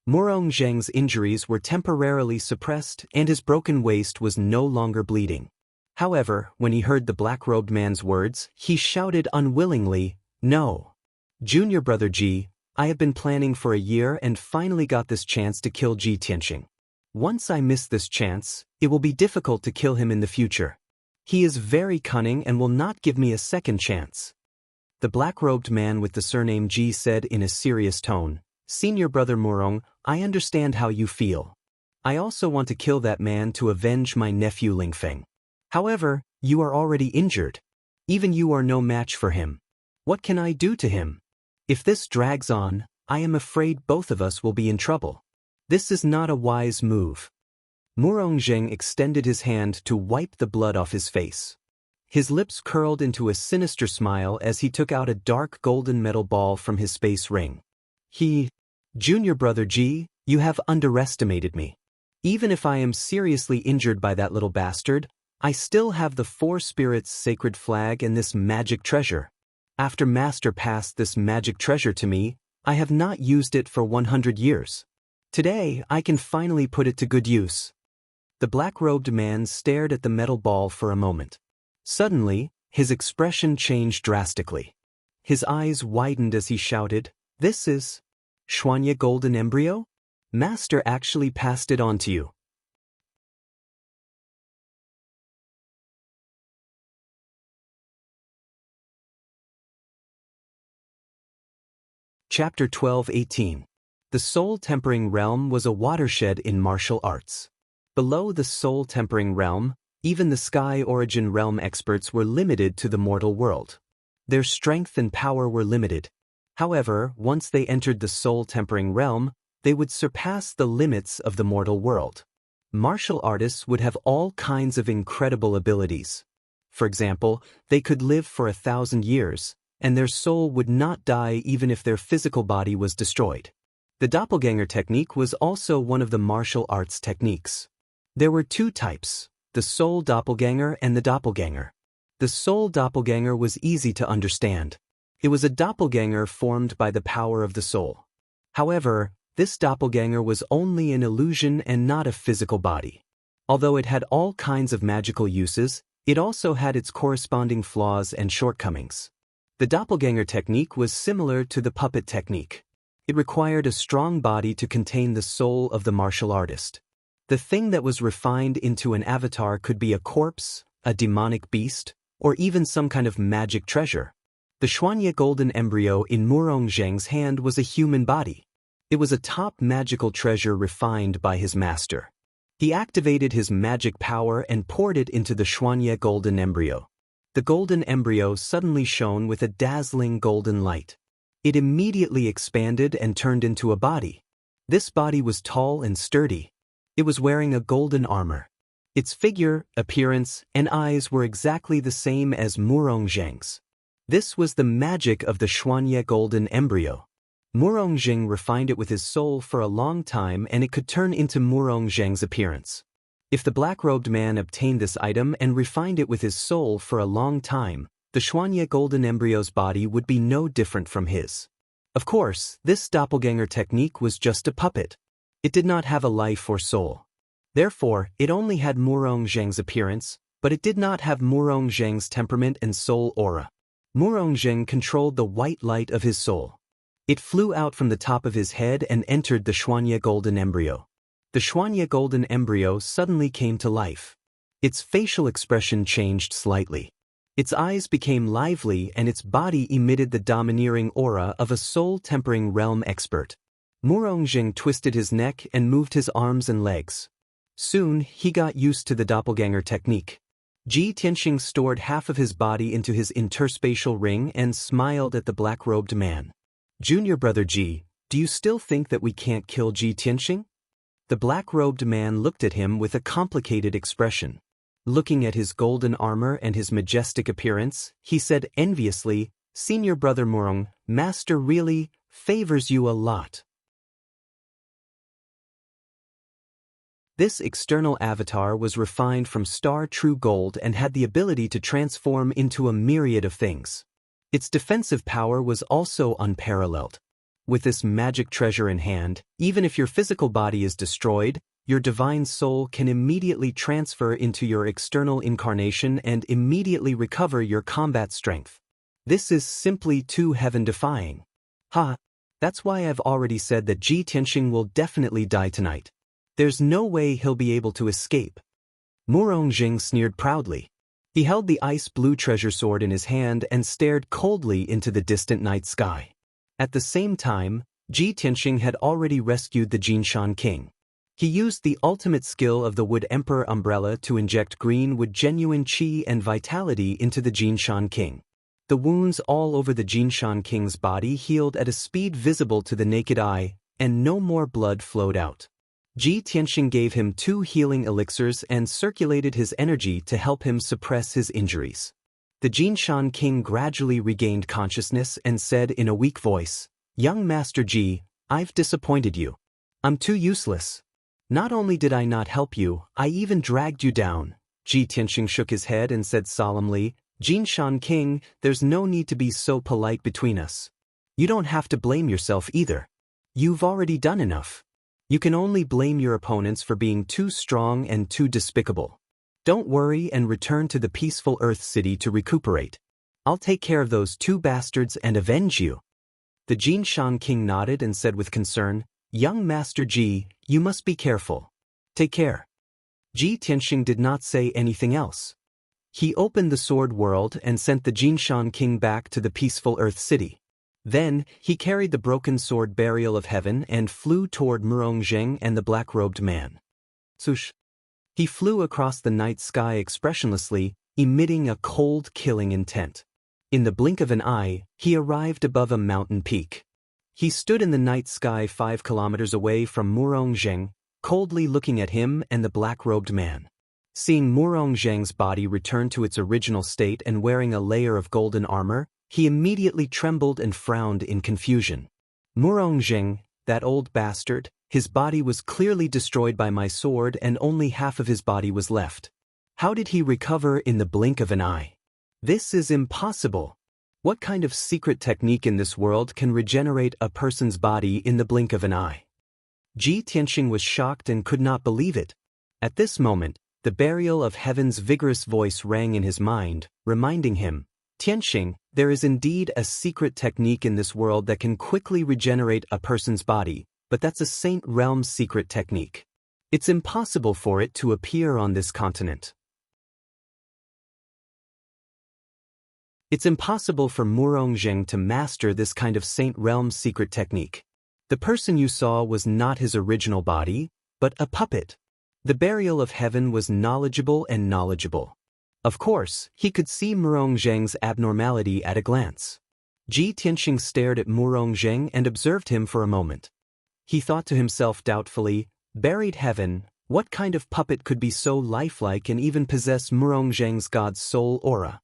Murong Zheng's injuries were temporarily suppressed and his broken waist was no longer bleeding. However, when he heard the black-robed man's words, he shouted unwillingly, "No. Junior brother Ji, I have been planning for a year and finally got this chance to kill Ji Tianxing. Once I miss this chance, it will be difficult to kill him in the future. He is very cunning and will not give me a second chance." The black-robed man with the surname Ji said in a serious tone, "Senior brother Murong, I understand how you feel. I also want to kill that man to avenge my nephew Lingfeng. However, you are already injured. Even you are no match for him. What can I do to him? If this drags on, I am afraid both of us will be in trouble. This is not a wise move." Murong Zheng extended his hand to wipe the blood off his face. His lips curled into a sinister smile as he took out a dark golden metal ball from his space ring. Junior brother Ji, you have underestimated me. Even if I am seriously injured by that little bastard, I still have the Four Spirits sacred flag and this magic treasure. After Master passed this magic treasure to me, I have not used it for 100 years. Today, I can finally put it to good use." The black-robed man stared at the metal ball for a moment. Suddenly, his expression changed drastically. His eyes widened as he shouted, "This is Xianxia golden embryo? Master actually passed it on to you." Chapter 12:18. The soul-tempering realm was a watershed in martial arts. Below the soul-tempering realm, even the Sky Origin realm experts were limited to the mortal world. Their strength and power were limited. However, once they entered the soul-tempering realm, they would surpass the limits of the mortal world. Martial artists would have all kinds of incredible abilities. For example, they could live for 1,000 years, and their soul would not die even if their physical body was destroyed. The doppelganger technique was also one of the martial arts techniques. There were two types, the soul doppelganger and the doppelganger. The soul doppelganger was easy to understand. It was a doppelganger formed by the power of the soul. However, this doppelganger was only an illusion and not a physical body. Although it had all kinds of magical uses, it also had its corresponding flaws and shortcomings. The doppelganger technique was similar to the puppet technique. It required a strong body to contain the soul of the martial artist. The thing that was refined into an avatar could be a corpse, a demonic beast, or even some kind of magic treasure. The Xianxia golden embryo in Murong Zheng's hand was a human body. It was a top magical treasure refined by his master. He activated his magic power and poured it into the Xianxia golden embryo. The golden embryo suddenly shone with a dazzling golden light. It immediately expanded and turned into a body. This body was tall and sturdy. It was wearing a golden armor. Its figure, appearance, and eyes were exactly the same as Murong Zheng's. This was the magic of the Xianxia golden embryo. Murong Zheng refined it with his soul for a long time and it could turn into Murong Zheng's appearance. If the black-robed man obtained this item and refined it with his soul for a long time, the Xianxia golden embryo's body would be no different from his. Of course, this doppelganger technique was just a puppet. It did not have a life or soul. Therefore, it only had Murong Zheng's appearance, but it did not have Murong Zheng's temperament and soul aura. Murong Zheng controlled the white light of his soul. It flew out from the top of his head and entered the Xianxia golden embryo. The Xianxia golden embryo suddenly came to life. Its facial expression changed slightly. Its eyes became lively and its body emitted the domineering aura of a soul-tempering realm expert. Murong Zheng twisted his neck and moved his arms and legs. Soon, he got used to the doppelganger technique. Ji Tianxing stored half of his body into his interspatial ring and smiled at the black-robed man. "Junior brother Ji, do you still think that we can't kill Ji Tianxing?" The black-robed man looked at him with a complicated expression. Looking at his golden armor and his majestic appearance, he said enviously, Senior brother Murong, master really favors you a lot. This external avatar was refined from star true gold and had the ability to transform into a myriad of things. Its defensive power was also unparalleled. With this magic treasure in hand, even if your physical body is destroyed, your divine soul can immediately transfer into your external incarnation and immediately recover your combat strength. This is simply too heaven-defying. That's why I've already said that Ji Tianxing will definitely die tonight. There's no way he'll be able to escape. Murong sneered proudly. He held the ice-blue treasure sword in his hand and stared coldly into the distant night sky. At the same time, Ji Tianxing had already rescued the Jinshan King. He used the ultimate skill of the Wood Emperor umbrella to inject green wood genuine qi and vitality into the Jinshan King. The wounds all over the Jinshan King's body healed at a speed visible to the naked eye, and no more blood flowed out. Ji Tianxing gave him 2 healing elixirs and circulated his energy to help him suppress his injuries. The Jinshan King gradually regained consciousness and said in a weak voice, "Young Master Ji, I've disappointed you. I'm too useless. Not only did I not help you, I even dragged you down." Ji Tianxing shook his head and said solemnly, "Jinshan King, there's no need to be so polite between us. You don't have to blame yourself either. You've already done enough. You can only blame your opponents for being too strong and too despicable. Don't worry and return to the peaceful Earth City to recuperate. I'll take care of those 2 bastards and avenge you." The Jinshan King nodded and said with concern, "Young Master Ji, you must be careful. Take care." Ji Tianxing did not say anything else. He opened the Sword World and sent the Jinshan King back to the peaceful Earth City. Then, he carried the broken sword Burial of Heaven and flew toward Murong and the black-robed man. Swoosh! He flew across the night sky expressionlessly, emitting a cold, killing intent. In the blink of an eye, he arrived above a mountain peak. He stood in the night sky 5 kilometers away from Murong, coldly looking at him and the black-robed man. Seeing Murong body return to its original state and wearing a layer of golden armor, he immediately trembled and frowned in confusion. "Murong, that old bastard, his body was clearly destroyed by my sword and only half of his body was left. How did he recover in the blink of an eye? This is impossible. What kind of secret technique in this world can regenerate a person's body in the blink of an eye?" Ji Tianxing was shocked and could not believe it. At this moment, the Burial of Heaven's vigorous voice rang in his mind, reminding him, "Tianxing, there is indeed a secret technique in this world that can quickly regenerate a person's body, but that's a Saint Realm secret technique. It's impossible for it to appear on this continent. It's impossible for Murong to master this kind of Saint Realm secret technique. The person you saw was not his original body, but a puppet. The Burial of Heaven was knowledgeable and knowledgeable. Of course, he could see Murong abnormality at a glance. Ji Tianxing stared at Murong and observed him for a moment. He thought to himself doubtfully, "Buried heaven, what kind of puppet could be so lifelike and even possess Murong God's soul aura?"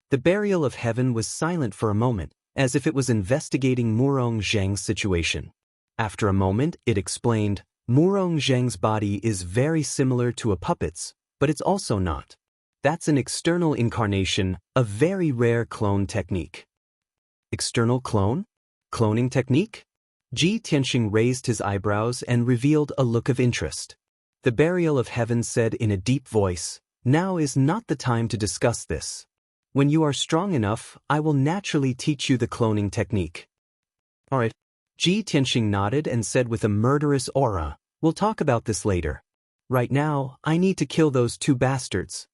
The Burial of Heaven was silent for a moment, as if it was investigating Murong situation. After a moment, it explained, "Murong body is very similar to a puppet's, but it's also not. That's an external incarnation, a very rare clone technique." External clone? Cloning technique? Ji Tianxing raised his eyebrows and revealed a look of interest. The Burial of Heaven said in a deep voice, "Now is not the time to discuss this. When you are strong enough, I will naturally teach you the cloning technique." "Alright." Ji Tianxing nodded and said with a murderous aura, "We'll talk about this later. Right now, I need to kill those 2 bastards."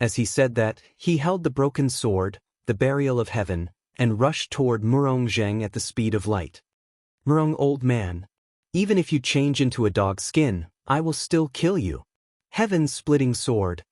As he said that, he held the broken sword, the Burial of Heaven, and rushed toward Murong at the speed of light. "Murong, old man, even if you change into a dog's skin, I will still kill you. Heaven-splitting sword."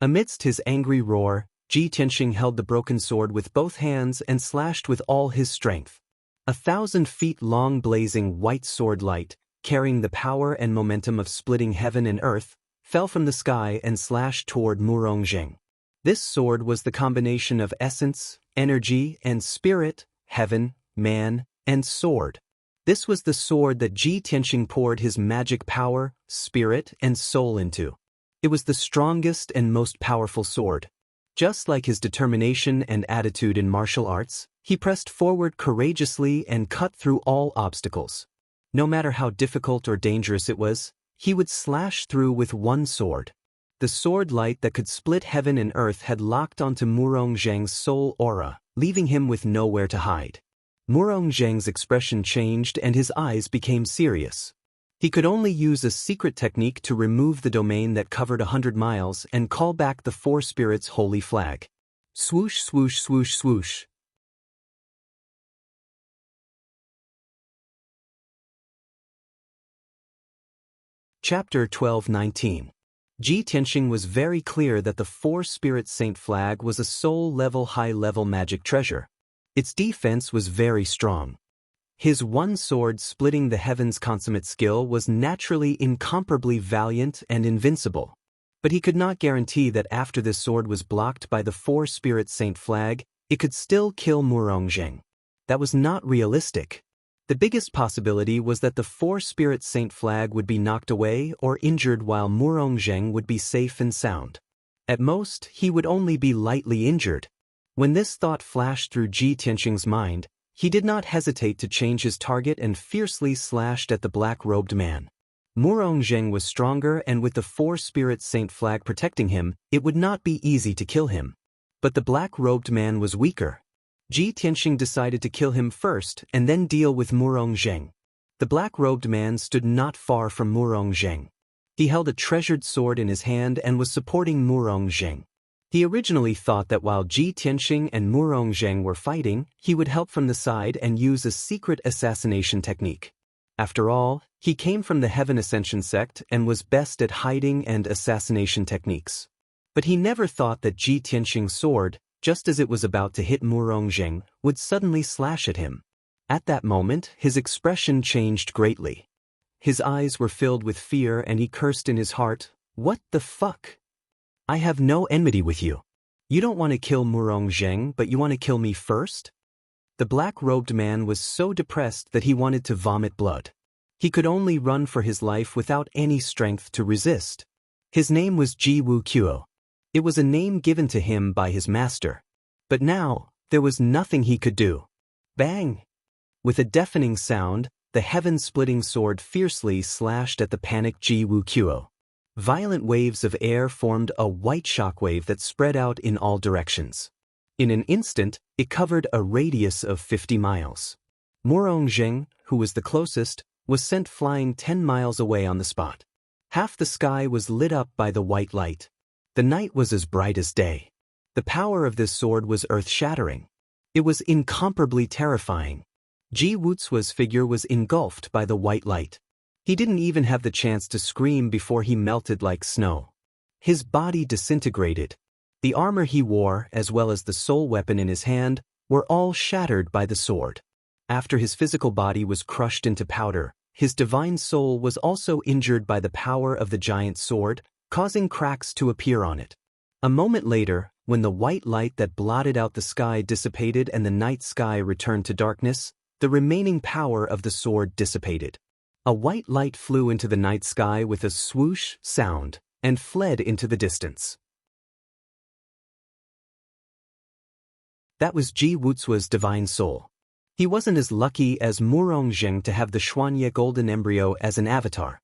Amidst his angry roar, Ji Tianxing held the broken sword with both hands and slashed with all his strength. 1,000 feet long blazing white sword light, carrying the power and momentum of splitting heaven and earth, fell from the sky and slashed toward Murong. This sword was the combination of essence, energy, and spirit, heaven, man, and sword. This was the sword that Ji Tianxing poured his magic power, spirit, and soul into. It was the strongest and most powerful sword. Just like his determination and attitude in martial arts, he pressed forward courageously and cut through all obstacles. No matter how difficult or dangerous it was, he would slash through with one sword. The sword light that could split heaven and earth had locked onto Murong Zheng's soul aura, leaving him with nowhere to hide. Murong Zheng's expression changed and his eyes became serious. He could only use a secret technique to remove the domain that covered 100 miles and call back the four spirits' holy flag. Swoosh, swoosh, swoosh, swoosh. Chapter 12:19. Ji Tianxing was very clear that the four spirit saint flag was a soul-level high-level magic treasure. Its defense was very strong. His one sword splitting the heavens consummate skill was naturally incomparably valiant and invincible. But he could not guarantee that after this sword was blocked by the four spirit saint flag, it could still kill Murong Zheng. That was not realistic. The biggest possibility was that the four spirit saint flag would be knocked away or injured while Murong Zheng would be safe and sound. At most, he would only be lightly injured. When this thought flashed through Ji Tianxing's mind, he did not hesitate to change his target and fiercely slashed at the black-robed man. Murong Zheng was stronger, and with the four spirit saint flag protecting him, it would not be easy to kill him. But the black-robed man was weaker. Ji Tianxing decided to kill him first and then deal with Murong Zheng. The black-robed man stood not far from Murong Zheng. He held a treasured sword in his hand and was supporting Murong Zheng. He originally thought that while Ji Tianxing and Murong Zheng were fighting, he would help from the side and use a secret assassination technique. After all, he came from the Heaven Ascension sect and was best at hiding and assassination techniques. But he never thought that Ji Tianxing's sword, just as it was about to hit Murong Zheng, would suddenly slash at him. At that moment, his expression changed greatly. His eyes were filled with fear and he cursed in his heart, "What the fuck? I have no enmity with you. You don't want to kill Murong Zheng, but you want to kill me first?" The black-robed man was so depressed that he wanted to vomit blood. He could only run for his life without any strength to resist. His name was Ji Wuxia. It was a name given to him by his master. But now, there was nothing he could do. Bang! With a deafening sound, the heaven-splitting sword fiercely slashed at the panicked Ji Wuxia. Violent waves of air formed a white shockwave that spread out in all directions. In an instant, it covered a radius of 50 miles. Murong Zheng, who was the closest, was sent flying 10 miles away on the spot. Half the sky was lit up by the white light. The night was as bright as day. The power of this sword was earth-shattering. It was incomparably terrifying. Ji Wuxia's figure was engulfed by the white light. He didn't even have the chance to scream before he melted like snow. His body disintegrated. The armor he wore, as well as the soul weapon in his hand, were all shattered by the sword. After his physical body was crushed into powder, his divine soul was also injured by the power of the giant sword, causing cracks to appear on it. A moment later, when the white light that blotted out the sky dissipated and the night sky returned to darkness, the remaining power of the sword dissipated. A white light flew into the night sky with a swoosh sound and fled into the distance. That was Ji Wuxia's divine soul. He wasn't as lucky as Murong Zheng to have the Xianxia golden embryo as an avatar.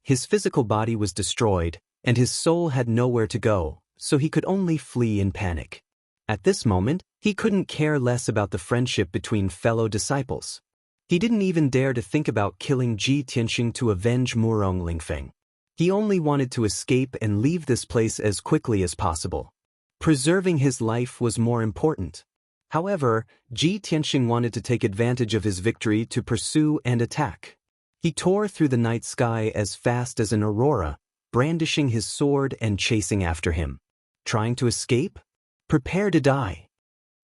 His physical body was destroyed, and his soul had nowhere to go, so he could only flee in panic. At this moment, he couldn't care less about the friendship between fellow disciples. He didn't even dare to think about killing Ji Tianxing to avenge Murong Lingfeng. He only wanted to escape and leave this place as quickly as possible. Preserving his life was more important. However, Ji Tianxing wanted to take advantage of his victory to pursue and attack. He tore through the night sky as fast as an aurora, brandishing his sword and chasing after him. Trying to escape? Prepare to die.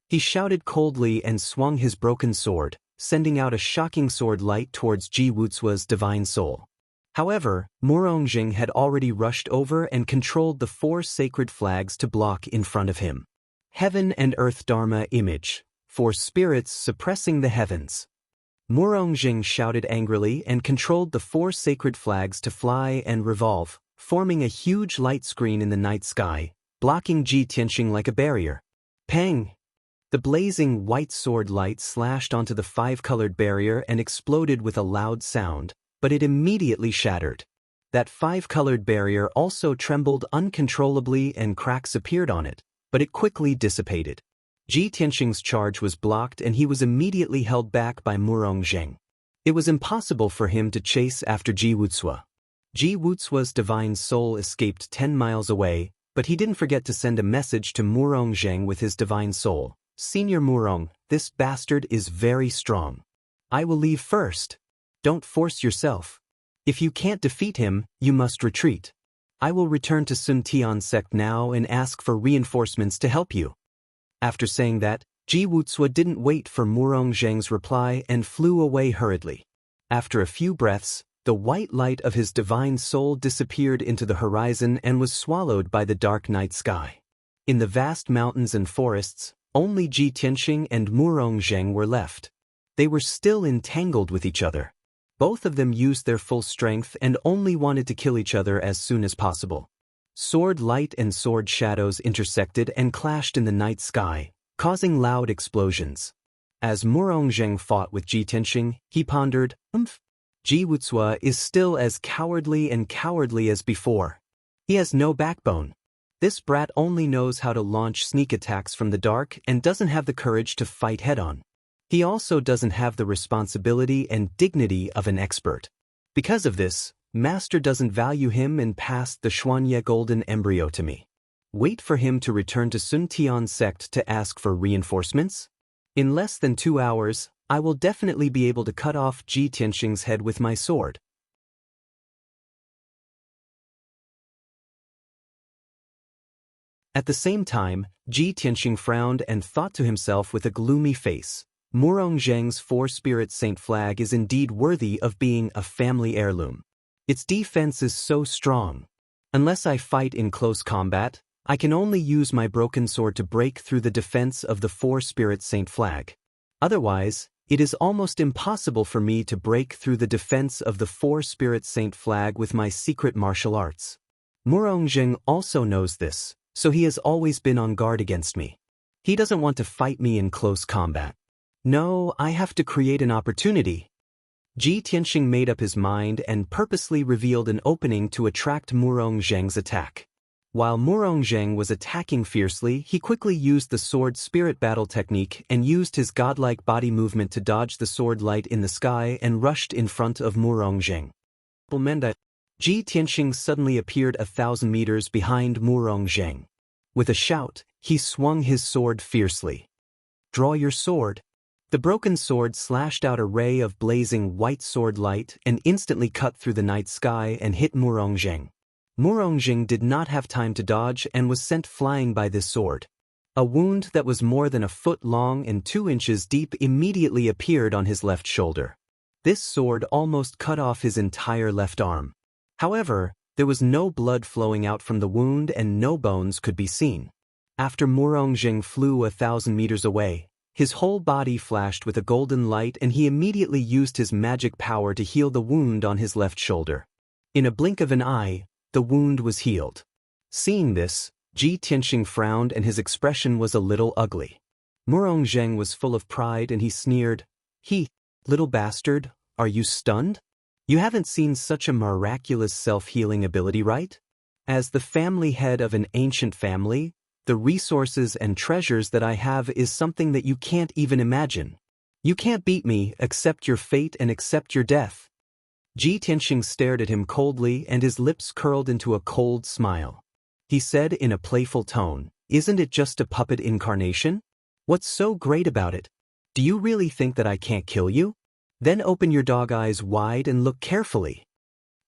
He shouted coldly and swung his broken sword, sending out a shocking sword light towards Ji Wuxia's divine soul. However, Murongjing had already rushed over and controlled the 4 sacred flags to block in front of him. Heaven and Earth Dharma image, 4 spirits suppressing the heavens. Murongjing shouted angrily and controlled the 4 sacred flags to fly and revolve, forming a huge light screen in the night sky, blocking Ji Tianxing like a barrier. Pang! The blazing white sword light slashed onto the 5-colored barrier and exploded with a loud sound, but it immediately shattered. That 5-colored barrier also trembled uncontrollably and cracks appeared on it, but it quickly dissipated. Ji Tianxing's charge was blocked and he was immediately held back by Murongjing. It was impossible for him to chase after Ji Wuxia. Ji Wuxia's divine soul escaped 10 miles away, but he didn't forget to send a message to Murongjing with his divine soul. Senior Murong, this bastard is very strong. I will leave first. Don't force yourself. If you can't defeat him, you must retreat. I will return to Sun Tian sect now and ask for reinforcements to help you. After saying that, Ji Wuxia didn't wait for Murongjing's reply and flew away hurriedly. After a few breaths, the white light of his divine soul disappeared into the horizon and was swallowed by the dark night sky. In the vast mountains and forests, only Ji Tianxing and Murongjing were left. They were still entangled with each other. Both of them used their full strength and only wanted to kill each other as soon as possible. Sword light and sword shadows intersected and clashed in the night sky, causing loud explosions. As Murongjing fought with Ji Tianxing, he pondered, Ji Wuxia is still as cowardly as before. He has no backbone. This brat only knows how to launch sneak attacks from the dark and doesn't have the courage to fight head-on. He also doesn't have the responsibility and dignity of an expert. Because of this, Master doesn't value him and passed the Xuanye golden embryo to me. Wait for him to return to Sun Tian sect to ask for reinforcements? In less than 2 hours, I will definitely be able to cut off Ji Tianxing's head with my sword. At the same time, Ji Tianxing frowned and thought to himself with a gloomy face, Murongjing's 4-spirit saint flag is indeed worthy of being a family heirloom. Its defense is so strong. Unless I fight in close combat, I can only use my broken sword to break through the defense of the 4-spirit saint flag. Otherwise, it is almost impossible for me to break through the defense of the 4-spirit saint flag with my secret martial arts. Murongjing also knows this, so he has always been on guard against me. He doesn't want to fight me in close combat. No, I have to create an opportunity. Ji Tianxing made up his mind and purposely revealed an opening to attract Murongjing's attack. While Murongjing was attacking fiercely, he quickly used the sword spirit battle technique and used his godlike body movement to dodge the sword light in the sky and rushed in front of Murongjing. Ji Tianxing suddenly appeared 1,000 meters behind Murongjing. With a shout, he swung his sword fiercely. Draw your sword. The broken sword slashed out a ray of blazing white sword light and instantly cut through the night sky and hit Murongjing. Murongjing did not have time to dodge and was sent flying by this sword. A wound that was more than a foot long and 2 inches deep immediately appeared on his left shoulder. This sword almost cut off his entire left arm. However, there was no blood flowing out from the wound and no bones could be seen. After Murongjing flew 1,000 meters away, his whole body flashed with a golden light and he immediately used his magic power to heal the wound on his left shoulder. In a blink of an eye, the wound was healed. Seeing this, Ji Tianxing frowned and his expression was a little ugly. Murongjing was full of pride and he sneered, Little bastard, are you stunned? You haven't seen such a miraculous self-healing ability, right? As the family head of an ancient family, the resources and treasures that I have is something that you can't even imagine. You can't beat me, accept your fate and accept your death. Ji Tianxing stared at him coldly and his lips curled into a cold smile. He said in a playful tone, Isn't it just a puppet incarnation? What's so great about it? Do you really think that I can't kill you? Then open your dog eyes wide and look carefully.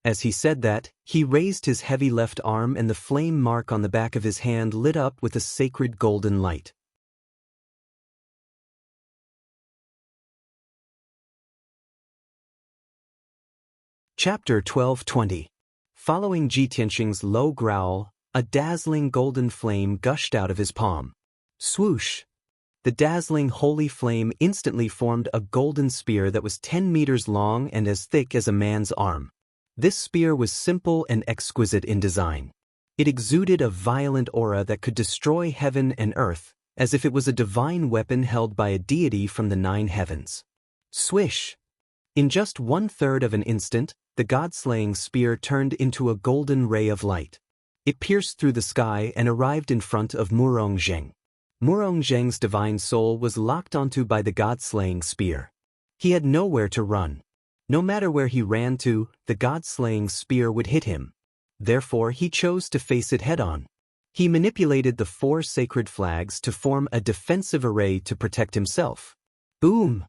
As he said that, he raised his heavy left arm and the flame mark on the back of his hand lit up with a sacred golden light. Chapter 12:20. Following Ji Tianxing's low growl, a dazzling golden flame gushed out of his palm. Swoosh! The dazzling holy flame instantly formed a golden spear that was 10 meters long and as thick as a man's arm. This spear was simple and exquisite in design. It exuded a violent aura that could destroy heaven and earth, as if it was a divine weapon held by a deity from the 9 heavens. Swish! In just 1/3 of an instant, the god-slaying spear turned into a golden ray of light. It pierced through the sky and arrived in front of Murong Zheng. Murong Zheng's divine soul was locked onto by the god-slaying spear. He had nowhere to run. No matter where he ran to, the god-slaying spear would hit him. Therefore, he chose to face it head-on. He manipulated the 4 sacred flags to form a defensive array to protect himself. Boom!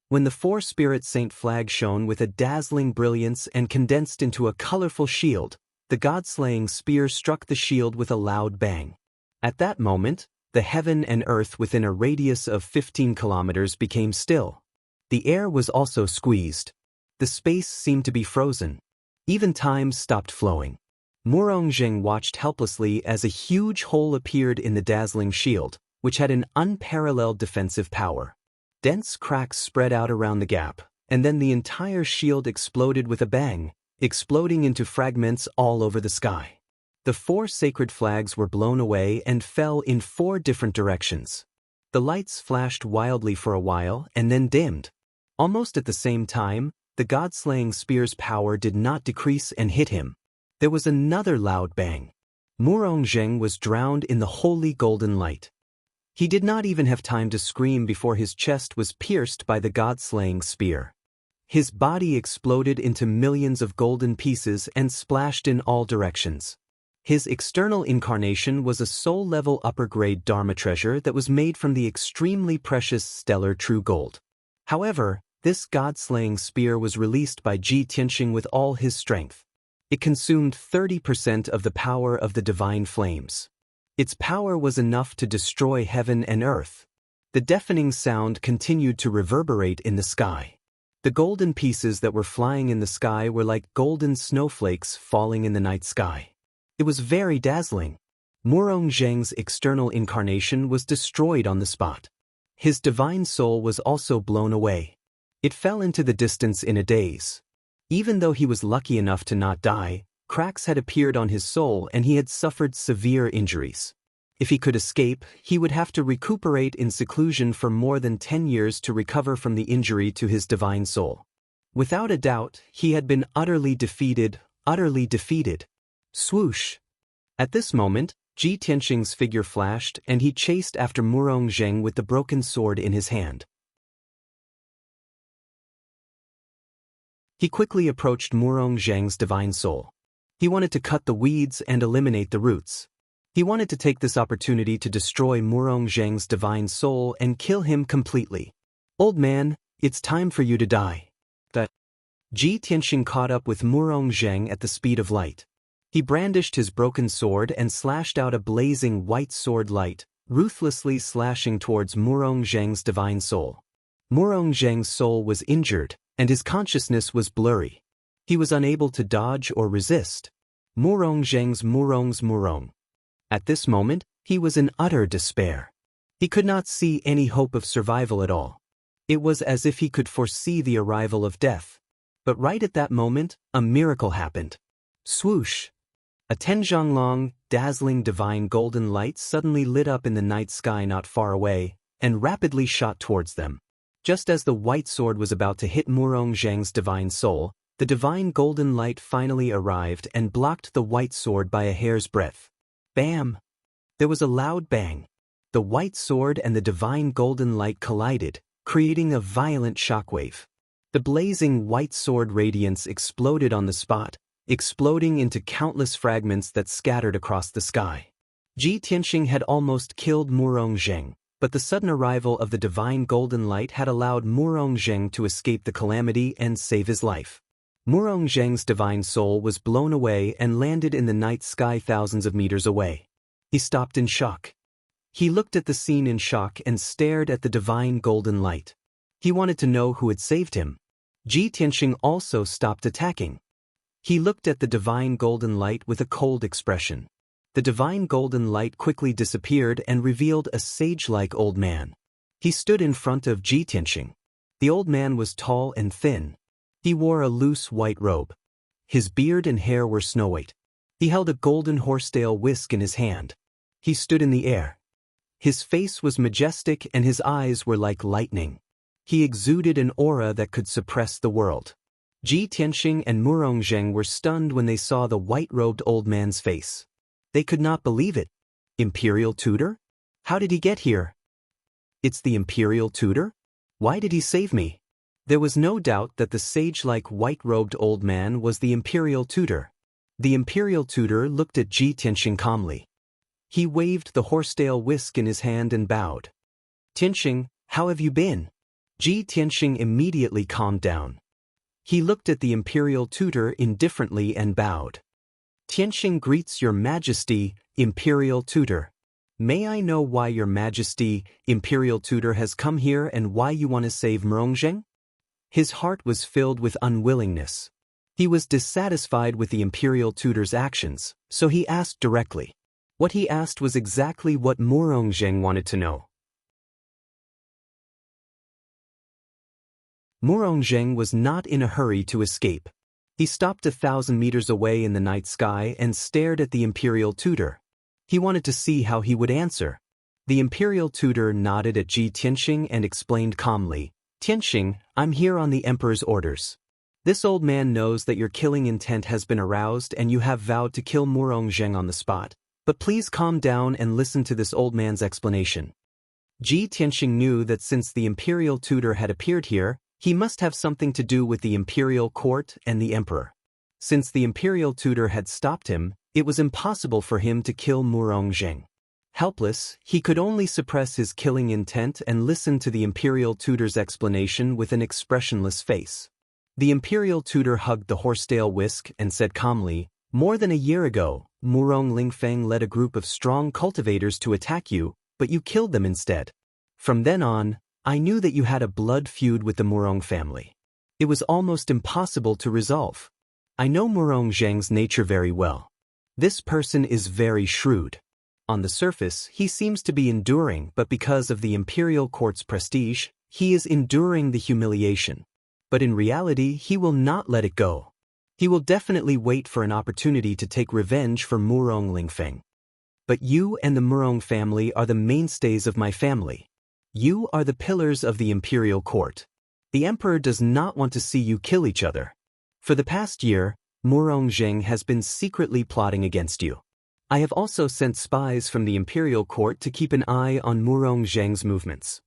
When the 4 spirit saint flag shone with a dazzling brilliance and condensed into a colorful shield, the god-slaying spear struck the shield with a loud bang. At that moment, the heaven and earth within a radius of 15 kilometers became still. The air was also squeezed. The space seemed to be frozen. Even time stopped flowing. Murong Zheng watched helplessly as a huge hole appeared in the dazzling shield, which had an unparalleled defensive power. Dense cracks spread out around the gap, and then the entire shield exploded with a bang, exploding into fragments all over the sky. The 4 sacred flags were blown away and fell in 4 different directions. The lights flashed wildly for a while and then dimmed. Almost at the same time, the god-slaying spear's power did not decrease and hit him. There was another loud bang. Murong Zheng was drowned in the holy golden light. He did not even have time to scream before his chest was pierced by the god-slaying spear. His body exploded into millions of golden pieces and splashed in all directions. His external incarnation was a soul-level upper-grade Dharma treasure that was made from the extremely precious stellar true gold. However, this god-slaying spear was released by Ji Tianxing with all his strength. It consumed 30% of the power of the divine flames. Its power was enough to destroy heaven and earth. The deafening sound continued to reverberate in the sky. The golden pieces that were flying in the sky were like golden snowflakes falling in the night sky. It was very dazzling. Murong Zheng's external incarnation was destroyed on the spot. His divine soul was also blown away. It fell into the distance in a daze. Even though he was lucky enough to not die, cracks had appeared on his soul and he had suffered severe injuries. If he could escape, he would have to recuperate in seclusion for more than 10 years to recover from the injury to his divine soul. Without a doubt, he had been utterly defeated. Swoosh! At this moment, Ji Tianxing's figure flashed and he chased after Murong Zheng with the broken sword in his hand. He quickly approached Murong Zheng's divine soul. He wanted to cut the weeds and eliminate the roots. He wanted to take this opportunity to destroy Murong Zheng's divine soul and kill him completely. Old man, it's time for you to die. Ji Tianxing caught up with Murong Zheng at the speed of light. He brandished his broken sword and slashed out a blazing white sword light, ruthlessly slashing towards Murong Zheng's divine soul. Murong Zheng's soul was injured, and his consciousness was blurry. He was unable to dodge or resist. Murong Zheng's Murong. At this moment, he was in utter despair. He could not see any hope of survival at all. It was as if he could foresee the arrival of death. But right at that moment, a miracle happened. Swoosh! A Tenjianglong, dazzling divine golden light suddenly lit up in the night sky not far away, and rapidly shot towards them. Just as the white sword was about to hit Murong Zheng's divine soul, the divine golden light finally arrived and blocked the white sword by a hair's breadth. Bam! There was a loud bang. The white sword and the divine golden light collided, creating a violent shockwave. The blazing white sword radiance exploded on the spot, exploding into countless fragments that scattered across the sky. Ji Tianxing had almost killed Murong Zheng, but the sudden arrival of the divine golden light had allowed Murong Zheng to escape the calamity and save his life. Murong Zheng's divine soul was blown away and landed in the night sky thousands of meters away. He stopped in shock. He looked at the scene in shock and stared at the divine golden light. He wanted to know who had saved him. Ji Tianxing also stopped attacking. He looked at the divine golden light with a cold expression. The divine golden light quickly disappeared and revealed a sage-like old man. He stood in front of Ji Tianxing. The old man was tall and thin. He wore a loose white robe. His beard and hair were snow-white. He held a golden horsetail whisk in his hand. He stood in the air. His face was majestic and his eyes were like lightning. He exuded an aura that could suppress the world. Ji Tianxing and Murongzheng were stunned when they saw the white-robed old man's face. They could not believe it. Imperial tutor? How did he get here? It's the Imperial tutor? Why did he save me? There was no doubt that the sage-like white-robed old man was the Imperial tutor. The Imperial tutor looked at Ji Tianxing calmly. He waved the horsetail whisk in his hand and bowed. Tianxing, how have you been? Ji Tianxing immediately calmed down. He looked at the Imperial tutor indifferently and bowed. Tianxing greets your Majesty, Imperial tutor. May I know why your Majesty, Imperial tutor has come here and why you want to save Murongzheng? His heart was filled with unwillingness. He was dissatisfied with the Imperial tutor's actions, so he asked directly. What he asked was exactly what Murongzheng wanted to know. Murongzheng was not in a hurry to escape. He stopped 1,000 meters away in the night sky and stared at the Imperial tutor. He wanted to see how he would answer. The Imperial tutor nodded at Ji Tianxing and explained calmly, Tianxing, I'm here on the Emperor's orders. This old man knows that your killing intent has been aroused and you have vowed to kill Murongzheng on the spot. But please calm down and listen to this old man's explanation. Ji Tianxing knew that since the Imperial tutor had appeared here, he must have something to do with the Imperial court and the Emperor. Since the Imperial tutor had stopped him, it was impossible for him to kill Murongzheng. Helpless, he could only suppress his killing intent and listen to the Imperial tutor's explanation with an expressionless face. The Imperial tutor hugged the horsetail whisk and said calmly, More than a year ago, Murong Lingfeng led a group of strong cultivators to attack you, but you killed them instead. From then on, I knew that you had a blood feud with the Murong family. It was almost impossible to resolve. I know Murongzheng's nature very well. This person is very shrewd. On the surface, he seems to be enduring, but because of the Imperial court's prestige, he is enduring the humiliation. But in reality, he will not let it go. He will definitely wait for an opportunity to take revenge for Murong Lingfeng. But you and the Murong family are the mainstays of my family. You are the pillars of the Imperial court. The Emperor does not want to see you kill each other. For the past year, Murongzheng has been secretly plotting against you. I have also sent spies from the Imperial court to keep an eye on Murongzheng's movements.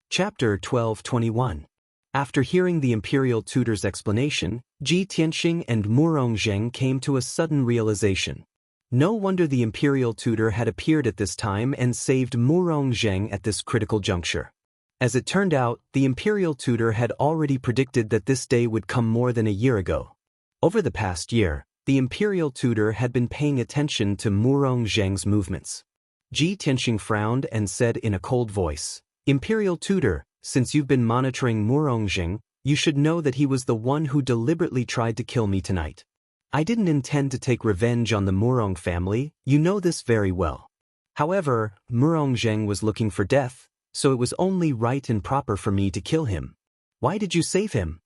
Chapter 12:21. After hearing the Imperial tutor's explanation, Ji Tianxing and Murongzheng came to a sudden realization. No wonder the Imperial tutor had appeared at this time and saved Murongzheng at this critical juncture. As it turned out, the Imperial tutor had already predicted that this day would come more than a year ago. Over the past year, the Imperial tutor had been paying attention to Murongzheng's movements. Ji Tianxing frowned and said in a cold voice, Imperial tutor, since you've been monitoring Murongzheng, you should know that he was the one who deliberately tried to kill me tonight. I didn't intend to take revenge on the Murong family, you know this very well. However, Murongzheng was looking for death, so it was only right and proper for me to kill him. Why did you save him?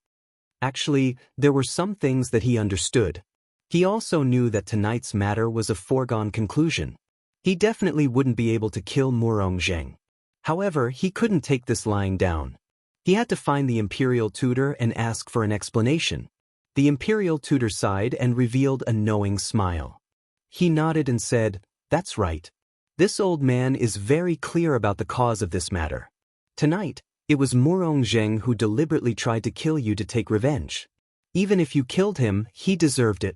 Actually, there were some things that he understood. He also knew that tonight's matter was a foregone conclusion. He definitely wouldn't be able to kill Murongzheng. However, he couldn't take this lying down. He had to find the Imperial tutor and ask for an explanation. The Imperial tutor sighed and revealed a knowing smile. He nodded and said, That's right. This old man is very clear about the cause of this matter. Tonight, it was Murongzheng who deliberately tried to kill you to take revenge. Even if you killed him, he deserved it.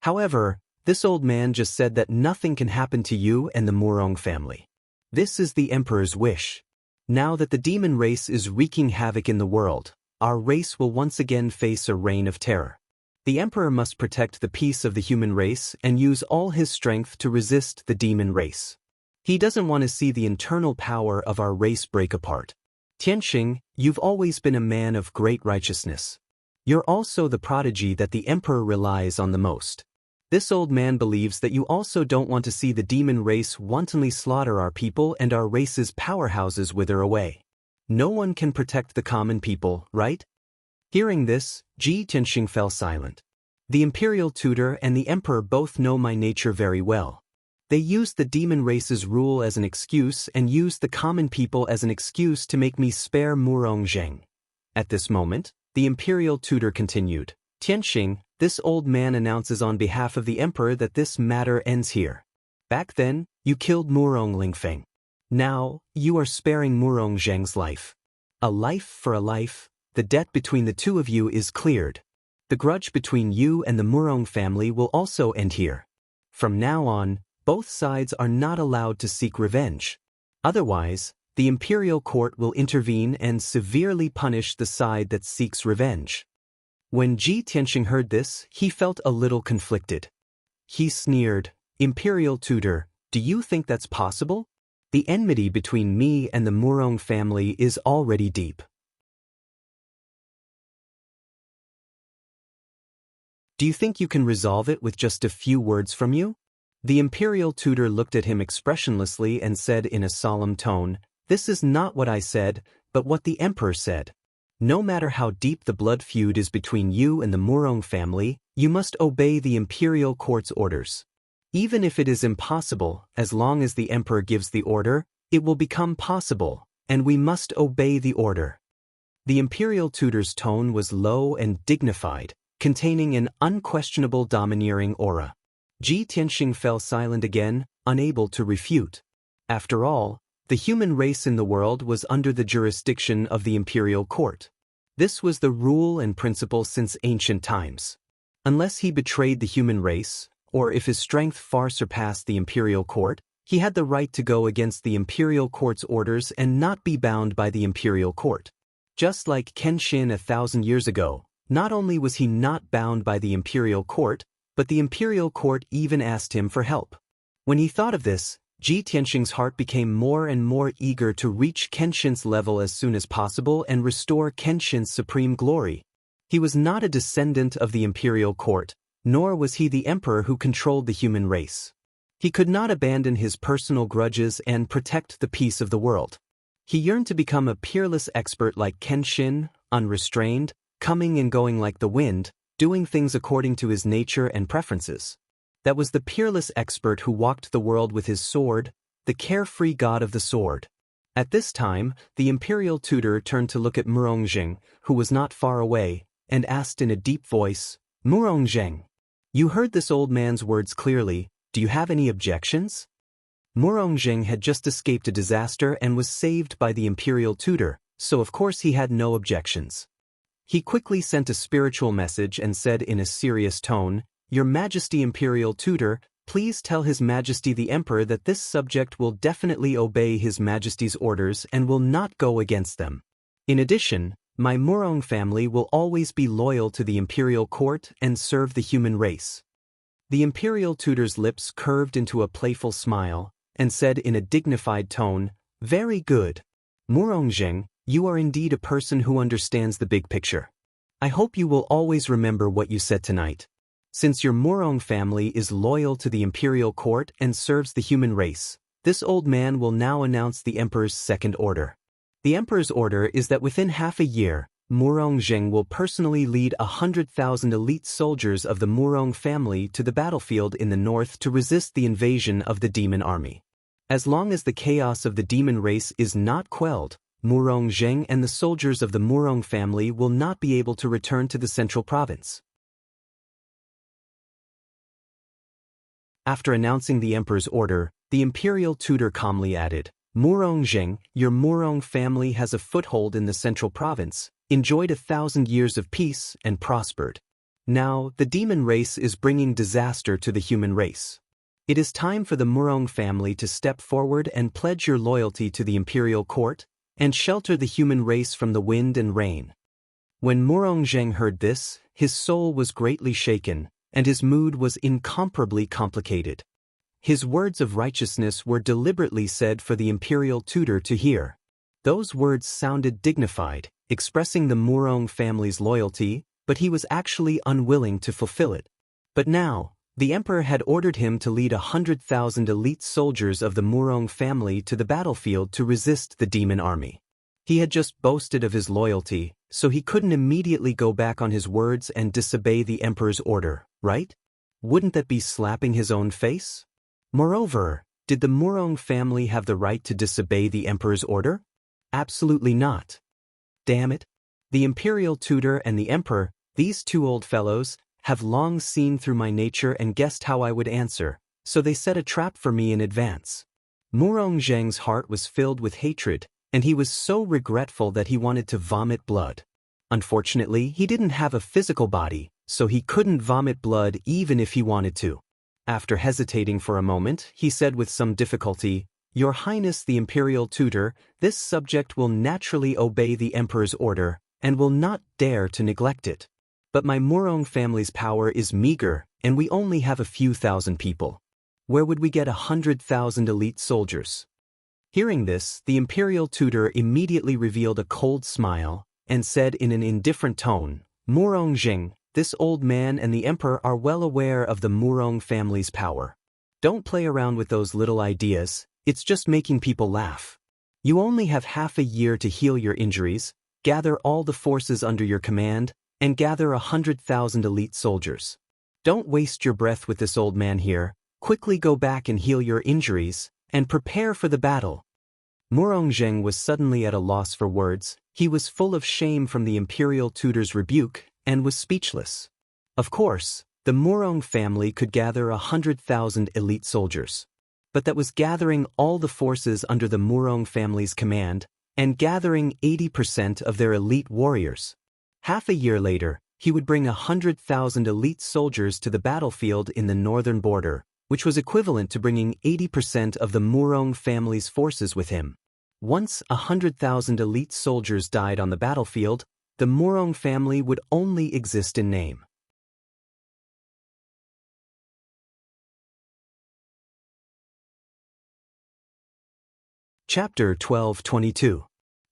However, this old man just said that nothing can happen to you and the Murong family. This is the Emperor's wish. Now that the demon race is wreaking havoc in the world, our race will once again face a reign of terror. The Emperor must protect the peace of the human race and use all his strength to resist the demon race. He doesn't want to see the internal power of our race break apart. Tianxing, you've always been a man of great righteousness. You're also the prodigy that the emperor relies on the most. This old man believes that you also don't want to see the demon race wantonly slaughter our people and our race's powerhouses wither away. No one can protect the common people, right? Hearing this, Tianxing fell silent. The imperial tutor and the emperor both know my nature very well. They used the demon race's rule as an excuse and used the common people as an excuse to make me spare Murongzheng. At this moment, the imperial tutor continued, Tianxing, this old man announces on behalf of the emperor that this matter ends here. Back then, you killed Murong Lingfeng. Now, you are sparing Murongzheng's life. A life for a life, the debt between the two of you is cleared. The grudge between you and the Murong family will also end here. From now on, both sides are not allowed to seek revenge. Otherwise, the imperial court will intervene and severely punish the side that seeks revenge. When Tianxing heard this, he felt a little conflicted. He sneered, Imperial tutor, do you think that's possible? The enmity between me and the Murong family is already deep. Do you think you can resolve it with just a few words from you? The imperial tutor looked at him expressionlessly and said in a solemn tone, This is not what I said, but what the emperor said. No matter how deep the blood feud is between you and the Murong family, you must obey the imperial court's orders. Even if it is impossible, as long as the emperor gives the order, it will become possible, and we must obey the order. The imperial tutor's tone was low and dignified, containing an unquestionable domineering aura. Tianxing fell silent again, unable to refute. After all, the human race in the world was under the jurisdiction of the imperial court. This was the rule and principle since ancient times. Unless he betrayed the human race, or if his strength far surpassed the imperial court, he had the right to go against the imperial court's orders and not be bound by the imperial court. Just like Kenshin 1,000 years ago, not only was he not bound by the imperial court, but the imperial court even asked him for help. When he thought of this, Tianxing's heart became more and more eager to reach Kenshin's level as soon as possible and restore Kenshin's supreme glory. He was not a descendant of the imperial court, nor was he the emperor who controlled the human race. He could not abandon his personal grudges and protect the peace of the world. He yearned to become a peerless expert like Kenshin, unrestrained, coming and going like the wind, doing things according to his nature and preferences. That was the peerless expert who walked the world with his sword, the carefree god of the sword. At this time, the imperial tutor turned to look at Murongzheng, who was not far away, and asked in a deep voice, Murongzheng, you heard this old man's words clearly, do you have any objections? Murongzheng had just escaped a disaster and was saved by the imperial tutor, so of course he had no objections. He quickly sent a spiritual message and said in a serious tone, Your Majesty Imperial Tutor, please tell His Majesty the Emperor that this subject will definitely obey His Majesty's orders and will not go against them. In addition, my Murong family will always be loyal to the imperial court and serve the human race. The imperial tutor's lips curved into a playful smile and said in a dignified tone, Very good. Murongzheng, you are indeed a person who understands the big picture. I hope you will always remember what you said tonight. Since your Murong family is loyal to the imperial court and serves the human race, this old man will now announce the emperor's second order. The emperor's order is that within half a year, Murongzheng will personally lead 100,000 elite soldiers of the Murong family to the battlefield in the north to resist the invasion of the demon army. As long as the chaos of the demon race is not quelled, Murongzheng and the soldiers of the Murong family will not be able to return to the central province. After announcing the emperor's order, the imperial tutor calmly added, Murongzheng, your Murong family has a foothold in the central province, enjoyed 1,000 years of peace, and prospered. Now, the demon race is bringing disaster to the human race. It is time for the Murong family to step forward and pledge your loyalty to the imperial court, and shelter the human race from the wind and rain. When Murongzheng heard this, his soul was greatly shaken, and his mood was incomparably complicated. His words of righteousness were deliberately said for the imperial tutor to hear. Those words sounded dignified, expressing the Murong family's loyalty, but he was actually unwilling to fulfill it. But now, the emperor had ordered him to lead 100,000 elite soldiers of the Murong family to the battlefield to resist the demon army. He had just boasted of his loyalty, so he couldn't immediately go back on his words and disobey the emperor's order, right? Wouldn't that be slapping his own face? Moreover, did the Murong family have the right to disobey the emperor's order? Absolutely not. Damn it. The imperial tutor and the emperor, these two old fellows, have long seen through my nature and guessed how I would answer, so they set a trap for me in advance. Murong Zheng's heart was filled with hatred, and he was so regretful that he wanted to vomit blood. Unfortunately, he didn't have a physical body, so he couldn't vomit blood even if he wanted to. After hesitating for a moment, he said with some difficulty, "Your Highness the Imperial Tutor, this subject will naturally obey the Emperor's order, and will not dare to neglect it. But my Murong family's power is meager, and we only have a few thousand people. Where would we get 100,000 elite soldiers?" Hearing this, the Imperial Tutor immediately revealed a cold smile, and said in an indifferent tone, "Murong Zheng, this old man and the Emperor are well aware of the Murong family's power. Don't play around with those little ideas, it's just making people laugh. You only have half a year to heal your injuries, gather all the forces under your command, and gather 100,000 elite soldiers. Don't waste your breath with this old man here, quickly go back and heal your injuries, and prepare for the battle." Murong Zheng was suddenly at a loss for words, he was full of shame from the imperial tutor's rebuke, and was speechless. Of course, the Murong family could gather 100,000 elite soldiers. But that was gathering all the forces under the Murong family's command, and gathering 80% of their elite warriors. Half a year later, he would bring 100,000 elite soldiers to the battlefield in the northern border, which was equivalent to bringing 80% of the Murong family's forces with him. Once 100,000 elite soldiers died on the battlefield, the Murong family would only exist in name. Chapter 12:22.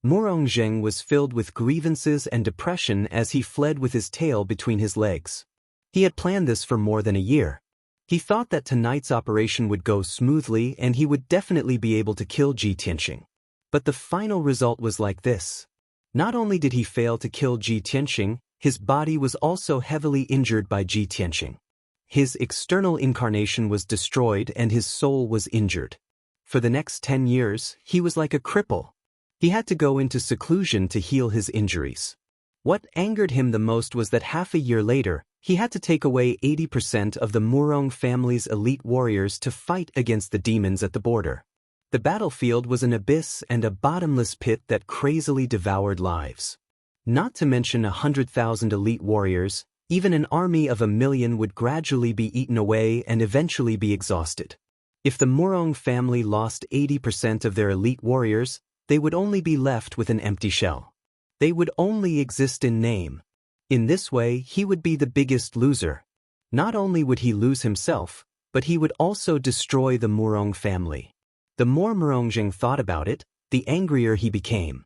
Murong Zheng was filled with grievances and depression as he fled with his tail between his legs. He had planned this for more than a year. He thought that tonight's operation would go smoothly and he would definitely be able to kill Ji Tianxing. But the final result was like this. Not only did he fail to kill Ji Tianxing, his body was also heavily injured by Ji Tianxing. His external incarnation was destroyed and his soul was injured. For the next 10 years, he was like a cripple. He had to go into seclusion to heal his injuries. What angered him the most was that half a year later, he had to take away 80% of the Murong family's elite warriors to fight against the demons at the border. The battlefield was an abyss and a bottomless pit that crazily devoured lives. Not to mention 100,000 elite warriors, even an army of 1,000,000 would gradually be eaten away and eventually be exhausted. If the Murong family lost 80% of their elite warriors, they would only be left with an empty shell. They would only exist in name. In this way, he would be the biggest loser. Not only would he lose himself, but he would also destroy the Murong family. The more Murong Zheng thought about it, the angrier he became.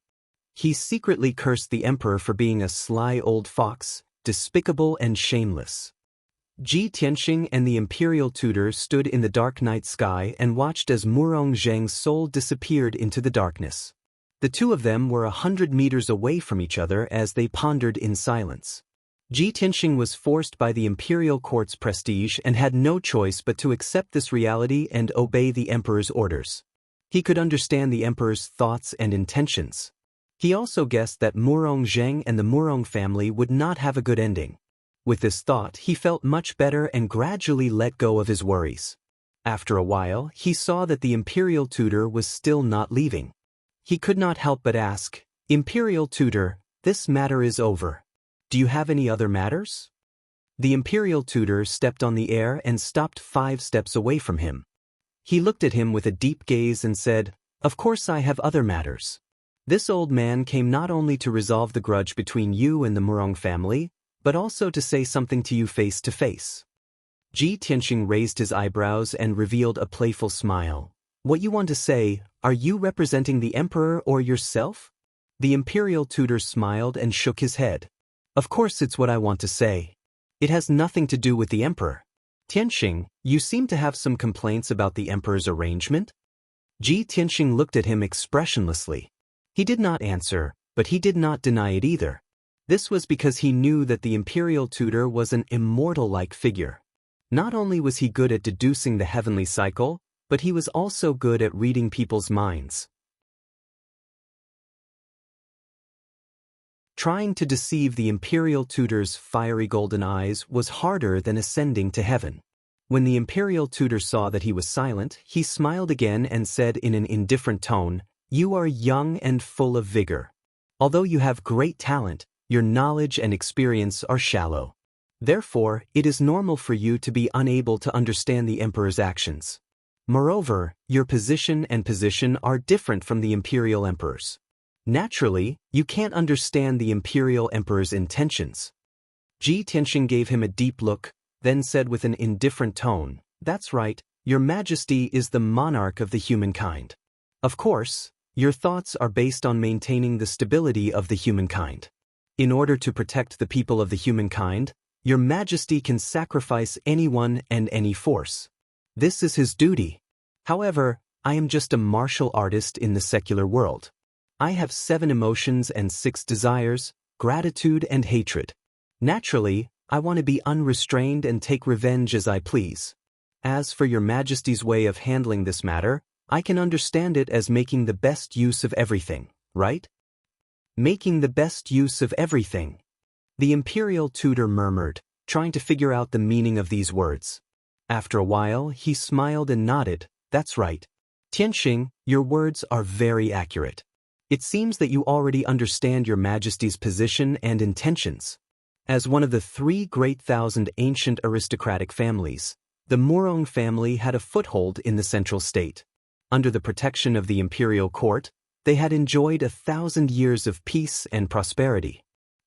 He secretly cursed the emperor for being a sly old fox, despicable and shameless. Ji Tianxing and the imperial tutor stood in the dark night sky and watched as Murong Zheng's soul disappeared into the darkness. The two of them were 100 meters away from each other as they pondered in silence. Ji Tianxing was forced by the imperial court's prestige and had no choice but to accept this reality and obey the emperor's orders. He could understand the emperor's thoughts and intentions. He also guessed that Murong Zheng and the Murong family would not have a good ending. With this thought, he felt much better and gradually let go of his worries. After a while, he saw that the imperial tutor was still not leaving. He could not help but ask, "Imperial tutor, this matter is over. Do you have any other matters?" The imperial tutor stepped on the air and stopped 5 steps away from him. He looked at him with a deep gaze and said, "Of course I have other matters. This old man came not only to resolve the grudge between you and the Murong family, but also to say something to you face to face." Ji Tianxing raised his eyebrows and revealed a playful smile. What you want to say, are you representing the emperor or yourself? The imperial tutor smiled and shook his head. Of course it's what I want to say. It has nothing to do with the emperor. Tianxing, you seem to have some complaints about the emperor's arrangement? Ji Tianxing looked at him expressionlessly. He did not answer, but he did not deny it either. This was because he knew that the imperial tutor was an immortal-like figure. Not only was he good at deducing the heavenly cycle, but he was also good at reading people's minds. Trying to deceive the imperial tutor's fiery golden eyes was harder than ascending to heaven. When the imperial tutor saw that he was silent, he smiled again and said in an indifferent tone, "You are young and full of vigor. Although you have great talent, your knowledge and experience are shallow. Therefore, it is normal for you to be unable to understand the emperor's actions. Moreover, your position and position are different from the imperial emperor's. Naturally, you can't understand the imperial emperor's intentions." Ji Tianxing gave him a deep look, then said with an indifferent tone, "That's right, your majesty is the monarch of the humankind. Of course, your thoughts are based on maintaining the stability of the humankind. In order to protect the people of the humankind, your majesty can sacrifice anyone and any force. This is his duty. However, I am just a martial artist in the secular world. I have 7 emotions and 6 desires, gratitude and hatred. Naturally, I want to be unrestrained and take revenge as I please. As for your majesty's way of handling this matter, I can understand it as making the best use of everything, right?" Making the best use of everything. The imperial tutor murmured, trying to figure out the meaning of these words. After a while, he smiled and nodded. "That's right. Tianxing, your words are very accurate. It seems that you already understand your majesty's position and intentions. As one of the 3 great thousand ancient aristocratic families, the Murong family had a foothold in the central state. Under the protection of the imperial court, they had enjoyed 1,000 years of peace and prosperity.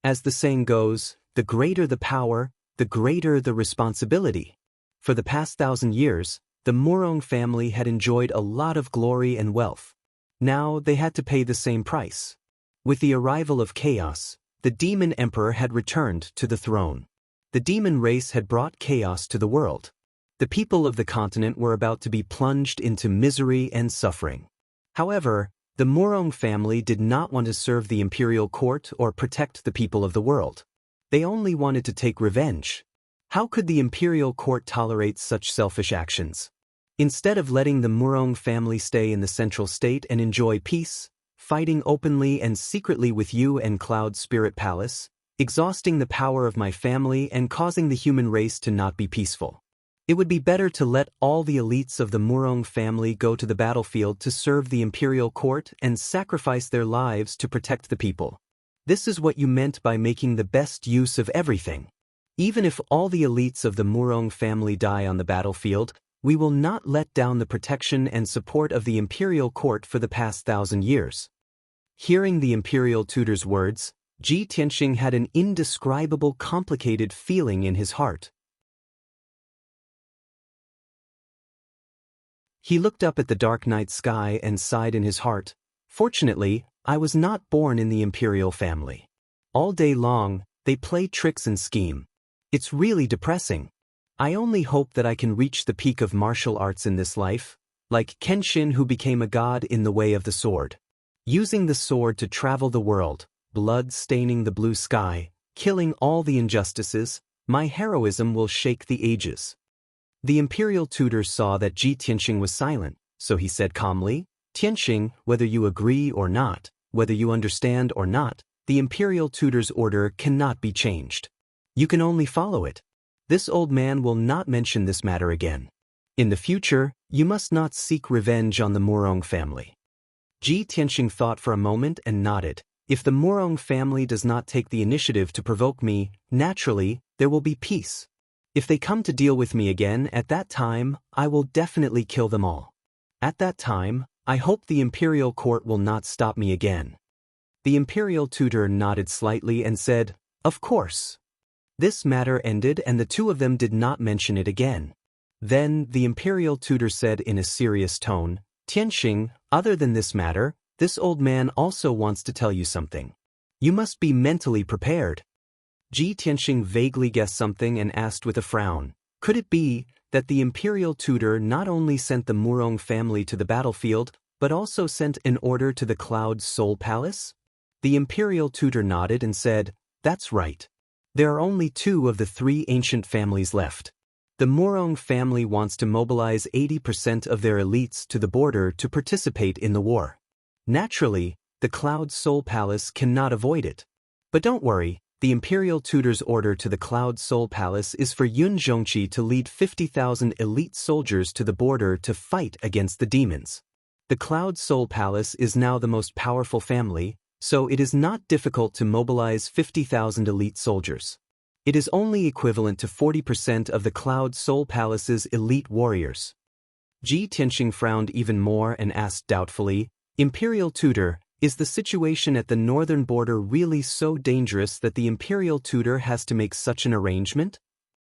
As the saying goes, the greater the power, the greater the responsibility. For the past 1,000 years, the Murong family had enjoyed a lot of glory and wealth. Now they had to pay the same price. With the arrival of chaos, the demon emperor had returned to the throne. The demon race had brought chaos to the world. The people of the continent were about to be plunged into misery and suffering. However, the Murong family did not want to serve the imperial court or protect the people of the world. They only wanted to take revenge. How could the imperial court tolerate such selfish actions? Instead of letting the Murong family stay in the central state and enjoy peace, fighting openly and secretly with you and Cloud Spirit Palace, exhausting the power of my family and causing the human race to not be peaceful. It would be better to let all the elites of the Murong family go to the battlefield to serve the imperial court and sacrifice their lives to protect the people. This is what you meant by making the best use of everything. Even if all the elites of the Murong family die on the battlefield, we will not let down the protection and support of the imperial court for the past 1,000 years. Hearing the imperial tutor's words, Ji Tianxing had an indescribable complicated feeling in his heart. He looked up at the dark night sky and sighed in his heart. "Fortunately, I was not born in the imperial family. All day long, they play tricks and scheme. It's really depressing. I only hope that I can reach the peak of martial arts in this life, like Kenshin, who became a god in the way of the sword. Using the sword to travel the world, blood staining the blue sky, killing all the injustices, my heroism will shake the ages." The imperial tutor saw that Ji Tianxing was silent, so he said calmly, "Tianxing, whether you agree or not, whether you understand or not, the imperial tutor's order cannot be changed. You can only follow it. This old man will not mention this matter again. In the future, you must not seek revenge on the Murong family." Ji Tianxing thought for a moment and nodded. "If the Murong family does not take the initiative to provoke me, naturally, there will be peace. If they come to deal with me again at that time, I will definitely kill them all. At that time, I hope the imperial court will not stop me again." The imperial tutor nodded slightly and said, "Of course." This matter ended and the two of them did not mention it again. Then, the imperial tutor said in a serious tone, "Tianxing, other than this matter, this old man also wants to tell you something. You must be mentally prepared." Tianxing vaguely guessed something and asked with a frown, "Could it be that the imperial tutor not only sent the Murong family to the battlefield, but also sent an order to the Cloud Soul Palace?" The imperial tutor nodded and said, "That's right. There are only 2 of the 3 ancient families left. The Murong family wants to mobilize 80% of their elites to the border to participate in the war. Naturally, the Cloud Soul Palace cannot avoid it. But don't worry, the imperial tutor's order to the Cloud Soul Palace is for Yun Zhongqi to lead 50,000 elite soldiers to the border to fight against the demons. The Cloud Soul Palace is now the most powerful family, so it is not difficult to mobilize 50,000 elite soldiers. It is only equivalent to 40% of the Cloud Soul Palace's elite warriors." Tianxing frowned even more and asked doubtfully, "Imperial tutor, is the situation at the northern border really so dangerous that the imperial tutor has to make such an arrangement?"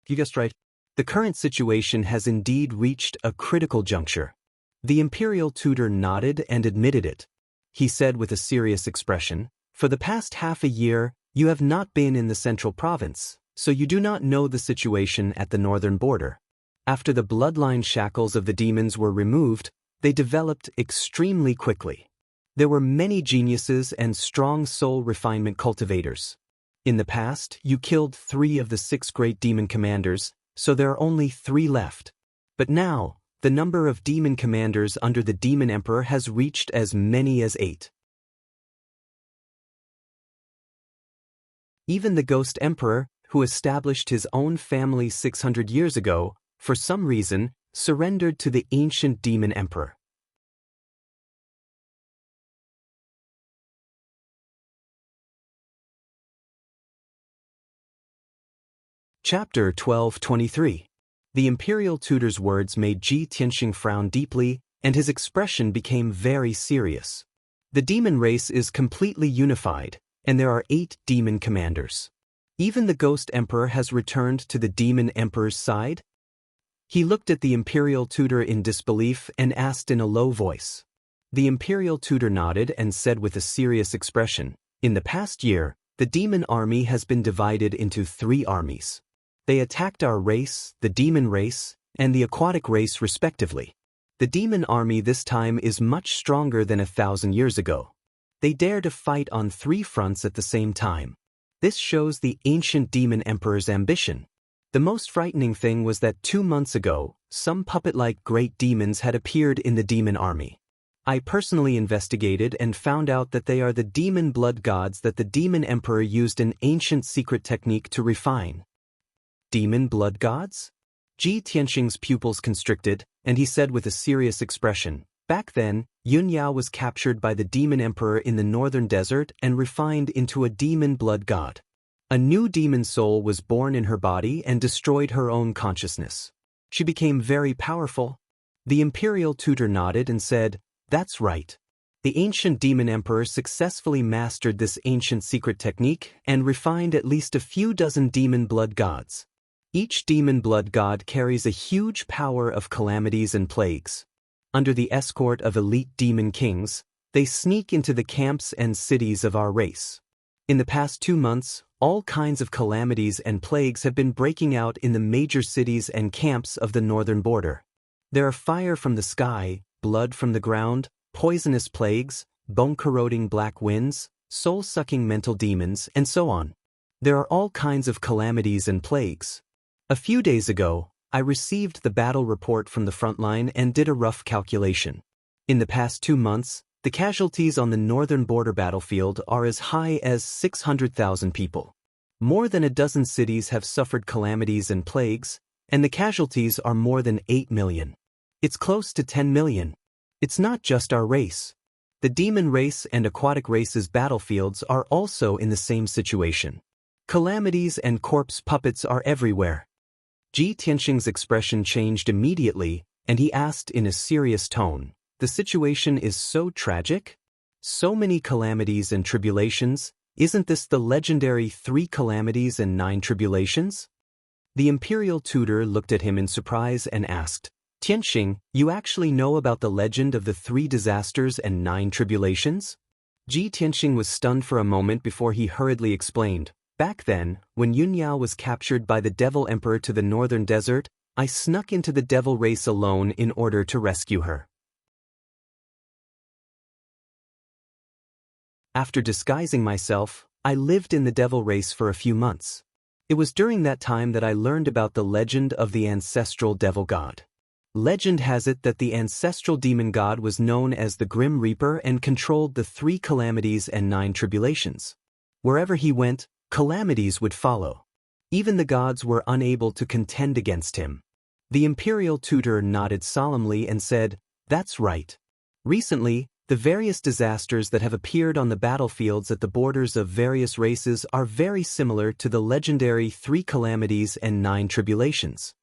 "You guessed right. The current situation has indeed reached a critical juncture." The imperial tutor nodded and admitted it. He said with a serious expression, "For the past half a year, you have not been in the central province, so you do not know the situation at the northern border. After the bloodline shackles of the demons were removed, they developed extremely quickly. There were many geniuses and strong soul refinement cultivators. In the past, you killed 3 of the 6 great demon commanders, so there are only 3 left. But now, the number of demon commanders under the Demon Emperor has reached as many as 8. Even the Ghost Emperor, who established his own family 600 years ago, for some reason, surrendered to the ancient Demon Emperor." Chapter 12:23. The imperial tutor's words made Tianxing frown deeply, and his expression became very serious. The demon race is completely unified, and there are 8 demon commanders. Even the Ghost Emperor has returned to the Demon Emperor's side? He looked at the imperial tutor in disbelief and asked in a low voice. The imperial tutor nodded and said with a serious expression, "In the past year, the demon army has been divided into 3 armies. They attacked our race, the demon race, and the aquatic race respectively. The demon army this time is much stronger than 1,000 years ago. They dare to fight on 3 fronts at the same time. This shows the ancient demon emperor's ambition. The most frightening thing was that 2 months ago, some puppet-like great demons had appeared in the demon army. I personally investigated and found out that they are the demon blood gods that the demon emperor used an ancient secret technique to refine." "Demon blood gods?" Tianxing's pupils constricted, and he said with a serious expression, "Back then, Yun Yao was captured by the demon emperor in the northern desert and refined into a demon blood god. A new demon soul was born in her body and destroyed her own consciousness. She became very powerful." The imperial tutor nodded and said, "That's right. The ancient demon emperor successfully mastered this ancient secret technique and refined at least a few dozen demon blood gods. Each demon blood god carries a huge power of calamities and plagues. Under the escort of elite demon kings, they sneak into the camps and cities of our race. In the past 2 months, all kinds of calamities and plagues have been breaking out in the major cities and camps of the northern border. There are fire from the sky, blood from the ground, poisonous plagues, bone-corroding black winds, soul-sucking mental demons, and so on. There are all kinds of calamities and plagues. A few days ago, I received the battle report from the front line and did a rough calculation. In the past 2 months, the casualties on the northern border battlefield are as high as 600,000 people. More than a dozen cities have suffered calamities and plagues, and the casualties are more than 8 million. It's close to 10 million. It's not just our race. The demon race and aquatic race's battlefields are also in the same situation. Calamities and corpse puppets are everywhere." Tianxing's expression changed immediately, and he asked in a serious tone, "The situation is so tragic? So many calamities and tribulations, Isn't this the legendary 3 calamities and 9 tribulations? The imperial tutor looked at him in surprise and asked, Tianxing, you actually know about the legend of the 3 disasters and 9 tribulations? Tianxing was stunned for a moment before he hurriedly explained, back then, when Yunyao was captured by the Devil Emperor to the northern desert, I snuck into the devil race alone in order to rescue her. After disguising myself, I lived in the devil race for a few months. It was during that time that I learned about the legend of the ancestral devil god. Legend has it that the ancestral demon god was known as the Grim Reaper and controlled the 3 calamities and 9 tribulations. Wherever he went, calamities would follow. Even the gods were unable to contend against him. The imperial tutor nodded solemnly and said, That's right. Recently, the various disasters that have appeared on the battlefields at the borders of various races are very similar to the legendary 3 calamities and 9 tribulations.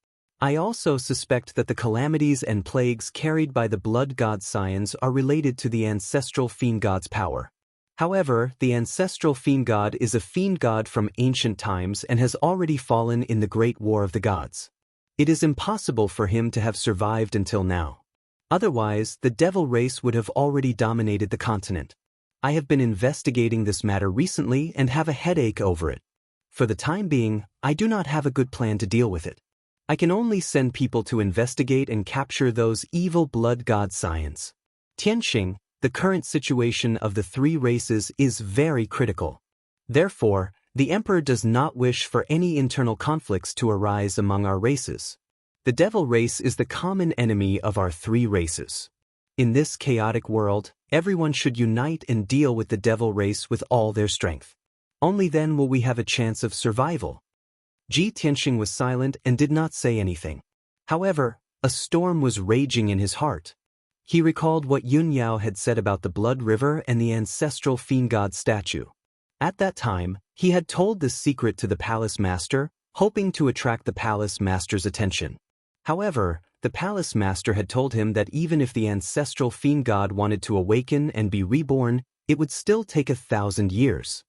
I also suspect that the calamities and plagues carried by the blood god scions are related to the ancestral fiend god's power. However, the ancestral fiend god is a fiend god from ancient times and has already fallen in the Great War of the Gods. It is impossible for him to have survived until now. Otherwise, the devil race would have already dominated the continent. I have been investigating this matter recently and have a headache over it. For the time being, I do not have a good plan to deal with it. I can only send people to investigate and capture those evil blood god scions. Tianxing, the current situation of the 3 races is very critical. Therefore, the emperor does not wish for any internal conflicts to arise among our races. The devil race is the common enemy of our 3 races. In this chaotic world, everyone should unite and deal with the devil race with all their strength. Only then will we have a chance of survival. Tianxing was silent and did not say anything. However, a storm was raging in his heart. He recalled what Yunyao had said about the blood river and the ancestral fiend god statue. At that time, he had told this secret to the palace master, hoping to attract the palace master's attention. However, the palace master had told him that even if the ancestral fiend god wanted to awaken and be reborn, it would still take 1,000 years.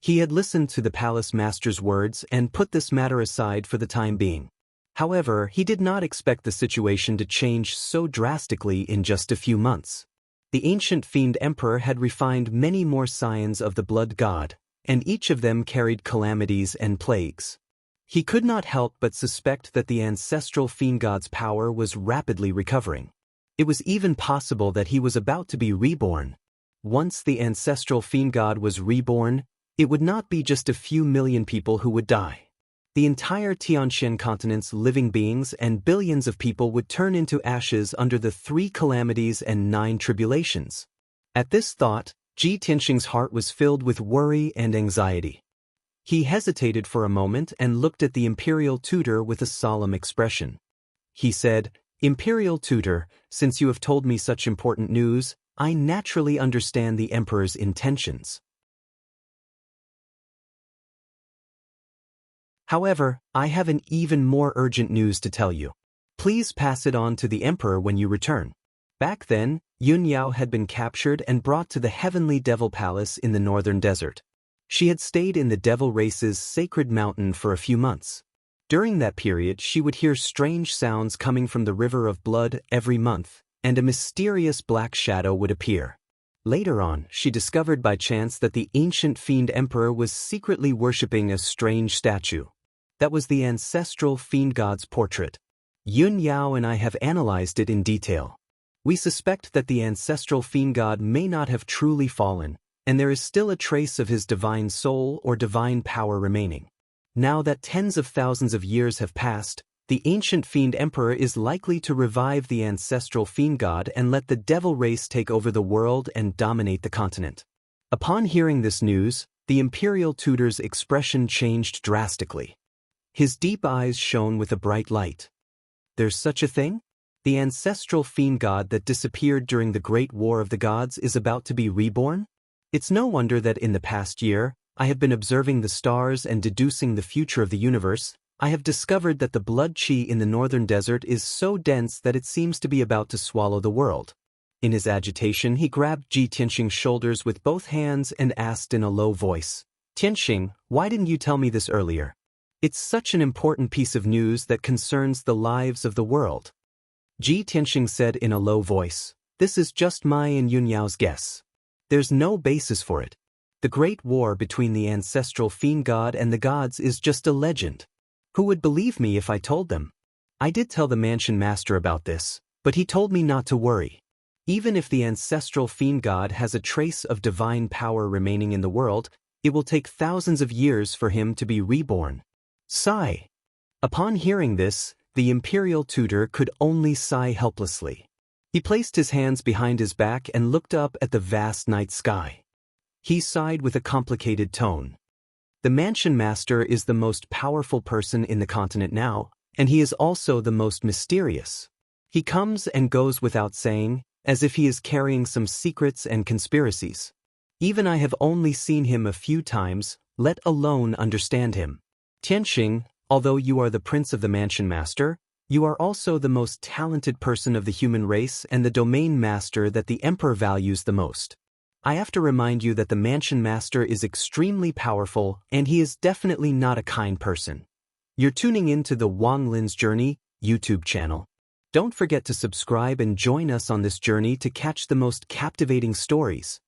He had listened to the palace master's words and put this matter aside for the time being. However, he did not expect the situation to change so drastically in just a few months. The ancient fiend emperor had refined many more scions of the blood god, and each of them carried calamities and plagues. He could not help but suspect that the ancestral fiend god's power was rapidly recovering. It was even possible that he was about to be reborn. Once the ancestral fiend god was reborn, it would not be just a few million people who would die. The entire Tianxian continent's living beings and billions of people would turn into ashes under the 3 calamities and 9 tribulations. At this thought, Tianxing's heart was filled with worry and anxiety. He hesitated for a moment and looked at the imperial tutor with a solemn expression. He said, Imperial tutor, since you have told me such important news, I naturally understand the emperor's intentions. However, I have an even more urgent news to tell you. Please pass it on to the emperor when you return. Back then, Yunyao had been captured and brought to the heavenly devil palace in the northern desert. She had stayed in the devil race's sacred mountain for a few months. During that period, she would hear strange sounds coming from the river of blood every month, and a mysterious black shadow would appear. Later on, she discovered by chance that the ancient fiend emperor was secretly worshipping a strange statue. That was the ancestral fiend god's portrait. Yunyao and I have analyzed it in detail. We suspect that the ancestral fiend god may not have truly fallen, and there is still a trace of his divine soul or divine power remaining. Now that tens of thousands of years have passed, the ancient fiend emperor is likely to revive the ancestral fiend god and let the devil race take over the world and dominate the continent. Upon hearing this news, the imperial tutor's expression changed drastically. His deep eyes shone with a bright light. There's such a thing? The ancestral fiend god that disappeared during the Great War of the Gods is about to be reborn? It's no wonder that in the past year, I have been observing the stars and deducing the future of the universe. I have discovered that the blood qi in the northern desert is so dense that it seems to be about to swallow the world. In his agitation, he grabbed Tianxing's shoulders with both hands and asked in a low voice, Tianxing, why didn't you tell me this earlier? It's such an important piece of news that concerns the lives of the world. Tianxing said in a low voice, this is just my and Yunyao's guess. There's no basis for it. The great war between the ancestral fiend god and the gods is just a legend. Who would believe me if I told them? I did tell the mansion master about this, but he told me not to worry. Even if the ancestral fiend god has a trace of divine power remaining in the world, it will take thousands of years for him to be reborn. Sigh. Upon hearing this, the imperial tutor could only sigh helplessly. He placed his hands behind his back and looked up at the vast night sky. He sighed with a complicated tone. The mansion master is the most powerful person in the continent now, and he is also the most mysterious. He comes and goes without saying, as if he is carrying some secrets and conspiracies. Even I have only seen him a few times, let alone understand him. Tianxing, although you are the prince of the mansion master, you are also the most talented person of the human race and the domain master that the emperor values the most. I have to remind you that the mansion master is extremely powerful and he is definitely not a kind person. You're tuning in to the Wang Lin's Journey YouTube channel. Don't forget to subscribe and join us on this journey to catch the most captivating stories.